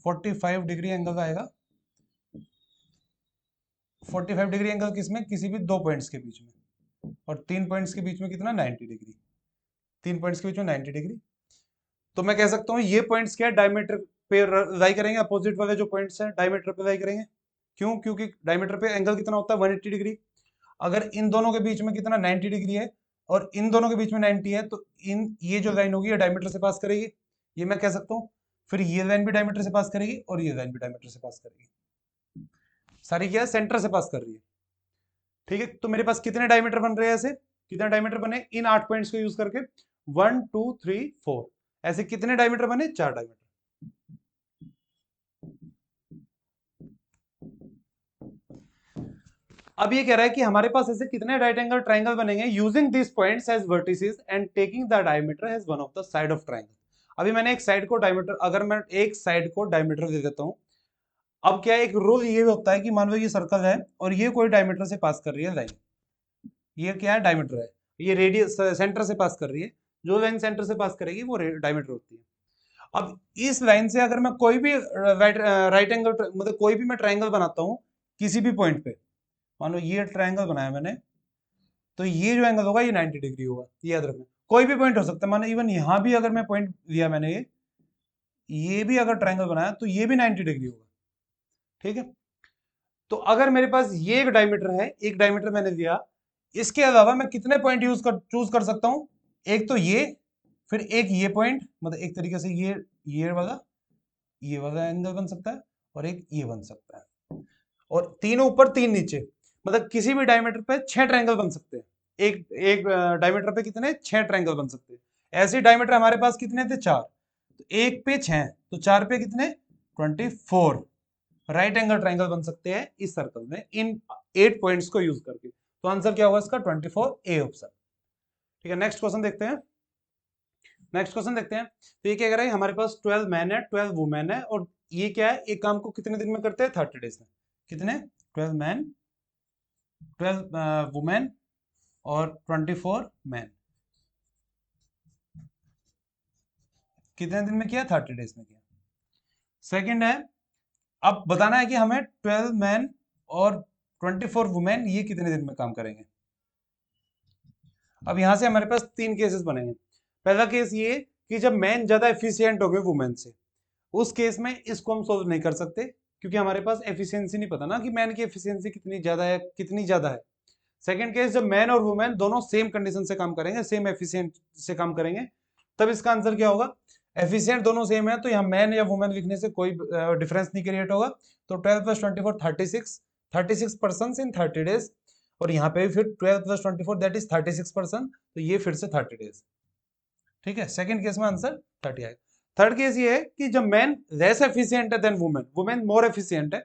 45 डिग्री एंगल आएगा। 45 डिग्री एंगल किसमें, किसी भी दो पॉइंट्स के बीच में, और 3 पॉइंट्स के बीच में कितना, 90 डिग्री। 3 पॉइंट्स के बीच में 90 डिग्री। तो मैं कह सकता हूं ये पॉइंट्स क्या है, डायमीटर पे लाई करेंगे, अपोजिट वाले जो पॉइंट्स हैं डायमीटर पे लाई करेंगे। क्यों, क्योंकि डायमीटर पे एंगल कितना होता है, 180 डिग्री। अगर इन दोनों के बीच में कितना 90 डिग्री है और इन दोनों के बीच में 90 है, तो इन ये जो लाइन होगी ये डायमीटर से पास करेगी, ये मैं कह सकता हूँ। फिर ये लाइन भी डायमीटर से पास करेगी और ये लाइन भी डायमीटर से पास करेगी। सारी क्या है, सेंटर से पास कर रही है। ठीक है, तो मेरे पास कितने डायमीटर बन रहे हैं ऐसे, कितने डायमीटर बने इन 8 पॉइंट्स को यूज करके? 1 2 3 4, ऐसे कितने डायमीटर बने? 4 डायमीटर। अब ये कह रहा है कि हमारे पास ऐसे कितने राइट एंगल ट्राइंगल बनेंगे using this points as vertices and taking the diameter as one of the side of triangle. अभी मैंने एक साइड को डायमीटर, अगर मैं एक साइड को डायमीटर दे देता हूं, अब क्या है, एक रूल ये होता है कि मान लो ये सर्कल है और ये कोई डायमीटर से पास कर रही है लाइन, ये क्या है, डायमीटर है, ये रेडियस सेंटर से पास कर रही है, जो लाइन सेंटर से पास करेगी वो डायमीटर होती है। अब इस लाइन से अगर मैं कोई भी राइट एंगल मतलब कोई भी मैं ट्राइंगल बनाता हूं किसी भी पॉइंट पे, मान लो ये ट्राइंगल बनाया मैंने, तो ये जो एंगल होगा ये 90 डिग्री होगा, ये याद रखना। कोई भी पॉइंट हो सकता है, मानो इवन यहां भी अगर मैं पॉइंट दिया मैंने, ये भी अगर ट्राइंगल बनाया तो ये भी 90 डिग्री होगा। ठीक है, तो अगर मेरे पास ये एक डायमीटर है, एक डायमीटर मैंने दिया, इसके अलावा मैं कितने पॉइंट चूज कर सकता हूं? एक तो ये, फिर एक ये पॉइंट, मतलब एक तरीके से ये वाला एंगल बन सकता है और एक ये बन सकता है, और तीनों ऊपर तीन नीचे, मतलब किसी भी डायमीटर पे 6 ट्रायंगल बन सकते हैं। एक एक डायमीटर पे कितने? 6 ट्रायंगल बन सकते हैं। ऐसे डायमीटर हमारे पास कितने थे? 4, तो एक पे 6, तो 4 पे कितने? 24 राइट एंगल ट्रायंगल बन सकते हैं इस सर्कल में इन 8 पॉइंट्स को यूज करके। तो आंसर क्या होगा इसका? 24 ए ऑप्शन। ठीक है, नेक्स्ट क्वेश्चन देखते हैं। नेक्स्ट क्वेश्चन देखते हैं। तो ये क्या कह रहा है, हमारे पास 12 मैन है, 12 वुमेन है, और ये क्या है, एक काम को कितने दिन में करते हैं? 30 डेज में। कितने? 12 मैन, 12 वुमेन और 24 मैन। कितने दिन में किया? 30 डेज में किया। सेकंड है, अब बताना है कि हमें 12 मैन और 24 वुमेन ये कितने दिन में काम करेंगे। अब यहां से हमारे पास 3 केसेस बनेंगे। पहला केस ये कि जब मैन ज्यादा एफिशिएंट हो गए वुमेन से, उस केस में इसको हम सोल्व नहीं कर सकते, क्योंकि हमारे पास एफिशिएंसी नहीं पता ना कि मैन की एफिशिएंसी कितनी ज्यादा है, कितनी ज्यादा है। सेकंड केस, जब मैन और वुमेन दोनों सेम कंडीशन से काम करेंगे, सेम एफिशिएंट से काम करेंगे, तब इसका आंसर क्या होगा? एफिशिएंट दोनों सेम है, तो यहाँ मैन या वुमेन लिखने से कोई डिफरेंस नहीं क्रिएट होगा। तो 12 + 24 36 पर्सन इन 30 डेज, और यहाँ पे भी फिर 12 + 24 दैट इज 36 पर्सन, तो ये फिर से 30 डेज। ठीक है, सेकंड केस में आंसर 30 आएगा। थर्ड केस ये है कि जब मैन लेस एफिशिएंट है then women, women more efficient है,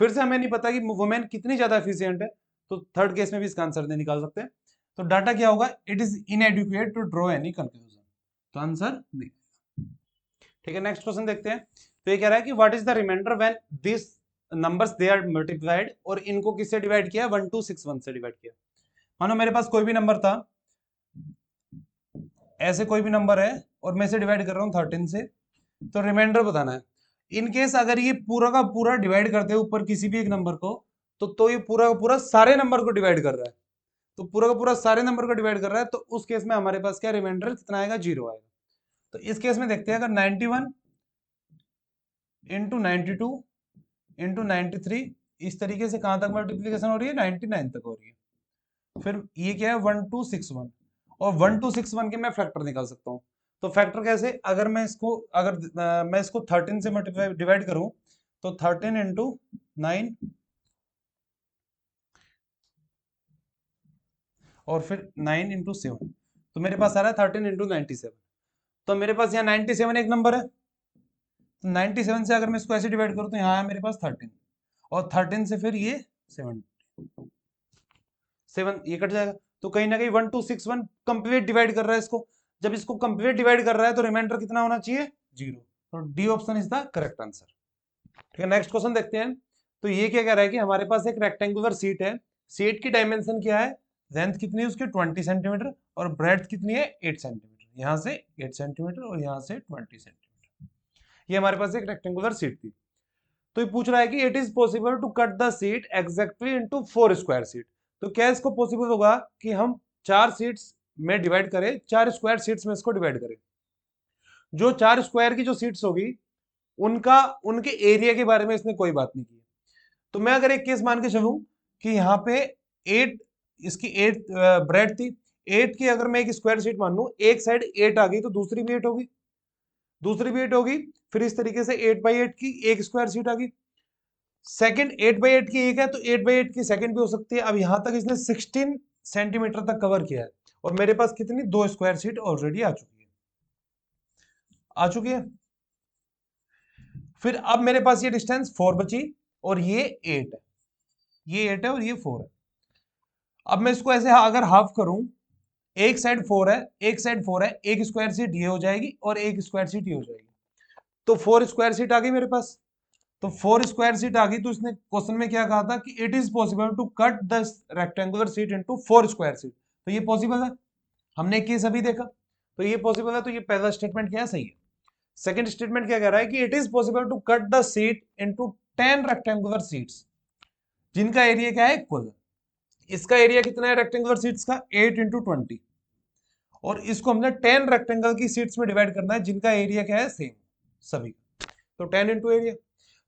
फिर से हमें नहीं पता कि वुमेन कितनी ज्यादा एफिशिएंट है, तो थर्ड केस में भी इसका आंसर नहीं निकाल सकते। तो डाटा क्या होगा? It is inadequate to draw any conclusion, तो आंसर नहीं। ठीक है, नेक्स्ट क्वेश्चन देखते हैं। तो ये कह रहा है कि what is the remainder when this numbers they are multiplied, और इनको किससे डिवाइड किया? 1261 से डिवाइड किया। मानो मेरे पास कोई भी नंबर था, ऐसे कोई भी नंबर है और मैं इसे डिवाइड कर रहा हूँ 13 से, तो रिमाइंडर बताना है। इन केस अगर ये पूरा का पूरा डिवाइड करते हैं ऊपर किसी भी एक नंबर को, तो ये पूरा का पूरा सारे नंबर को डिवाइड कर रहा है, तो पूरा का पूरा सारे नंबर को डिवाइड कर रहा है, तो उस केस में हमारे पास क्या रिमाइंडर कितना आएगा? 0 आएगा। तो इस केस में देखते हैं, अगर 91 इंटू 92 इंटू 93, इस तरीके से कहां तक मल्टीप्लीकेशन हो रही है? 99 तक हो रही है। फिर ये क्या है? 1261, और 1261 के मैं फैक्टर निकाल सकता हूँ। तो फैक्टर कैसे? अगर मैं इसको, मैं इसको 13 से मल्टीप्लाई डिवाइड करूं, तो 13 इंटू 9 और फिर 9 इंटू 7, तो मेरे पास आ रहा है 13 इंटू 97। तो मेरे पास यहाँ 97 एक नंबर है, तो 97 से अगर मैं इसको ऐसे डिवाइड करूं, तो यहाँ है मेरे पास 13, और 13 से फिर ये 7 ये कट जाएगा। तो कहीं ना कहीं 1261 कंप्लीट डिवाइड कर रहा है इसको। जब इसको कंप्लीट डिवाइड कर रहा है तो रिमाइंडर कितना होना चाहिए? 0। तो D option is the correct answer. ठीक है, नेक्स्ट क्वेश्चन देखते हैं। तो ये क्या कह रहा है कि हमारे पास एक रेक्टेंगुलर सीट है, सीट की डायमेंशन क्या है? लेंथ कितनी है उसकी? 20 सेंटीमीटर, और ब्रेड्थ कितनी है? 8 सेंटीमीटर। यहाँ से 8 सेंटीमीटर और यहाँ से 20 सेंटीमीटर। ये हमारे पास एक रेक्टेंगुलर सीट थी। तो ये पूछ रहा है कि it is possible to cut the sheet exactly into 4 square sheet. तो क्या इसको पॉसिबल होगा कि हम 4 सीट्स में डिवाइड करें, 4 स्क्वायर सीट्स में इसको डिवाइड करें? जो 4 स्क्वायर की जो सीट्स होगी उनका, उनके एरिया के बारे में इसने कोई बात नहीं की। तो मैं अगर एक केस मान के चलूं कि यहाँ पे 8 इसकी 8 ब्रेड थी, 8 की अगर मैं एक स्क्वायर शीट मान लूं, एक साइड 8 आ गई तो दूसरी भी 8 होगी, दूसरी भी 8 होगी। फिर इस तरीके से 8/8 की एक स्क्वायर शीट आ गई। सेकंड 8/8 की एक है तो 8/8 की सेकंड भी हो सकती है। अब यहां तक इसने 16 सेंटीमीटर तक कवर किया है और मेरे पास कितनी, 2 स्क्वायर शीट ऑलरेडी आ चुकी है, आ चुकी है। फिर अब मेरे पास ये डिस्टेंस 4 बची और ये 8 है, ये 8 है और ये 4 है। अब मैं इसको ऐसे अगर हाफ करूं, एक साइड 4 है, एक साइड 4 है, एक स्क्वायर शीट ये हो जाएगी और एक स्क्वायर शीट ये हो जाएगी, तो 4 स्क्वायर शीट आ गई मेरे पास। तो 4 स्क्वायर शीट आ गई, तो इसने क्वेश्चन में क्या कहा था कि it is possible to cut the rectangular sheet into 4 square sheet, तो ये पॉसिबल है, हमने केस अभी देखा, तो ये पॉसिबल है। तो ये पहला स्टेटमेंट क्या है, सही है। सेकंड स्टेटमेंट क्या कह रहा है कि it is possible to cut the sheet into 10 rectangular sheets जिनका एरिया क्या है, इक्वल है। इसका एरिया कितना है रेक्टेंगुलर शीट्स का, 8 इंटू 20, और इसको हमने 10 रेक्टेंगल की शीट्स में डिवाइड करना है जिनका एरिया क्या है, सेम सभी, तो 10 इंटू एरिया।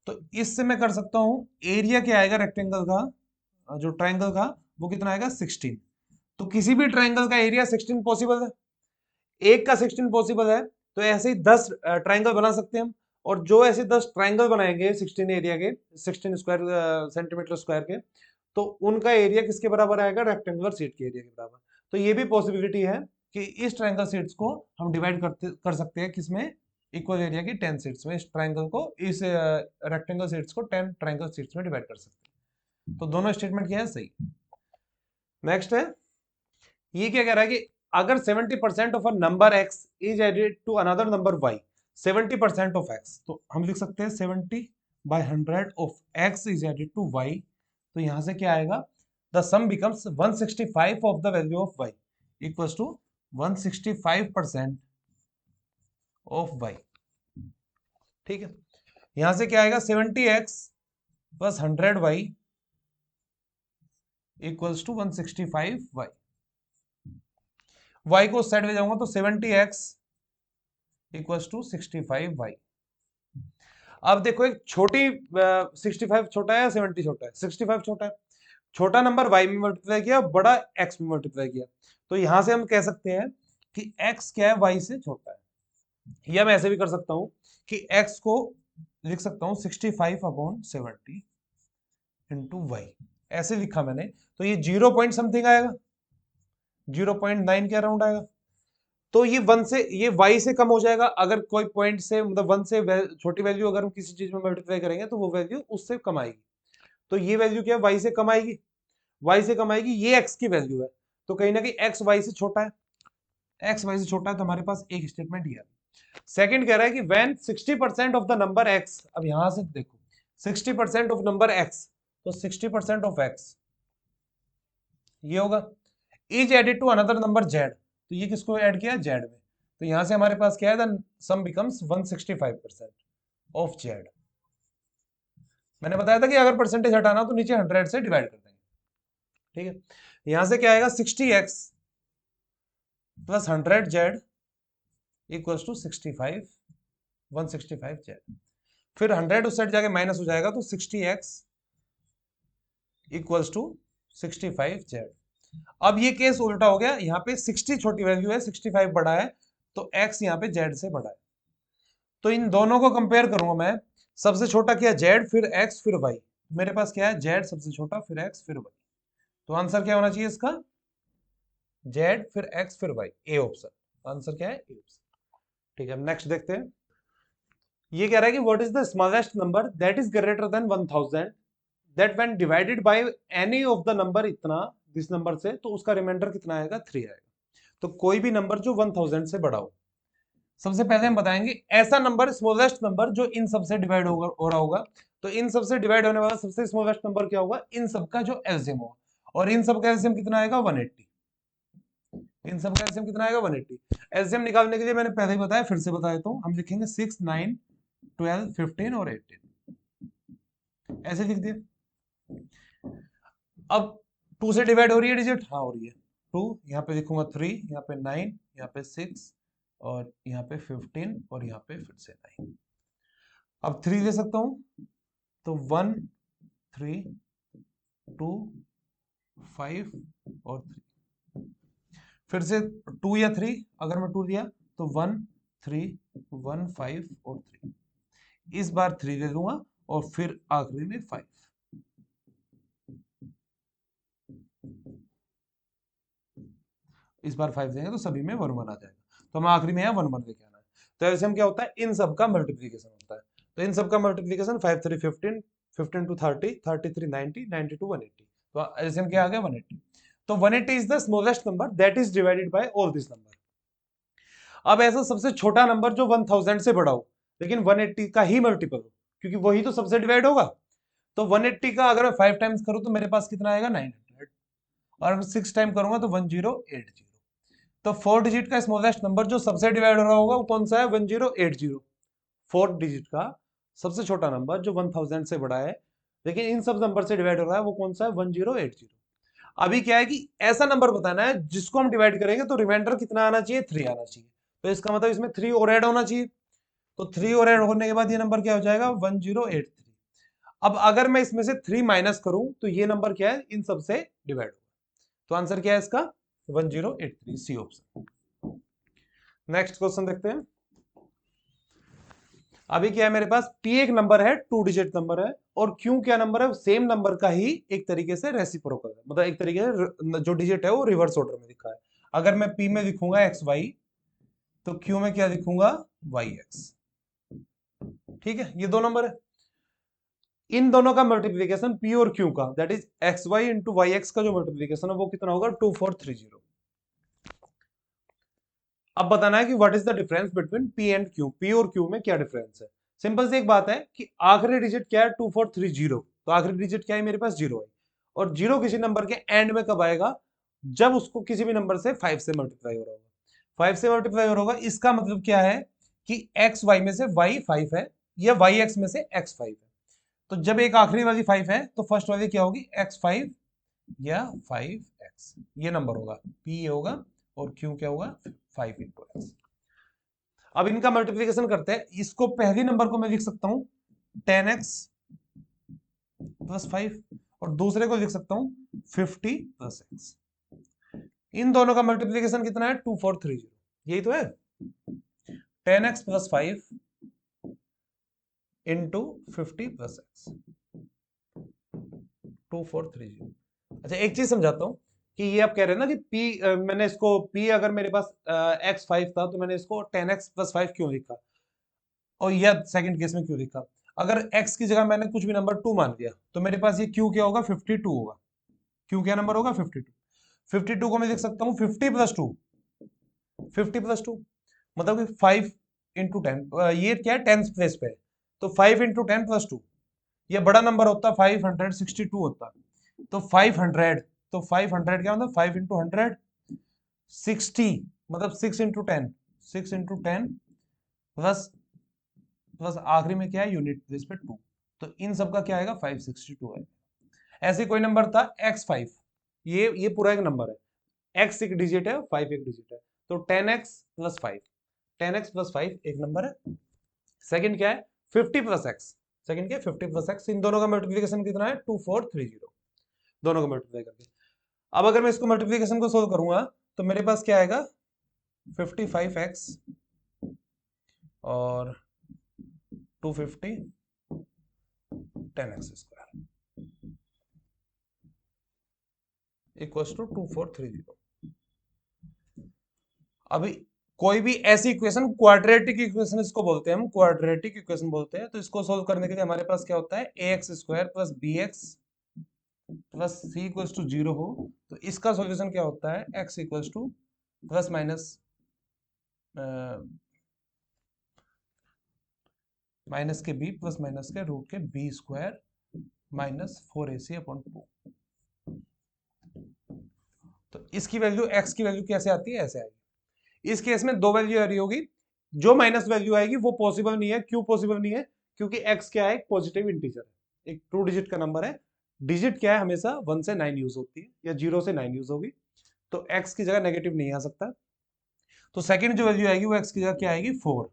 तो इससे मैं कर सकता हूं, एरिया क्या आएगा रेक्टेंगल का, जो ट्राइंगल का, वो कितना आएगा, 16। तो किसी भी ट्राइंगल का एरिया 16 पॉसिबल है, एक का 16 पॉसिबल है, तो ऐसे ही 10 ट्राइंगल बना सकते हैं हम। और जो ऐसे 10 ट्राइंगल बनाएंगे 16 एरिया के, 16 स्क्वायर सेंटीमीटर स्क्वायर के, तो उनका एरिया किसके बराबर आएगा, रेक्टेंगुलर शीट के एरिया के बराबर। तो ये भी पॉसिबिलिटी है कि इस ट्राइंगल शीट्स को हम डिवाइड कर सकते हैं किसमें, इक्वल एरिया की 10 शीट्स में। इस ट्राइंगल को, इस रेक्टेंगल शीट्स को 10 ट्राइंगल शीट्स में डिवाइड कर सकते हैं। तो दोनों स्टेटमेंट क्या है, सही। नेक्स्ट है, ये क्या कह रहा है कि अगर 70% of a number x is added to another number y, 70% of x, तो हम लिख सकते हैं 70/100 of x is added to y, तो यहां से क्या आएगा, the sum becomes 165 of the value of y equals to 165% of y। ठीक है, यहां से क्या आएगा, 70x plus 100y equals to 165y। y को उस साइड में जाऊंगा तो 70x इक्वल्स टू 65y। अब देखो, एक छोटी 65 छोटा है, 70 छोटा है, 65 छोटा है, छोटा नंबर y में मल्टीप्लाई किया, बड़ा x में मल्टीप्लाई किया, तो यहां से हम कह सकते हैं कि x क्या है, y से छोटा है। या मैं ऐसे भी कर सकता हूं कि x को लिख सकता हूं 65/70 इंटू वाई, ऐसे लिखा मैंने, तो ये 0 पॉइंट समथिंग आएगा, 0.9 के अराउंड आएगा। तो ये 1 से, ये y से कम हो जाएगा, अगर कोई पॉइंट से, मतलब 1 से छोटी वैल्यू अगर हम किसी चीज में मल्टीप्लाई करेंगे तो वो वैल्यू उससे कम आएगी। तो ये वैल्यू क्या है, y से कम आएगी, y से कम आएगी, ये x की वैल्यू है, तो कहीं ना कहीं x y से छोटा है, x y से छोटा है, तो हमारे पास एक स्टेटमेंट ये है। सेकंड कह रहा है कि when 60% of the number x, अब यहां से देखो 60% ऑफ नंबर x, तो 60% ऑफ x ये होगा, is added to another number z, तो ये किसको ऐड किया, z में, तो यहां से हमारे पास क्या है, then sum becomes 165% of z। मैंने बताया था कि अगर परसेंटेज हटाना तो नीचे 100 से डिवाइड कर देंगे। ठीक है, यहां से क्या आएगा, 60x plus 100z equals to 65, 165z। फिर 100 उस साइड जाके माइनस हो जाएगा, तो 60x इक्वल्स टू 65z। अब ये केस उल्टा हो गया, यहाँ पे 60 छोटी वैल्यू है, 65 बड़ा है, तो x यहाँ पे z से बड़ा है। तो इन दोनों को कंपेयर करूंगा मैं, सबसे छोटा क्या, z, फिर x, फिर y। मेरे पास क्या है, z सबसे छोटा, फिर x, फिर y। तो आंसर क्या होना चाहिए इसका, z फिर x फिर y, ए ऑप्शन। आंसर क्या है, ए ऑप्शन। ठीक है, नेक्स्ट देखते हैं। ये कह रहा है कि what is the smallest number that is greater than 1000 that when divided by any of the number इतना, दिस नंबर से, तो उसका रिमाइंडर कितना आएगा, 3 आएगा। तो कोई भी नंबर जो 1000 से बड़ा हो। सबसे पहले हम बताएंगे ऐसा नंबर, स्मॉलेस्ट नंबर जो इन सबसे डिवाइड हो रहा होगा। तो इन सबसे डिवाइड होने वाला सबसे स्मॉलेस्ट नंबर क्या होगा, इन सब का जो एलसीएम होगा, और इन सब का एलसीएम कितना आएगा, 180। इन सब का एलसीएम कितना आएगा, 180। एलसीएम निकालने के लिए मैंने पहले ही बताया, फिर से बता देता हूं, हम लिखेंगे 6, 9, 12, 15 और 18, ऐसे लिख दिया। अब 2 से डिवाइड हो रही है डिजिट, हाँ हो रही है, 2, यहाँ पे लिखूंगा 3, यहाँ पे 9, यहाँ पे 6, और यहाँ पे 15, और यहाँ पे फिर से 9। अब 3 ले सकता हूं, तो 1, 3, 2, 5 और 3। फिर से 2 या 3, अगर मैं 2 दिया तो 1 3 1 5 और 3। इस बार 3 दे दूंगा और फिर आखिरी में 5। इस बार 5 देंगे तो सभी में 1 1 आ जाएगा, तो हम आखिरी में यहाँ 1 1 लेके आना है। तो ऐसे हम क्या होता है, इन सब का मल्टीप्लीकेशन होता है। तो इन सब का मल्टीप्लीकेशन 5 3 15, 15 2 30, 33 90, 92 180। तो ऐसे हम क्या आ गया 180। तो 180 is the smallest number that is divided bye all this number. अब ऐसा सबसे छोटा नंबर जो 1000 से बड़ा हो लेकिन 180 का ही मल्टीपल हो, क्योंकि वही तो सबसे डिवाइड होगा। तो 180 का अगर मैं 5 टाइम्स करूं तो मेरे पास कितना आएगा 900, और अगर 6 टाइम करूंगा तो 1080। तो 4 डिजिट का स्मॉलेस्ट नंबर जो सबसे डिवाइड हो रहा होगा वो कौन सा है, 1080। 4 डिजिट का सबसे छोटा नंबर जो 1000 से बड़ा है लेकिन इन सब नंबर से डिवाइड हो रहा है वो कौन सा है, 1080। अभी क्या है कि ऐसा नंबर बताना है जिसको हम डिवाइड करेंगे तो रिमाइंडर कितना आना चाहिए, 3 आना चाहिए। तो इसका मतलब इसमें 3 और ऐड होना चाहिए। तो 3 और ऐड होने के बाद ये नंबर क्या हो जाएगा, 1083। अब अगर मैं इसमें से 3 माइनस करूं तो ये नंबर क्या है, इन सबसे डिवाइड होगा। तो आंसर क्या है इसका, 1083, सी ऑप्शन। नेक्स्ट क्वेश्चन देखते हैं। अभी क्या है मेरे पास, p एक नंबर है, 2 डिजिट नंबर है, और q क्या नंबर है, सेम नंबर का ही एक तरीके से रेसिप्रोकल है, मतलब एक तरीके से जो डिजिट है वो रिवर्स ऑर्डर में लिखा है। अगर मैं p में लिखूंगा xy तो q में क्या लिखूंगा, yx। ठीक है, ये दो नंबर है, इन दोनों का मल्टीप्लीकेशन p और q का, that is xy into yx का जो मल्टीप्लीकेशन है वो कितना होगा, 2430। अब बताना है कि what is the difference between p and q, p और q में क्या डिफरेंस है। सिंपल सी एक बात है कि आखिरी डिजिट क्या है, 2430, तो आखिरी डिजिट क्या है मेरे पास, 0 है। और 0 किसी नंबर के एंड में कब आएगा, जब उसको किसी भी नंबर से 5 से मल्टीप्लाई हो रहा होगा। 5 से मल्टीप्लाई हो रहा होगा, इसका मतलब क्या है कि एक्स वाई में से y 5 है या वाई एक्स में से x 5 है। तो जब एक आखिरी वाली 5 है तो फर्स्ट वाली क्या होगी, x 5 या 5x, ये नंबर होगा, p ये होगा और q क्या होगा, 5 इंटू एक्स। अब इनका मल्टीप्लीकेशन करते हैं, इसको पहली नंबर को मैं लिख सकता हूं 10x प्लस 5 और दूसरे को लिख सकता हूं 50 प्लस x। इन दोनों का मल्टीप्लीकेशन कितना है, 2430, यही तो है, 10x plus 5 into 50 plus x, 2430। अच्छा एक चीज समझाता हूं कि ये आप कह रहे हैं ना कि p, मैंने इसको p अगर मेरे पास x5 था तो मैंने इसको 10x प्लस 5 क्यों लिखा, और यह सेकंड केस में क्यों लिखा। अगर x की जगह मैंने कुछ भी नंबर 2 मान लिया तो मेरे पास ये q क्या होगा, 52 होगा। q क्या नंबर होगा, 52। 52 को मैं लिख सकता हूँ 50 प्लस 2, 50 प्लस 2 मतलब कि 5 इंटू 10, ये क्या है 10th प्लेस पे है, तो 5 इंटू 10 प्लस 2, ये बड़ा नंबर होता, 562 होता। तो 500, तो 500 क्या मतलब 5 इंटू 100 60, मतलब 6 इंटू 10, 6 इंटू 10 प्लस प्लस आखिरी में क्या है यूनिट प्लेस पे 2, तो इन सब का क्या आएगा 562 है। ऐसे कोई नंबर था x5, ये पूरा एक नंबर है, x एक डिजिट है 5 एक डिजिट है, तो 10x प्लस 5, 10x प्लस 5 एक नंबर है। सेकंड क्या है 50 प्लस x, सेकंड क्या है 50 प्लस x, इन दोनों का मल्टीप्लिकेशन कितना है 2430, दोनों को मल्टीप्लाई करके। अब अगर मैं इसको मल्टीप्लिकेशन को सोल्व करूंगा तो मेरे पास क्या आएगा 55x और 250 10x स्क्वायर इक्वल्स टू 2430। अभी कोई भी ऐसी इक्वेशन, क्वाड्रेटिक इक्वेशन इसको बोलते हैं हम, क्वाड्रेटिक इक्वेशन बोलते हैं, तो इसको सोल्व करने के लिए हमारे पास क्या होता है, ax square plus bx plus c equals to 0 हो तो इसका सॉल्यूशन क्या होता है, x equals to plus minus minus के b प्लस माइनस के रूट के b square minus 4ac upon 2। तो इसकी वैल्यू x की वैल्यू कैसे आती है, ऐसे आएगी। इस केस में दो वैल्यू आ रही होगी, जो माइनस वैल्यू आएगी वो पॉसिबल नहीं है, क्यों पॉसिबल नहीं है, क्योंकि x क्या है, एक पॉजिटिव इंटीजर है, एक 2 डिजिट का नंबर है, डिजिट क्या है हमेशा 1 से 9 यूज होती है या 0 से 9 यूज होगी, तो x की जगह नेगेटिव नहीं आ सकता। तो सेकंड जो वैल्यू आएगी वो x की जगह क्या आएगी, 4।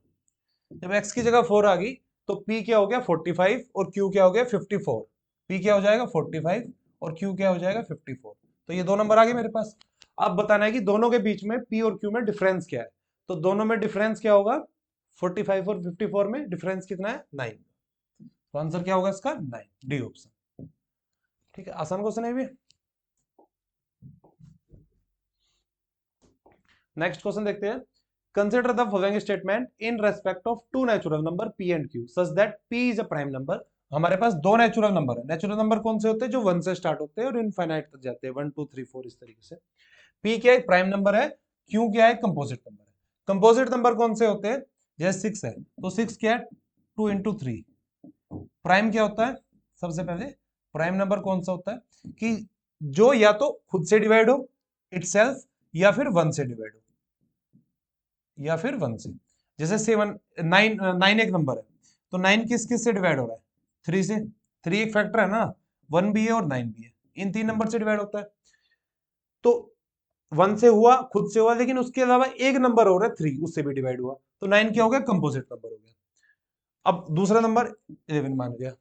जब x की जगह 4 आ गई तो p क्या हो गया 45 और q क्या हो गया 54, p क्या हो जाएगा 45 और q क्या हो जाएगा 54, तो ये 2 नंबर आ गए मेरे पास। अब बताना है कि दोनों के बीच में P और Q में डिफरेंस क्या है। तो दोनों में डिफरेंस क्या होगा, 45 और 54 में डिफरेंस कितना है, 9। तो आंसर क्या होगा इसका, 9, डी ऑप्शन। ठीक है, आसान क्वेश्चन है भी। नेक्स्ट क्वेश्चन देखते हैं। Consider the following statement in respect of two natural number P and Q such that P is a prime number. हमारे पास दो नेचुरल नंबर है। नेचुरल नंबर कौन से होते हैं, जो 1 से स्टार्ट होते हैं और इनफाइनाइट तक जाते हैं, 1 2 3 4 इस तरीके से। P क्या एक प्राइम नंबर है, Q क्या है कंपोजिट नंबर है। कंपोजिट नंबर कौन से होते हैं, जैसे 6 है तो 6 क्या है, 2 इंटू 3। प्राइम क्या होता है, सबसे पहले प्राइम नंबर कौन सा होता है कि जो या तो खुद से डिवाइड हो इटसेल्फ, या फिर 1 से डिवाइड हो, या फिर 1 से। जैसे 7 9 9 एक नंबर है, तो 9 किस किस से डिवाइड हो रहा है, 3 से। 3 एक फैक्टर है ना, 1 भी है और 9 भी है, इन 3 नंबर से डिवाइड होता है। तो 1 से हुआ, खुद से हुआ, लेकिन उसके अलावा एक नंबर हो रहा है 3, उससे भी डिवाइड हुआ, तो 9 क्या हो गया, कंपोजिट नंबर हो गया। अब दूसरा नंबर 11 मान गया,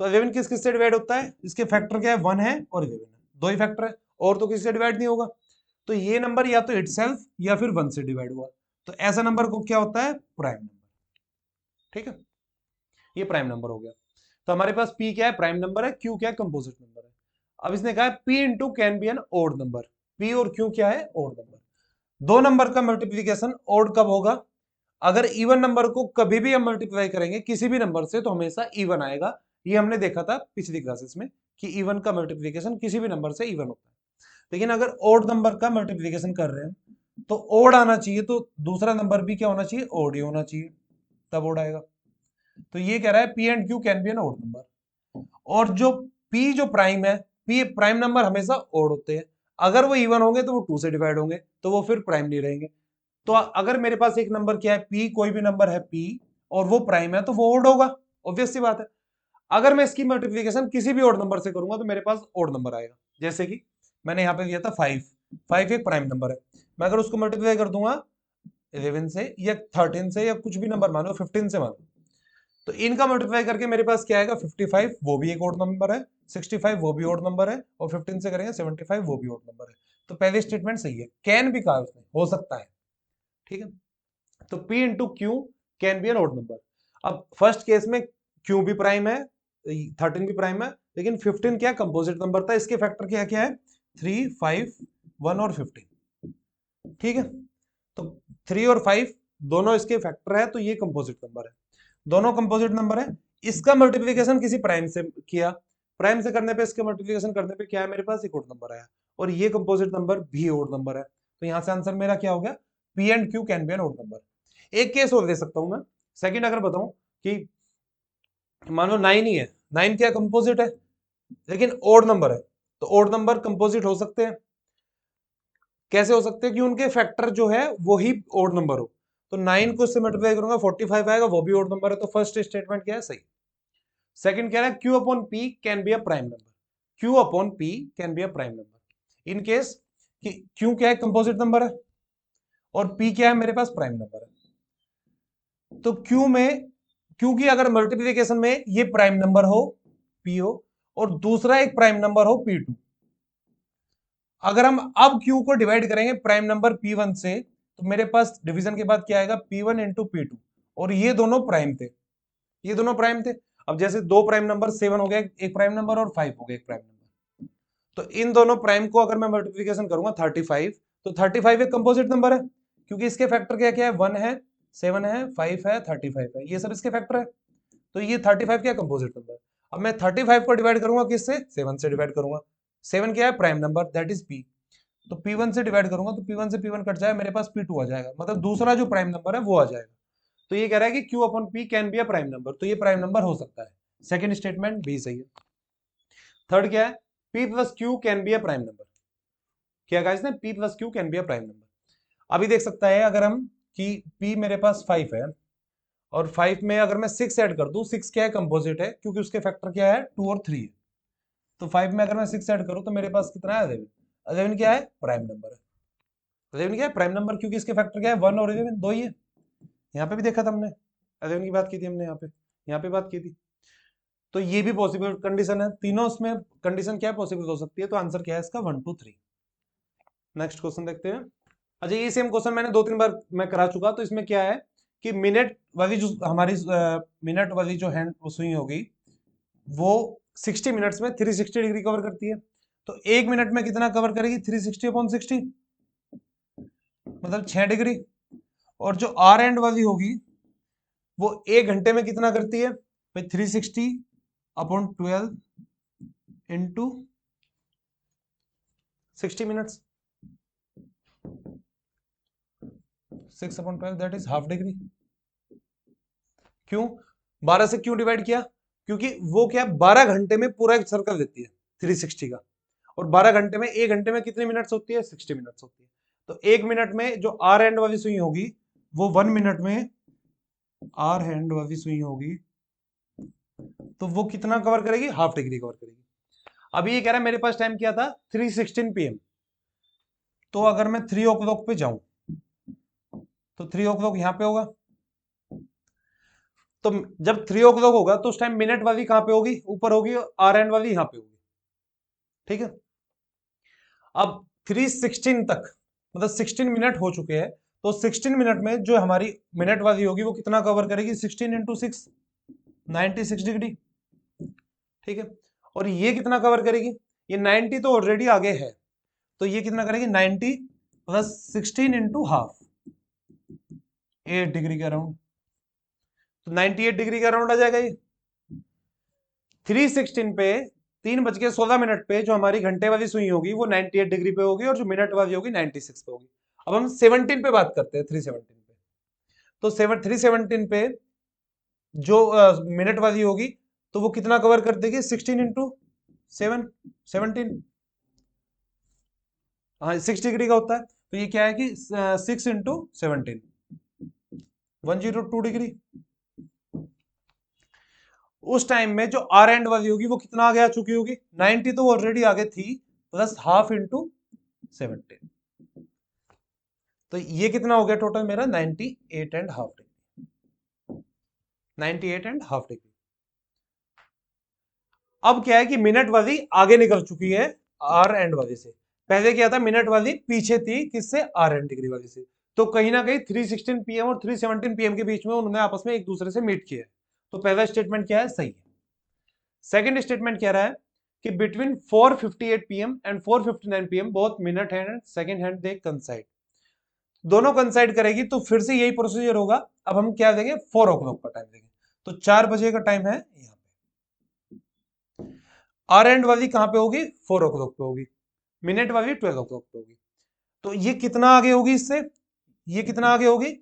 तो 11 किस किस से डिवाइड होता है, इसके फैक्टर क्या है, 1 है और 11 है, दो ही फैक्टर है, और तो किसी से डिवाइड नहीं होगा। तो ये नंबर या तो इटसेल्फ या फिर 1 से डिवाइड हुआ, तो ऐसा नंबर को क्या होता है, प्राइम नंबर। ठीक है, ये प्राइम नंबर हो गया। तो हमारे पास P क्या है, प्राइम नंबर है, Q क्या है, कंपोजिट नंबर है। अब इसने कहा है P into can be an odd number. P और Q क्या है, ओड नंबर। दो नंबर का मल्टीप्लीकेशन ओड कब होगा, अगर इवन नंबर को कभी भी हम मल्टीप्लाई करेंगे किसी भी नंबर से तो हमेशा इवन आएगा। ये हमने देखा था पिछली क्लासेस में कि इवन का मल्टीप्लीकेशन किसी भी नंबर से इवन होता है। लेकिन अगर ओड नंबर का मल्टीप्लीकेशन कर रहे हैं तो ओड आना चाहिए, तो दूसरा नंबर भी क्या होना चाहिए, ओड ही होना चाहिए, तब ओड आएगा। तो ये कह रहा है P and Q can be an odd number. और जो P जो प्राइम है, P प्राइम नंबर हमेशा ओड होते हैं। अगर वो इवन होंगे तो वो 2 से डिवाइड होंगे, तो वो फिर प्राइम नहीं रहेंगे। तो अगर मेरे पास एक नंबर क्या है P, कोई भी नंबर है P और वो प्राइम है तो वो ओड होगा, ऑब्वियस सी बात है। अगर मैं इसकी मल्टीप्लीकेशन किसी भी ओड नंबर से करूंगा तो मेरे पास ओड नंबर आएगा। जैसे कि मैंने यहाँ पे दिया था 5, 5 एक प्राइम नंबर है, मैं अगर उसको मल्टीप्लाई कर दूंगा 11 से या 13 से या कुछ भी नंबर मानो, 15 से मानो, तो इनका मल्टीप्लाई करके मेरे पास क्या आएगा, 55, वो भी एक ओड नंबर है, 65 वो भी ओड नंबर है, और 15 से करेंगे 75, वो भी ओड नंबर है। तो पहली स्टेटमेंट सही है, कैन भी कहा उसने, हो सकता है। ठीक है, तो P into Q can be an odd number. अब फर्स्ट केस में Q भी प्राइम है, 13 भी प्राइम है, लेकिन 15 क्या कंपोजिट नंबर था, इसके फैक्टर क्या क्या है, 3 5 1 और 15। ठीक है, तो 3 और 5 दोनों इसके फैक्टर है, तो ये कंपोजिट नंबर है, दोनों कंपोजिट नंबर है। इसका मल्टीप्लीकेशन किसी प्राइम से किया, प्राइम से करने पे, इसके मल्टीप्लीकेशन करने पे क्या है, मेरे पास एक ओड नंबर आया, और ये कंपोजिट नंबर भी ओड नंबर है। तो यहां से आंसर मेरा क्या हो गया, P and Q can be an odd number. एक केस और दे सकता हूं मैं, सेकंड अगर बताऊं कि मान लो 9 ही है, 9 क्या कंपोजिट है, लेकिन ओड नंबर है, तो ओड नंबर कंपोजिट हो सकते हैं। कैसे हो सकते हैं, कि उनके फैक्टर जो है वो ही ओड नंबर हो। तो 9 को इससे मल्टीप्लाई करूंगा 45 आएगा, वो भी ओड नंबर है, तो फर्स्ट स्टेटमेंट क्या है, सही। सेकंड कह रहा है Q upon P can be a prime number. Q upon P can be a prime number in case कि Q क्या है, कंपोजिट नंबर है, और P क्या है, मेरे पास प्राइम नंबर है। तो Q में, Q की अगर मल्टीप्लीकेशन में ये प्राइम नंबर हो, P हो, और दूसरा एक प्राइम नंबर हो P2, अगर हम अब Q को डिवाइड करेंगे प्राइम नंबर P1 से, तो मेरे पास डिवीजन के बाद क्या आएगा, P1 इंटू P2, और ये दोनों प्राइम थे, ये दोनों प्राइम थे। अब जैसे दो प्राइम नंबर 7 हो गया एक प्राइम नंबर, और 5 हो गया एक प्राइम नंबर, तो इन दोनों प्राइम को अगर मैं मल्टीप्लीकेशन करूंगा 35, तो 35 एक कंपोजिट नंबर है, क्योंकि इसके फैक्टर क्या क्या है, 1 है, 7 है, 5 है, 35 है, ये सब इसके फैक्टर है। तो ये 35 क्या कंपोजिट नंबर। अब मैं 35 को डिवाइड करूंगा किससे, 7 से डिवाइड करूंगा। 7 क्या है, prime number, that is P। तो P1 से डिवाइड करूंगा तो P1 से P1 कट जाएगा, मेरे पास P2 आ जाएगा, मतलब दूसरा जो प्राइम नंबर है वो आ जाएगा। तो ये कह रहा है कि Q upon P can be a prime number, तो ये प्राइम नंबर हो सकता है। सेकंड स्टेटमेंट भी सही है। थर्ड क्या है, P plus Q can be a prime number. क्या कहा इसने, P plus Q can be a prime number. अभी देख सकता है अगर हम कि P मेरे पास 5 है, और 5 में अगर मैं 6 ऐड कर दूं, 6 क्या है, कंपोजिट है, क्योंकि उसके फैक्टर क्या है, 2 और 3 है। तो 5 में अगर मैं 6 ऐड करूं तो मेरे पास कितना है, 11। 11 क्या है, प्राइम नंबर है। 11 क्या है, प्राइम नंबर, क्योंकि इसके फैक्टर क्या है, 1 और 11 दो ही है। यहाँ पे भी देखा था हमने, 11 की बात की थी हमने, यहाँ पे बात की थी। तो ये भी पॉसिबल कंडीशन है, तीनों उसमें कंडीशन क्या पॉसिबल हो सकती है, तो आंसर क्या है इसका 1 2 3। नेक्स्ट क्वेश्चन देखते हैं। अच्छा ये सेम क्वेश्चन मैंने 2 3 बार मैं करा चुका, तो इसमें क्या है कि मिनट वाली जो हमारी मिनट वाली जो हैंड सुई होगी वो 60 मिनट्स में 360 डिग्री कवर करती है। तो 1 मिनट में कितना कवर करेगी, 360/60, मतलब 6 डिग्री। और जो आर एंड वाली होगी वो 1 घंटे में कितना करती है भाई, 360/12 × 60 minutes, 6/12 that is half degree. क्यों 12 से क्यों डिवाइड किया, क्योंकि वो क्या 12 घंटे में पूरा एक सर्कल देती है 360 का, और 12 घंटे में 1 घंटे में कितने मिनट्स होती है, 60 मिनट्स होती है। तो 1 मिनट में जो आर हैंड वाली सुई होगी वो 1 मिनट में आर हैंड वाली सुई होगी तो वो कितना कवर करेगी, हाफ डिग्री कवर करेगी। अभी ये कह रहा है मेरे पास टाइम क्या था 3:16 PM, तो अगर मैं 3 o'clock पे जाऊं तो 3 o'clock यहां पे होगा। तो जब 3 o'clock होगा तो उस टाइम मिनट वाली कहां पे होगी, ऊपर होगी, और आर एंड वाली यहां पे होगी। ठीक है, अब 3:16 तक मतलब 16 मिनट हो चुके हैं, तो 16 मिनट में जो हमारी मिनट वाली होगी वो कितना कवर करेगी, 16 × 6 96 डिग्री। ठीक है, और ये कितना कवर करेगी, ये 90 तो ऑलरेडी आगे है, तो ये कितना करेगी 90 + 16 × हाफ, 8 डिग्री का राउंड, तो 98 डिग्री का राउंड आ जाएगा ये। 3:16 पे 3:16 पे जो हमारी घंटे वाली सुई होगी वो 98 डिग्री पे होगी, और जो मिनट वाली होगी 96 पे होगी। अब हम 17 पे बात करते हैं, 3:17 पे, तो 3:17 पे जो मिनट वाली होगी तो वो कितना कवर कर देगी, 16 × 7 17, हाँ 6 डिग्री का होता है, तो ये क्या है कि 6 × 17 102 डिग्री। उस टाइम में जो आर एंड वाली होगी वो कितना आगे आ चुकी होगी, 90 तो ऑलरेडी आगे थी, प्लस हाफ × 17, तो ये कितना हो गया टोटल मेरा 98.5 डिग्री, 98.5 डिग्री। अब क्या है कि मिनट वाली आगे निकल चुकी है आर एंड वाली से, पहले क्या था मिनट वाली पीछे थी किससे, आर एंड डिग्री वाली से, तो कहीं ना कहीं 3:16 PM और 3:17 PM के बीच में उन्होंने आपस में एक दूसरे से मीट किया है। तो पहला स्टेटमेंट क्या है, सही है। सेकंड स्टेटमेंट कह रहा है कि between 4:58 PM and 4:59 PM both minute hand and second hand दे कंसाइड, दोनों कंसाइड करेगी, तो फिर से यही प्रोसीजर होगा। अब हम क्या देंगे, 4 o'clock का टाइम देंगे, तो 4 बजे का टाइम है यहाँ पे। आर एंड वाली कहां पे होगी, 4 o'clock पे होगी, मिनट वाली 12 o'clock पे होगी। तो ये कितना आगे होगी इससे, ये कितना आगे होगी,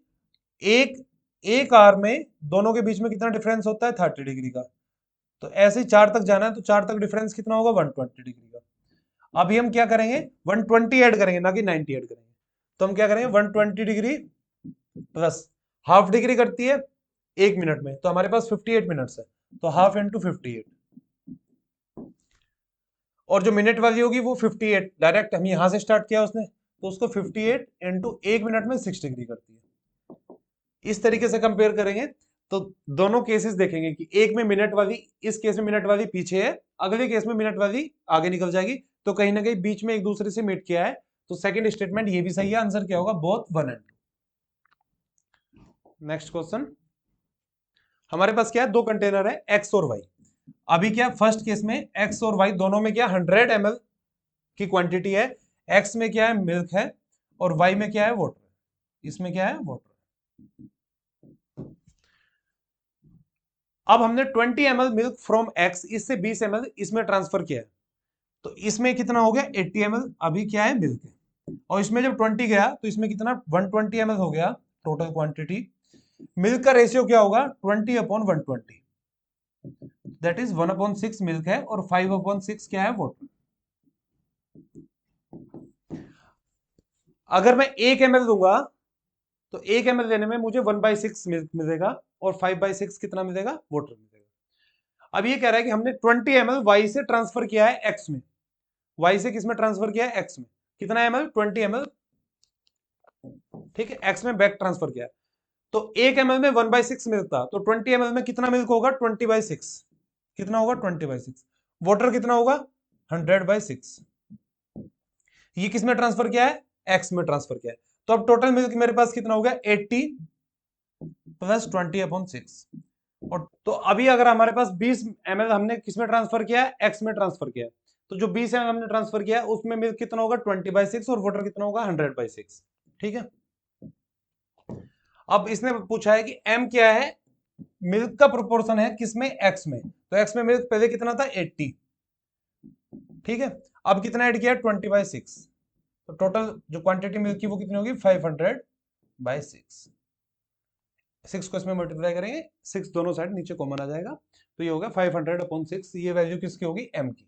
एक एक आर में दोनों के बीच में कितना डिफरेंस होता है, 30 डिग्री का। तो ऐसे ही 4 तक जाना है, तो 4 तक डिफरेंस कितना होगा, 120 डिग्री का। अभी हम क्या करेंगे, 120 ऐड करेंगे, ना कि 90 ऐड करेंगे। तो हम क्या करेंगे, 120 डिग्री प्लस हाफ डिग्री करती है 1 मिनट में, तो हमारे पास 58 मिनट्स है, तो हाफ × 58, और जो मिनट वाली होगी वो 58, डायरेक्ट हम यहां से स्टार्ट किया उसने, तो उसको 58 × 1 मिनट में 6 डिग्री करती है। इस तरीके से कंपेयर करेंगे तो दोनों केसेस देखेंगे कि एक में मिनट वाली, इस केस में मिनट वाली पीछे है, अगले केस में मिनट वाली आगे निकल जाएगी, तो कहीं ना कहीं बीच में एक दूसरे से मीट किया है। तो सेकंड स्टेटमेंट ये भी सही है, आंसर क्या होगा, बोथ 1 and 2। नेक्स्ट क्वेश्चन, हमारे पास क्या है, दो कंटेनर है एक्स और वाई। अभी क्या फर्स्ट केस में एक्स और वाई दोनों में क्या 100 ml की क्वांटिटी है, एक्स में क्या है मिल्क है, और वाई में क्या है वाटर, इसमें क्या है वाटर। अब हमने 20 ml मिल्क फ्रॉम एक्स, इससे 20 ml इसमें ट्रांसफर किया है, तो इसमें कितना हो गया 80 ml अभी क्या है मिल्क है, और इसमें जब 20 गया तो इसमें कितना 120 ml हो गया टोटल क्वांटिटी। मिल्क का रेशियो क्या होगा, 20/120, दैट इज 1/6 मिल्क है, और 5/6 क्या है वाटर। अगर मैं 1 ml दूंगा तो 1 ml देने में मुझे 1/6 मिल्क मिलेगा, और 5/6 कितना मिलेगा, वाटर मिलेगा। अब ये कह रहा है कि हमने 20 ml वाई से ट्रांसफर किया है एक्स में, वाई से किस में ट्रांसफर किया है, एक्स में, कितना ml 20 ml, ठीक है, एक्स में बैक ट्रांसफर किया। तो 1 ml में 1/6 मिल्क था, तो 20 ml में कितना मिल्क होगा, 20/6, कितना होगा 20/6। वाटर कितना होगा 100/6। ये किस में ट्रांसफर किया है, एक्स में ट्रांसफर किया है। तो अब टोटल मिल्क मेरे पास कितना हो गया 80 + 20/6। और तो अभी अगर हमारे पास 20 ml हमने किस में ट्रांसफर किया है, एक्स में ट्रांसफर किया है, तो जो 20 ml हमने ट्रांसफर किया है उसमें मिल्क कितना होगा 20/6 और वाटर कितना होगा 100/6। ठीक है। अब इसने पूछा है कि m क्या है, मिल्क का प्रोपोर्शन है किसमें, एक्स में। तो एक्स में मिल्क पहले कितना था 80, ठीक है। अब कितना ऐड किया 20/6, तो टोटल जो क्वांटिटी मिल्क की वो कितनी होगी 500/6। 6 को इसमें मल्टीप्लाई करेंगे, 6 दोनों साइड नीचे कॉमन आ जाएगा, तो ये होगा 500/6। ये वैल्यू किसकी होगी, m की।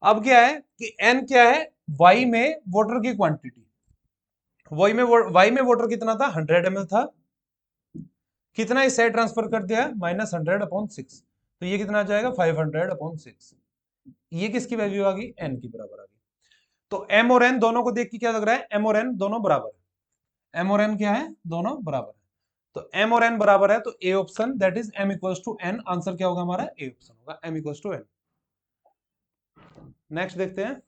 अब क्या है कि n क्या है, y में वाटर की क्वांटिटी। y में वाटर कितना था 100 ml था, कितना इस साइड ट्रांसफर कर दिया -100/6, तो ये कितना आ जाएगा 500/6। ये किसकी वैल्यू आ गई, n की बराबर आ गई। तो m और n दोनों को देख के क्या लग रहा है, m और n दोनों बराबर है। m और n क्या है, दोनों बराबर है। तो m और n बराबर है, तो a option that is m = n। Answer क्या होगा हमारा, a ऑप्शन होगा, m = n। नेक्स्ट देखते हैं।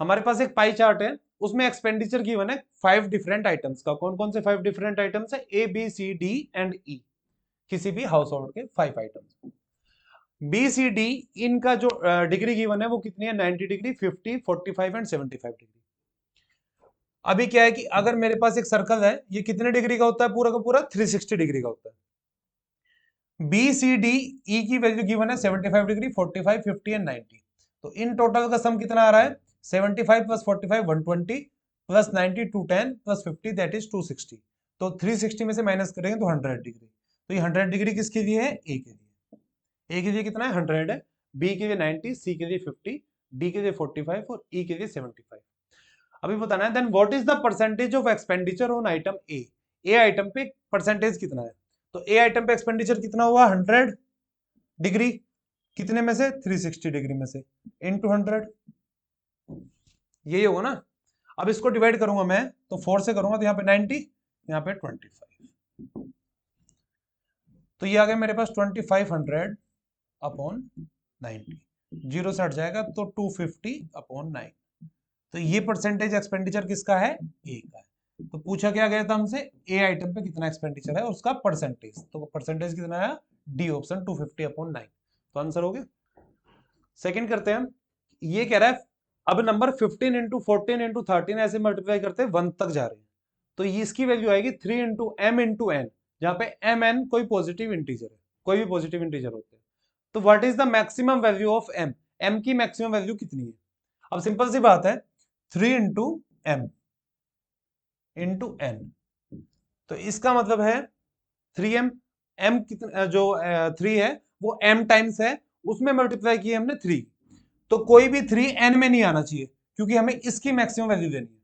हमारे पास एक पाई चार्ट है, उसमें एक्सपेंडिचर गिवन है 5 डिफरेंट आइटम्स का। कौन कौन से 5 डिफरेंट आइटम्स है, A B C D and E, किसी भी हाउस होल्ड के 5 आइटम्स। बी सी डी इनका जो डिग्री गिवन है वो कितनी है, 90 डिग्री, 50, 45 एंड 75 डिग्री। अभी क्या है कि अगर मेरे पास एक सर्कल है, ये कितने डिग्री का होता है, पूरा का पूरा 360 डिग्री का होता है। बी सी डी ई की वैल्यू गिवन है 75 डिग्री, 45, 50 एंड 90। तो इन टोटल का सम कितना आ रहा है, 75 + 45 120 + 90 210 + 50 दैट इज 260। तो 360 में से माइनस करेंगे तो 100 डिग्री। तो ये 100 डिग्री किसके लिए है, ए के लिए। ए के लिए कितना है 100 है, बी के लिए 90, सी के लिए 50, डी के लिए 45 और ई के लिए 75। अभी बताना है then what is the percentage of expenditure on item A. A item पे परसेंटेज कितना है, तो ए आइटम पे एक्सपेंडिचर कितना हुआ 100 डिग्री, कितने में से 360 डिग्री में से, इनटू 100, यही होगा ना। अब इसको डिवाइड करूंगा मैं, तो 4 से करूंगा, तो यहाँ पे 90, यहाँ पे 25, तो ये आ गया मेरे पास 2500/90, 0 से हट जाएगा तो 250/9। तो ये परसेंटेज एक्सपेंडिचर किसका है, ए का है। तो पूछा क्या गया था हमसे, ए आइटम पे कितना एक्सपेंडिचर है और उसका परसेंटेज, तो परसेंटेज कितना आया, डी ऑप्शन 250/9। तो आंसर हो गया। सेकंड करते हैं हम, ये कह रहा है अब नंबर 15 × 14 × 13 ऐसे मल्टीप्लाई करते हैं 1 तक जा रहे हैं, तो ये इसकी वैल्यू आएगी 3 × m × n, जहां पे m n कोई पॉजिटिव इंटीजर है, कोई भी पॉजिटिव इंटीजर होते हैं। तो what is the maximum value of m, m की मैक्सिमम वैल्यू कितनी है। अब सिंपल सी बात है, 3 × m × n, तो इसका मतलब है 3m, m कितना जो 3 है वो m टाइम्स है, उसमें मल्टीप्लाई किया हमने 3, तो कोई भी 3 n में नहीं आना चाहिए, क्योंकि हमें इसकी मैक्सिमम वैल्यू देनी है,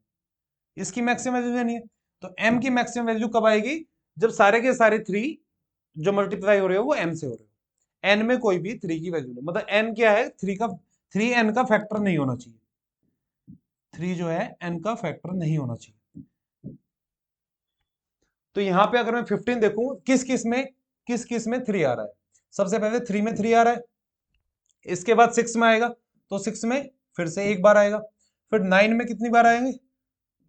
इसकी मैक्सिमम वैल्यू देनी है। तो m की मैक्सिमम वैल्यू कब आएगी, जब सारे के सारे 3 जो मल्टीप्लाई हो रहे हो वो m से हो रहे हो, n में कोई भी 3 की वैल्यू नहीं, मतलब n क्या है 3n का फैक्टर नहीं होना चाहिए, 3 जो है n का फैक्टर नहीं होना चाहिए। तो यहां पे अगर मैं 15 देखूं, किस किस में 3 आ रहा है, सबसे पहले 3 में 3 आ रहा है, इसके बाद 6 में आएगा, तो 6 में फिर से एक बार आएगा, फिर 9 में कितनी बार आएंगे,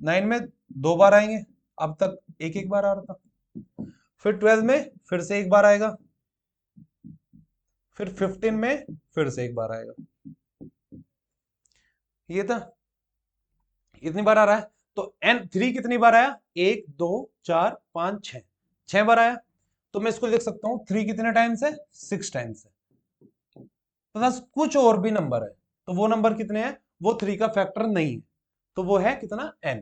9 में 2 बार आएंगे, अब तक एक एक बार आ रहा था, फिर 12 में फिर से एक बार आएगा, फिर 15 में फिर से एक बार आएगा, ये था, इतनी बार आ रहा है। तो n3 कितनी बार आया, 1 2 4 5 6, 6 बार आया। तो मैं इसको लिख सकता हूं 3 कितने टाइम्स है, 6 टाइम्स है, प्लस कुछ और भी नंबर है, तो वो नंबर कितने हैं, वो 3 का फैक्टर नहीं है, तो वो है कितना n,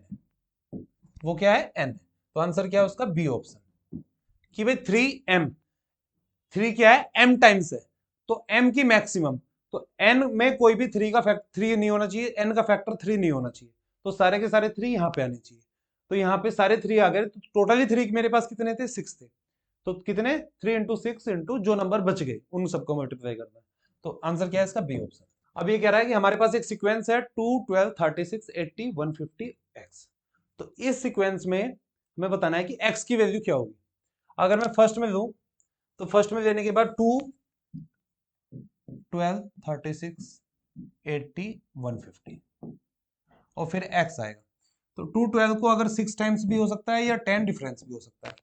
वो क्या है n। तो आंसर क्या है उसका, बी ऑप्शन, कि भाई 3m, 3 क्या है m टाइम्स है, तो m की मैक्सिमम, तो n में कोई भी 3 का फैक्टर 3 नहीं होना चाहिए, n का फैक्टर 3 नहीं होना चाहिए, तो सारे के सारे 3 यहाँ पे आने चाहिए। तो यहाँ पे सारे 3 आ गए, तो टोटली 3 मेरे पास कितने थे, 6 थे, तो कितने 3 × 6 × जो नंबर बच गए उन सबको मल्टीप्लाई करना है। तो आंसर क्या है इसका, बी ऑप्शन। अब ये कह रहा है कि हमारे पास एक सीक्वेंस है 2 12 36 80 150 x, तो इस सीक्वेंस में हमें बताना है कि x की वैल्यू क्या होगी। अगर मैं फर्स्ट में लूं तो फर्स्ट में लेने के बाद 2, 12, 36, 80, 150 और फिर x आएगा। तो 212 को अगर 6 टाइम्स भी हो सकता है या 10 डिफरेंस भी हो सकता है,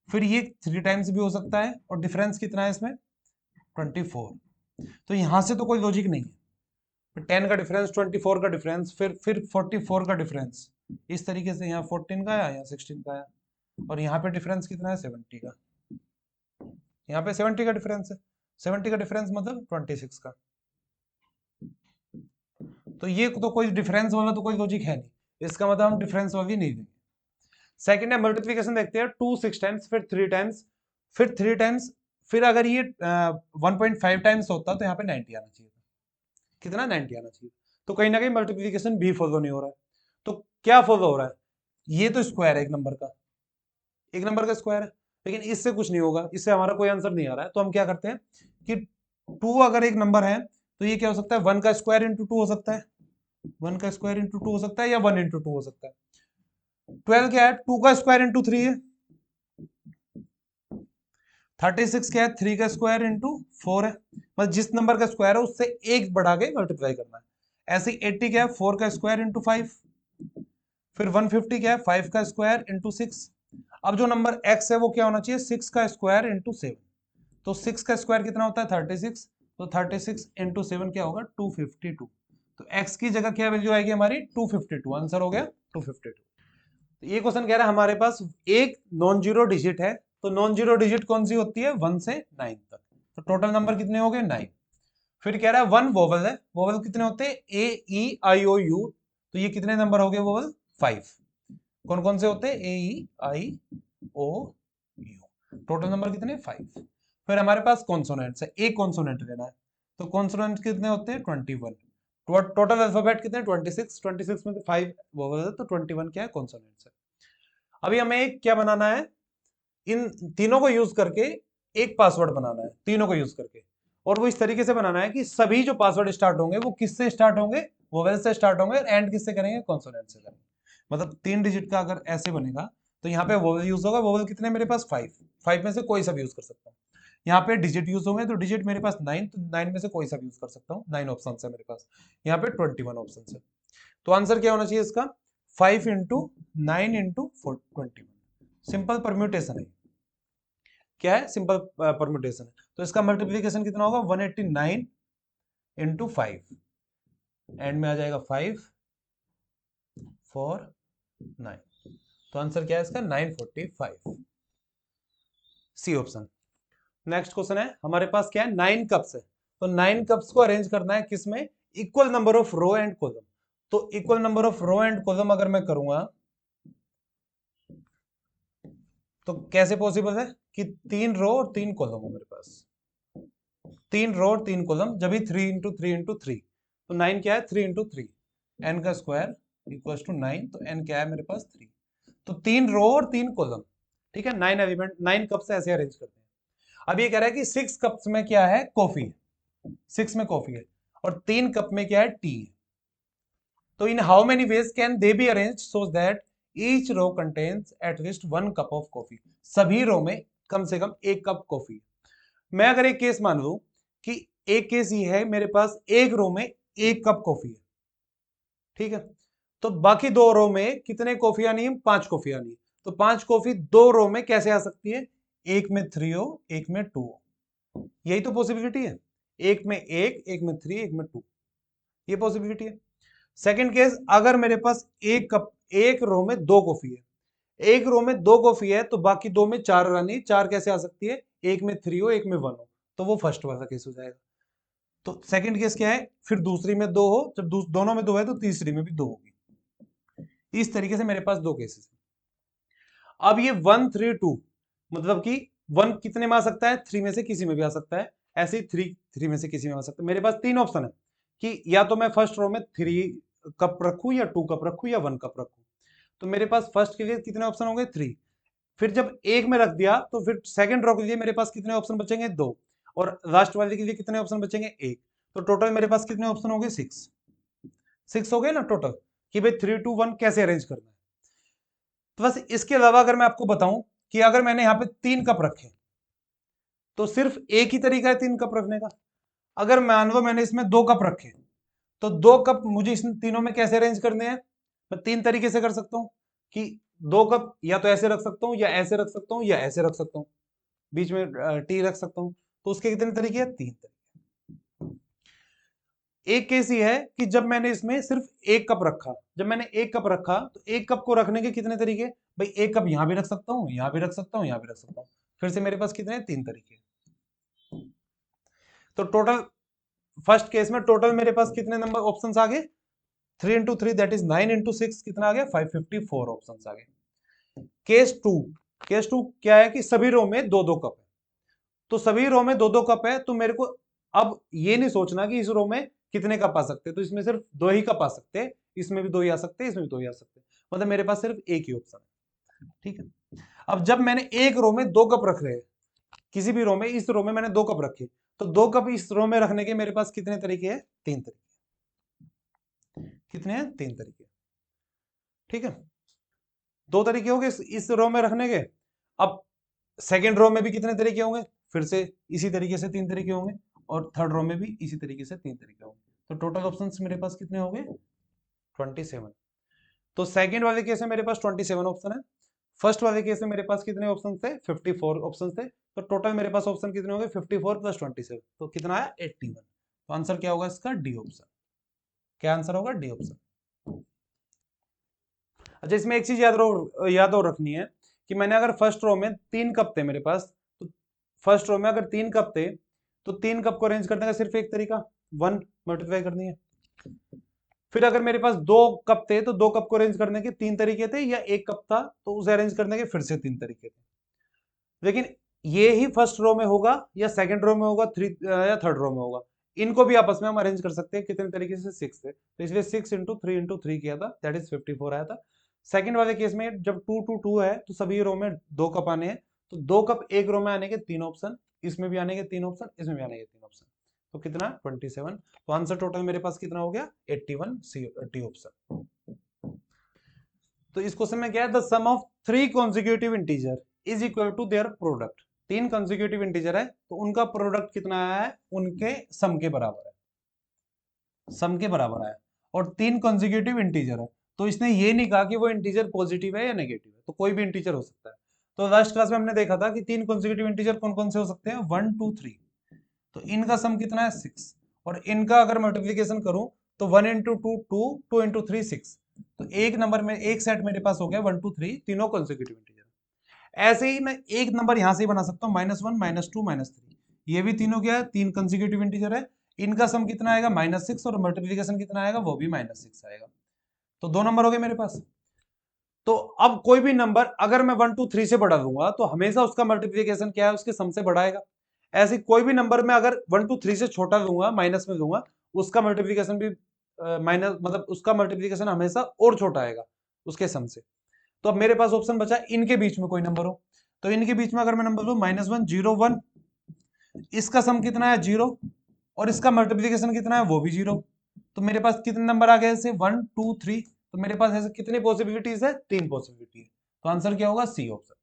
फिर ये 3 टाइम्स भी हो सकता है, और डिफरेंस कितना है इसमें 24। तो यहां से तो कोई लॉजिक नहीं है। 10 का डिफरेंस, 24 का डिफरेंस, फिर 44 का डिफरेंस, इस तरीके से यहाँ 14 का आया, यहाँ 16 का आया, और यहाँ पे डिफरेंस कितना है 70 का, यहाँ पे 70 का डिफरेंस है। 70 का डिफरेंस मतलब 26 का। तो ये तो कोई डिफरेंस वाला तो कोई लॉजिक है नहीं, इसका मतलब हम डिफरेंस वाली नहीं देंगे। सेकंड है मल्टीप्लिकेशन, देखते हैं 2 6 टाइम्स, फिर 3 टाइम्स, फिर 3 टाइम्स, फिर अगर ये 1.5 टाइम्स होता तो यहाँ पे 90 आना चाहिए था। कितना 90 आना चाहिए। तो कहीं ना कहीं मल्टीप्लिकेशन भी फॉलो नहीं हो रहा है। तो क्या फॉलो हो रहा है, ये तो स्क्वायर है एक नंबर का, एक नंबर का स्क्वायर है, लेकिन इससे कुछ नहीं होगा, इससे हमारा कोई आंसर नहीं आ रहा है। तो हम क्या करते हैं कि 2 अगर एक नंबर है तो ये क्या हो सकता है, 1 का स्क्वायर इंटू 2 हो सकता है, 1 का स्क्वायर इंटू 2 हो सकता है, या 1 इंटू 2 हो सकता है। 12 क्या है, 2 का स्क्वायर इंटू 3 है। 36 क्या है, 3 का स्क्वायर इंटू 4 है। मतलब जिस नंबर का स्क्वायर है उससे एक बढ़ा के मल्टीप्लाई करना है। ऐसे 80 क्या है, 4 का स्क्वायर इंटू 5। फिर 150 क्या है, 5 का स्क्वायर इंटू 6। अब जो नंबर x है वो क्या होना चाहिए, 6 का स्क्वायर इंटू 7। तो 6 का स्क्वायर कितना होता है 36, तो 36 इंटू 7 क्या होगा 252। तो x की जगह क्या वैल्यू आएगी हमारी 252, आंसर हो गया 252। तो ये क्वेश्चन कह रहा है हमारे पास एक नॉन जीरो डिजिट है, तो नॉन जीरो डिजिट कौन सी होती है 1 से 9 तक। तो टोटल नंबर कितने हो गए 9। फिर कह रहा है 1 वोवल है, वोवल कितने होते हैं ए ई आई ओ यू, तो ये कितने नंबर हो गए वोवल 5। कौन कौन से होते हैं ए ई आई ओ यू, टोटल नंबर कितने 5। फिर हमारे पास कॉन्सोनेंट्स है, एक कॉन्सोनेंट लेना है, तो कॉन्सोनेंट कितने होते हैं 21। टोटल अल्फाबेट कितने 26, 26 में 5 वोवल है, तो 21 क्या है कॉन्सोनेंट्स है। अभी हमें एक क्या बनाना है, इन तीनों को यूज करके एक पासवर्ड बनाना है, तीनों को यूज करके, और वो इस तरीके से बनाना है कि सभी जो पासवर्ड स्टार्ट होंगे वो किससे स्टार्ट होंगे, वोवेल से स्टार्ट होंगे, एंड किससे करेंगे कॉन्सोनेंट से करेंगे। मतलब 3 डिजिट का अगर ऐसे बनेगा तो यहाँ पे वोवेल यूज होगा, वोवेल कितने मेरे पास 5, 5 में से कोई सा भी यूज कर सकता हूँ। यहाँ पे डिजिट यूज होंगे तो डिजिट मेरे पास 9, तो 9 में से कोई सा भी यूज कर सकता हूँ, 9 ऑप्शन है मेरे पास। यहाँ पे 21 ऑप्शन है। तो आंसर क्या होना चाहिए इसका 5 इंटू 9 इंटू 21। सिंपल परम्यूटेशन है, क्या है सिंपल परम्यूटेशन है। तो इसका मल्टीप्लीकेशन कितना होगा 189 इंटू 5, एंड में आ जाएगा 5 4 9। तो आंसर क्या है इसका 945, सी ऑप्शन। नेक्स्ट क्वेश्चन है हमारे पास क्या है 9 कप्स है, तो 9 कप्स को अरेंज करना है किसमें, equal number of row and column. तो equal number of row and column अगर मैं करूंगा तो कैसे पॉसिबल है कि 3 रो और 3 कॉलम हो मेरे पास, 3 रो और 3 कॉलम, जब भी 3 इंटू 3 इंटू 3, तो 9 क्या है 3 इंटू 3, एन का स्क्वायर इक्वल टू 9, तो एन क्या है मेरे पास 3। तो 3 रो और 3 कॉलम, ठीक है, 9 एलिमेंट 9 कप से ऐसे अरेंज करते हैं। अब ये कह रहा है कि 6 कप्स में क्या है कॉफी है, 6 में कॉफी है, और 3 कप में क्या है टी है। तो in how many ways can they be arrange so that each row contains at least 1 cup of coffee, सभी रो में कम से कम 1 कप कॉफी। मैं अगर एक केस मान लू कि एक केस ये है मेरे पास एक रो में 1 कप कॉफी है, ठीक है, तो बाकी 2 रो में कितने कॉफी आनी है 5 कॉफी आनी है। तो 5 कॉफी 2 रो में कैसे आ सकती है, एक में 3 हो एक में 2 हो, यही तो पॉसिबिलिटी है, एक में 1, एक में 3, एक में 2, ये पॉसिबिलिटी है। सेकंड केस, अगर मेरे पास एक कप एक रो में 2 कॉफी है, एक रो में 2 कॉफी है, तो बाकी 2 में 4 आनी, 4 कैसे आ सकती है, एक में 3 हो एक में 1 हो, तो वो फर्स्ट वाला केस हो जाएगा। तो सेकंड केस क्या है, फिर दूसरी में 2 हो, जब दोनों में 2 है तो तीसरी में भी 2 होगी। इस तरीके से मेरे पास 2 केसेस है। अब ये 1 3 2 मतलब कि 1 कितने में आ सकता है 3 में से किसी में भी आ सकता है, ऐसे ही 3 में से किसी में आ सकता है। मेरे पास 3 ऑप्शन है कि या तो मैं फर्स्ट रो में 3 कप रखूं या 2 कप रखूं या 1 कप रखूं। तो मेरे पास फर्स्ट के लिए कितने ऑप्शन होंगे 3, फिर जब एक में रख दिया तो फिर सेकंड रो के लिए मेरे पास कितने ऑप्शन बचेंगे 2, और लास्ट वाले के लिए कितने ऑप्शन बचेंगे 1। तो टोटल मेरे पास कितने ऑप्शन हो गए 6 हो गए ना टोटल, कि भाई 3 2 1 कैसे अरेंज करना है। तो बस इसके अलावा अगर मैं आपको बताऊं कि अगर मैंने यहाँ पे 3 कप रखे, तो सिर्फ एक ही तरीका है 3 कप रखने का। अगर मान लो मैंने इसमें 2 कप रखे, तो 2 कप मुझे इन तीनों में कैसे अरेंज करने हैं? मैं 3 तरीके से कर सकता हूं कि 2 कप या तो ऐसे रख सकता हूं, या ऐसे रख सकता हूं, या ऐसे रख सकता हूं, बीच में टी रख सकता हूं। तो उसके कितने तरीके हैं? 3 तरीके। एक केस ये है कि जब मैंने इसमें सिर्फ 1 कप रखा, जब मैंने 1 कप रखा तो 1 कप को रखने के कितने तरीके? भाई 1 कप यहां भी रख सकता हूं, यहां भी रख सकता हूं, यहां भी रख सकता हूं। फिर से मेरे पास कितने? 3 तरीके। तो टोटल फर्स्ट केस में टोटल मेरे पास कितने नंबर ऑप्शंस आ गए? 3 इंटू 3 दैट इज 9 इंटू 6 कितना आ गया? 554 ऑप्शंस आ गए। केस टू क्या है कि सभी रो में 2-2 कप है। तो सभी रो में 2-2 कप है, तो मेरे को अब ये नहीं सोचना कि इस रो में कितने कप आ सकते हैं, तो इसमें सिर्फ 2 ही कप आ सकते हैं, इसमें भी 2 ही आ सकते हैं, इसमें भी 2 ही आ सकते हैं, मतलब मेरे पास सिर्फ एक ही ऑप्शन है। ठीक है। अब जब मैंने एक रो में 2 कप रख रहे हैं, किसी भी रो में, इस रो में मैंने 2 कप रखे, तो 2 कप इस रो में रखने के मेरे पास कितने तरीके हैं? 3 तरीके। कितने हैं? 3 तरीके। ठीक है, 2 तरीके हो गए इस रो में रखने के। अब सेकेंड रो में भी कितने तरीके होंगे? फिर से इसी तरीके से 3 तरीके होंगे, और थर्ड रो में भी इसी तरीके से 3 तरीके होंगे। तो टोटल ऑप्शंस मेरे पास कितने हो गए? 27। तो सेकंड वाले केस में मेरे पास 27 ऑप्शन है, फर्स्ट वाले केस में मेरे पास कितने ऑप्शन थे? 54 ऑप्शन थे। तो टोटल मेरे पास ऑप्शन कितने हो गए? 54 प्लस 27, तो कितना आया? 81। तो आंसर क्या होगा इसका? D option. क्या आंसर होगा? D option. अच्छा, इसमें एक चीज याद और रखनी है कि मैंने अगर फर्स्ट रो में 3 कप थे मेरे पास, तो फर्स्ट रो में अगर 3 कप थे, तो 3 कप को अरेंज करने का सिर्फ एक तरीका, 1 मल्टीप्लाई करनी है। फिर अगर मेरे पास 2 कप थे, तो 2 कप को अरेंज करने के 3 तरीके थे, या 1 कप था तो उसे अरेंज करने के फिर से 3 तरीके थे। लेकिन ये ही फर्स्ट रो में होगा, या सेकंड रो में होगा, या थर्ड रो में होगा, इनको भी आपस में हम अरेंज कर सकते हैं। कितने तरीके से? 6 थे, तो इसलिए 6 इंटू 3 इंटू 3 किया था, दैट इज 54 आया था। सेकंड वाले केस में जब 2 टू 2 है, तो सभी रो में 2 कप आने हैं, तो 2 कप एक रो में आने के 3 ऑप्शन, इसमें भी आने के 3 ऑप्शन, इसमें भी आने के 3 ऑप्शन, तो कितना? 27। तो आंसर टोटल मेरे पास कितना हो गया? 81, सी डी ऑप्शन। तो इस क्वेश्चन में क्या है? The sum of 3 consecutive integer is equal to their product. 3 consecutive integer है, तो उनका प्रोडक्ट कितना आया है? उनके सम के बराबर है, सम के बराबर आया। और 3 कॉन्जिक्यूटिव इंटीजर है, तो इसने ये नहीं कहा कि वो इंटीजर पॉजिटिव है या नेगेटिव है, तो कोई भी इंटीजर हो सकता है। तो लास्ट क्लास में हमने देखा था कि 3 कॉन्जिक्यूटिव इंटीजर कौन कौन से हो सकते हैं? 1 2 3। तो इनका सम कितना है? 6। और इनका अगर मल्टीप्लीकेशन करूं, तो 1 इंटू 2 2, 2 इंटू 3 6। तो एक नंबर में एक सेट मेरे पास हो गया 1 2 3, तीनों कॉन्जिक्यूटिव इंटीजर। ऐसे ही मैं एक नंबर यहां से ही बना सकता हूं, -1 -2 -3। ये भी तीनों क्या है? 3 कंसेक्यूटिव इंटीजर है। इनका सम कितना आएगा? -6, और मल्टीप्लिकेशन कितना आएगा? वो भी -6 आएगा। तो 2 नंबर हो गए मेरे पास। तो अब कोई भी नंबर अगर मैं 1 2 3 से बढ़ा दूंगा, तो हमेशा उसका मल्टीप्लिकेशन क्या है? उसके सम से बढ़ाएगा। ऐसे कोई भी नंबर में अगर 1 2 3 से छोटा दूंगा, माइनस में दूंगा, उसका मल्टीप्लिकेशन भी माइनस, मतलब उसका मल्टीप्लिकेशन हमेशा और छोटा आएगा उसके सम से। तो अब मेरे पास ऑप्शन बचा इनके बीच में कोई नंबर हो। तो इनके बीच में अगर मैं नंबर लू -1 0 1, इसका सम कितना है? 0, और इसका मल्टीप्लिकेशन कितना है? वो भी 0। तो मेरे पास कितने नंबर आ गए ऐसे? 1 2 3। तो मेरे पास ऐसे कितनी पॉसिबिलिटीज है? 3 पॉसिबिलिटी है। तो आंसर क्या होगा? C option.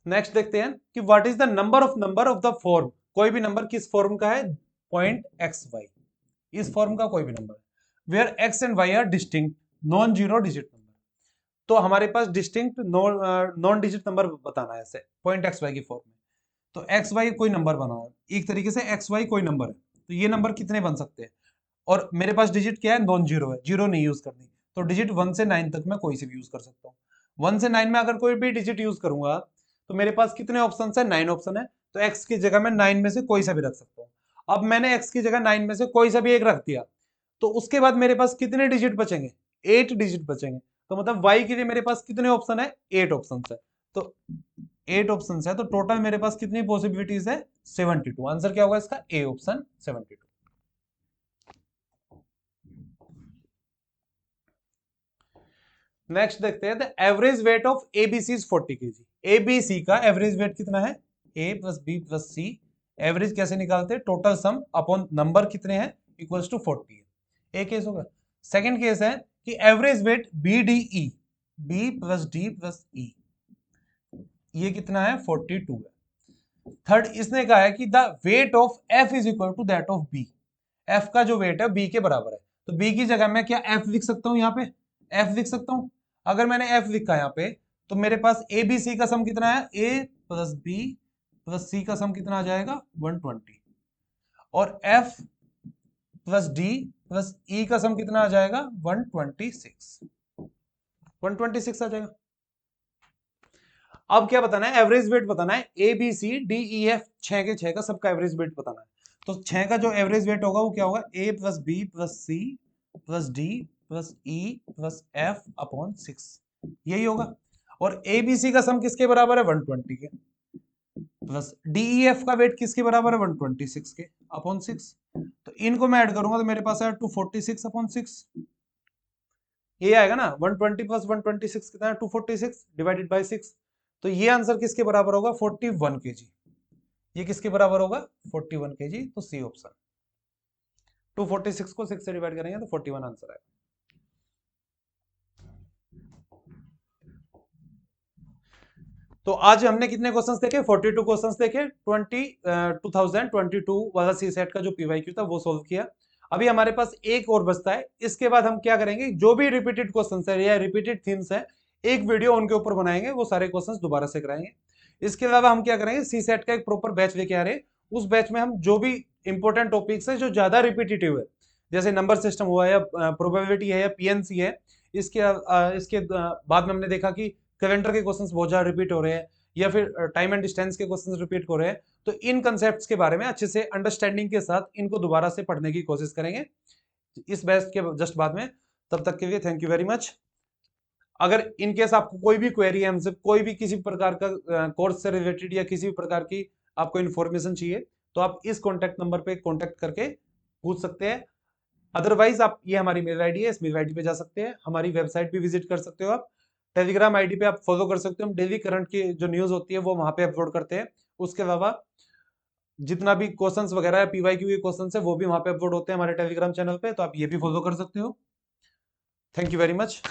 नेक्स्ट देखते हैं कि what is the number of the form. कोई भी नंबर किस फॉर्म का है? पॉइंट एक्स वाई, इस फॉर्म का कोई भी नंबर है where X and Y are distinct non zero digit number. तो हमारे पास डिस्टिंक्ट नॉन डिजिट नंबर बताना है ऐसे पॉइंट एक्स वाई की फॉर्म में। तो एक्स वाई कोई नंबर बना है, एक तरीके से एक्स वाई कोई नंबर है, तो ये नंबर कितने बन सकते हैं? और मेरे पास डिजिट क्या है? नॉन जीरो है, जीरो नहीं यूज करनी। तो डिजिट 1 से 9 तक मैं कोई से भी यूज कर सकता हूँ। 1 से 9 में अगर कोई भी डिजिट यूज करूंगा, तो मेरे पास कितने ऑप्शन है? 9 ऑप्शन है। तो एक्स की जगह मैं 9 में से कोई सा भी रख सकता हूँ। अब मैंने एक्स की जगह 9 में से कोई सा भी एक रख दिया, तो उसके बाद मेरे पास कितने डिजिट बचेंगे? 8 डिजिट बचेंगे। तो मतलब वाई के लिए मेरे पास कितने ऑप्शन है? 8 ऑप्शन है। तो 8 ऑप्शन है, तो टोटल मेरे पास कितनी पॉसिबिलिटीज है? 72। आंसर क्या होगा इसका? A option, 72। नेक्स्ट देखते हैं, the average weight of ABC is 40 KG. ABC का एवरेज वेट कितना है? ए प्लस बी प्लस सी। एवरेज कैसे निकालते हैं? टोटल सम अपॉन नंबर कितने हैं इक्वल्स टू 40 है। एक केस होगा। सेकंड केस है कि average weight B D E, B plus D plus E, ये कितना है 42 है। थर्ड इसने कहा है कि the weight of F is equal to that of B, F का जो वेट है बी के बराबर है। तो बी की जगह मैं क्या एफ लिख सकता हूं, यहाँ पे एफ लिख सकता हूं। अगर मैंने एफ लिखा यहाँ पे तो मेरे पास ए बी सी का सम कितना है, ए प्लस बी प्लस सी का सम कितना आ जाएगा 120, और एफ प्लस डी प्लस ई का सम कितना आ जाएगा 126, 126 आ जाएगा। अब क्या बताना है, एवरेज वेट बताना है, A B C D E F 6 के 6 का सबका एवरेज वेट बताना है। तो 6 का जो एवरेज वेट होगा वो क्या होगा, A plus B plus C plus D plus E plus F upon 6, यही होगा। और ए बी सी का सम किसके बराबर है 120 के, प्लस डी ई एफ का वेट किसके बराबर है 126 के अपॉन 6। तो इनको मैं ऐड करूंगा तो मेरे पास है 246 अपॉन 6, ये आएगा ना 120 प्लस 126 कितना है 246 डिवाइडेड बाय 6। तो ये आंसर किसके बराबर होगा 41 केजी, ये किसके बराबर होगा 41 केजी। तो सी ऑप्शन, 246 को 6 से डिवाइड करेंगे तो 41 आंसर आएगा। तो आज हमने कितने क्वेश्चंस देखे, 42 क्वेश्चंस देखे, 2022 वाला सी सेट का जो पीवाईक्यू था वो सॉल्व किया। अभी हमारे पास एक और बचता है, इसके बाद हम क्या करेंगे, जो भी रिपीटेड क्वेश्चंस है या रिपीटेड थीम्स है एक वीडियो उनके ऊपर बनाएंगे, वो सारे क्वेश्चंस दोबारा से कराएंगे। इसके अलावा हम क्या करेंगे, सी सेट का एक प्रॉपर बैच लेके आ रहे हैं, उस बैच में हम जो भी इंपॉर्टेंट टॉपिक्स है जो ज्यादा रिपीटेटिव है, जैसे नंबर सिस्टम हुआ या प्रोबेबिलिटी है या पीएनसी है, इसके बाद में हमने देखा कि कैलेंडर के क्वेश्चंस बहुत ज्यादा रिपीट हो रहे हैं, या फिर टाइम एंड डिस्टेंस के क्वेश्चंस रिपीट हो रहे हैं। तो इन कंसेप्ट्स के बारे में अच्छे से अंडरस्टैंडिंग के साथ इनको दोबारा से पढ़ने की कोशिश करेंगे इस बैच के जस्ट बाद में। तब तक के लिए थैंक यू वेरी मच। अगर इन केस आपको कोई भी क्वेरी है हमसे, कोई भी किसी प्रकार का कोर्स से रिलेटेड या किसी भी प्रकार की आपको इन्फॉर्मेशन चाहिए, तो आप इस कॉन्टैक्ट नंबर पे कॉन्टैक्ट करके पूछ सकते हैं। अदरवाइज आप, ये हमारी मेल आईडी है, इस मेल आईडी पे जा सकते हैं, हमारी वेबसाइट भी विजिट कर सकते हो, आप टेलीग्राम आईडी पे आप फॉलो कर सकते हो, हम डेली करंट की जो न्यूज होती है वो वहां पे अपलोड करते हैं। उसके अलावा जितना भी क्वेश्चंस वगैरह है पीवाईक्यू के क्वेश्चंस है वो भी वहां पे अपलोड होते हैं हमारे टेलीग्राम चैनल पे, तो आप ये भी फॉलो कर सकते हो। Thank you very much.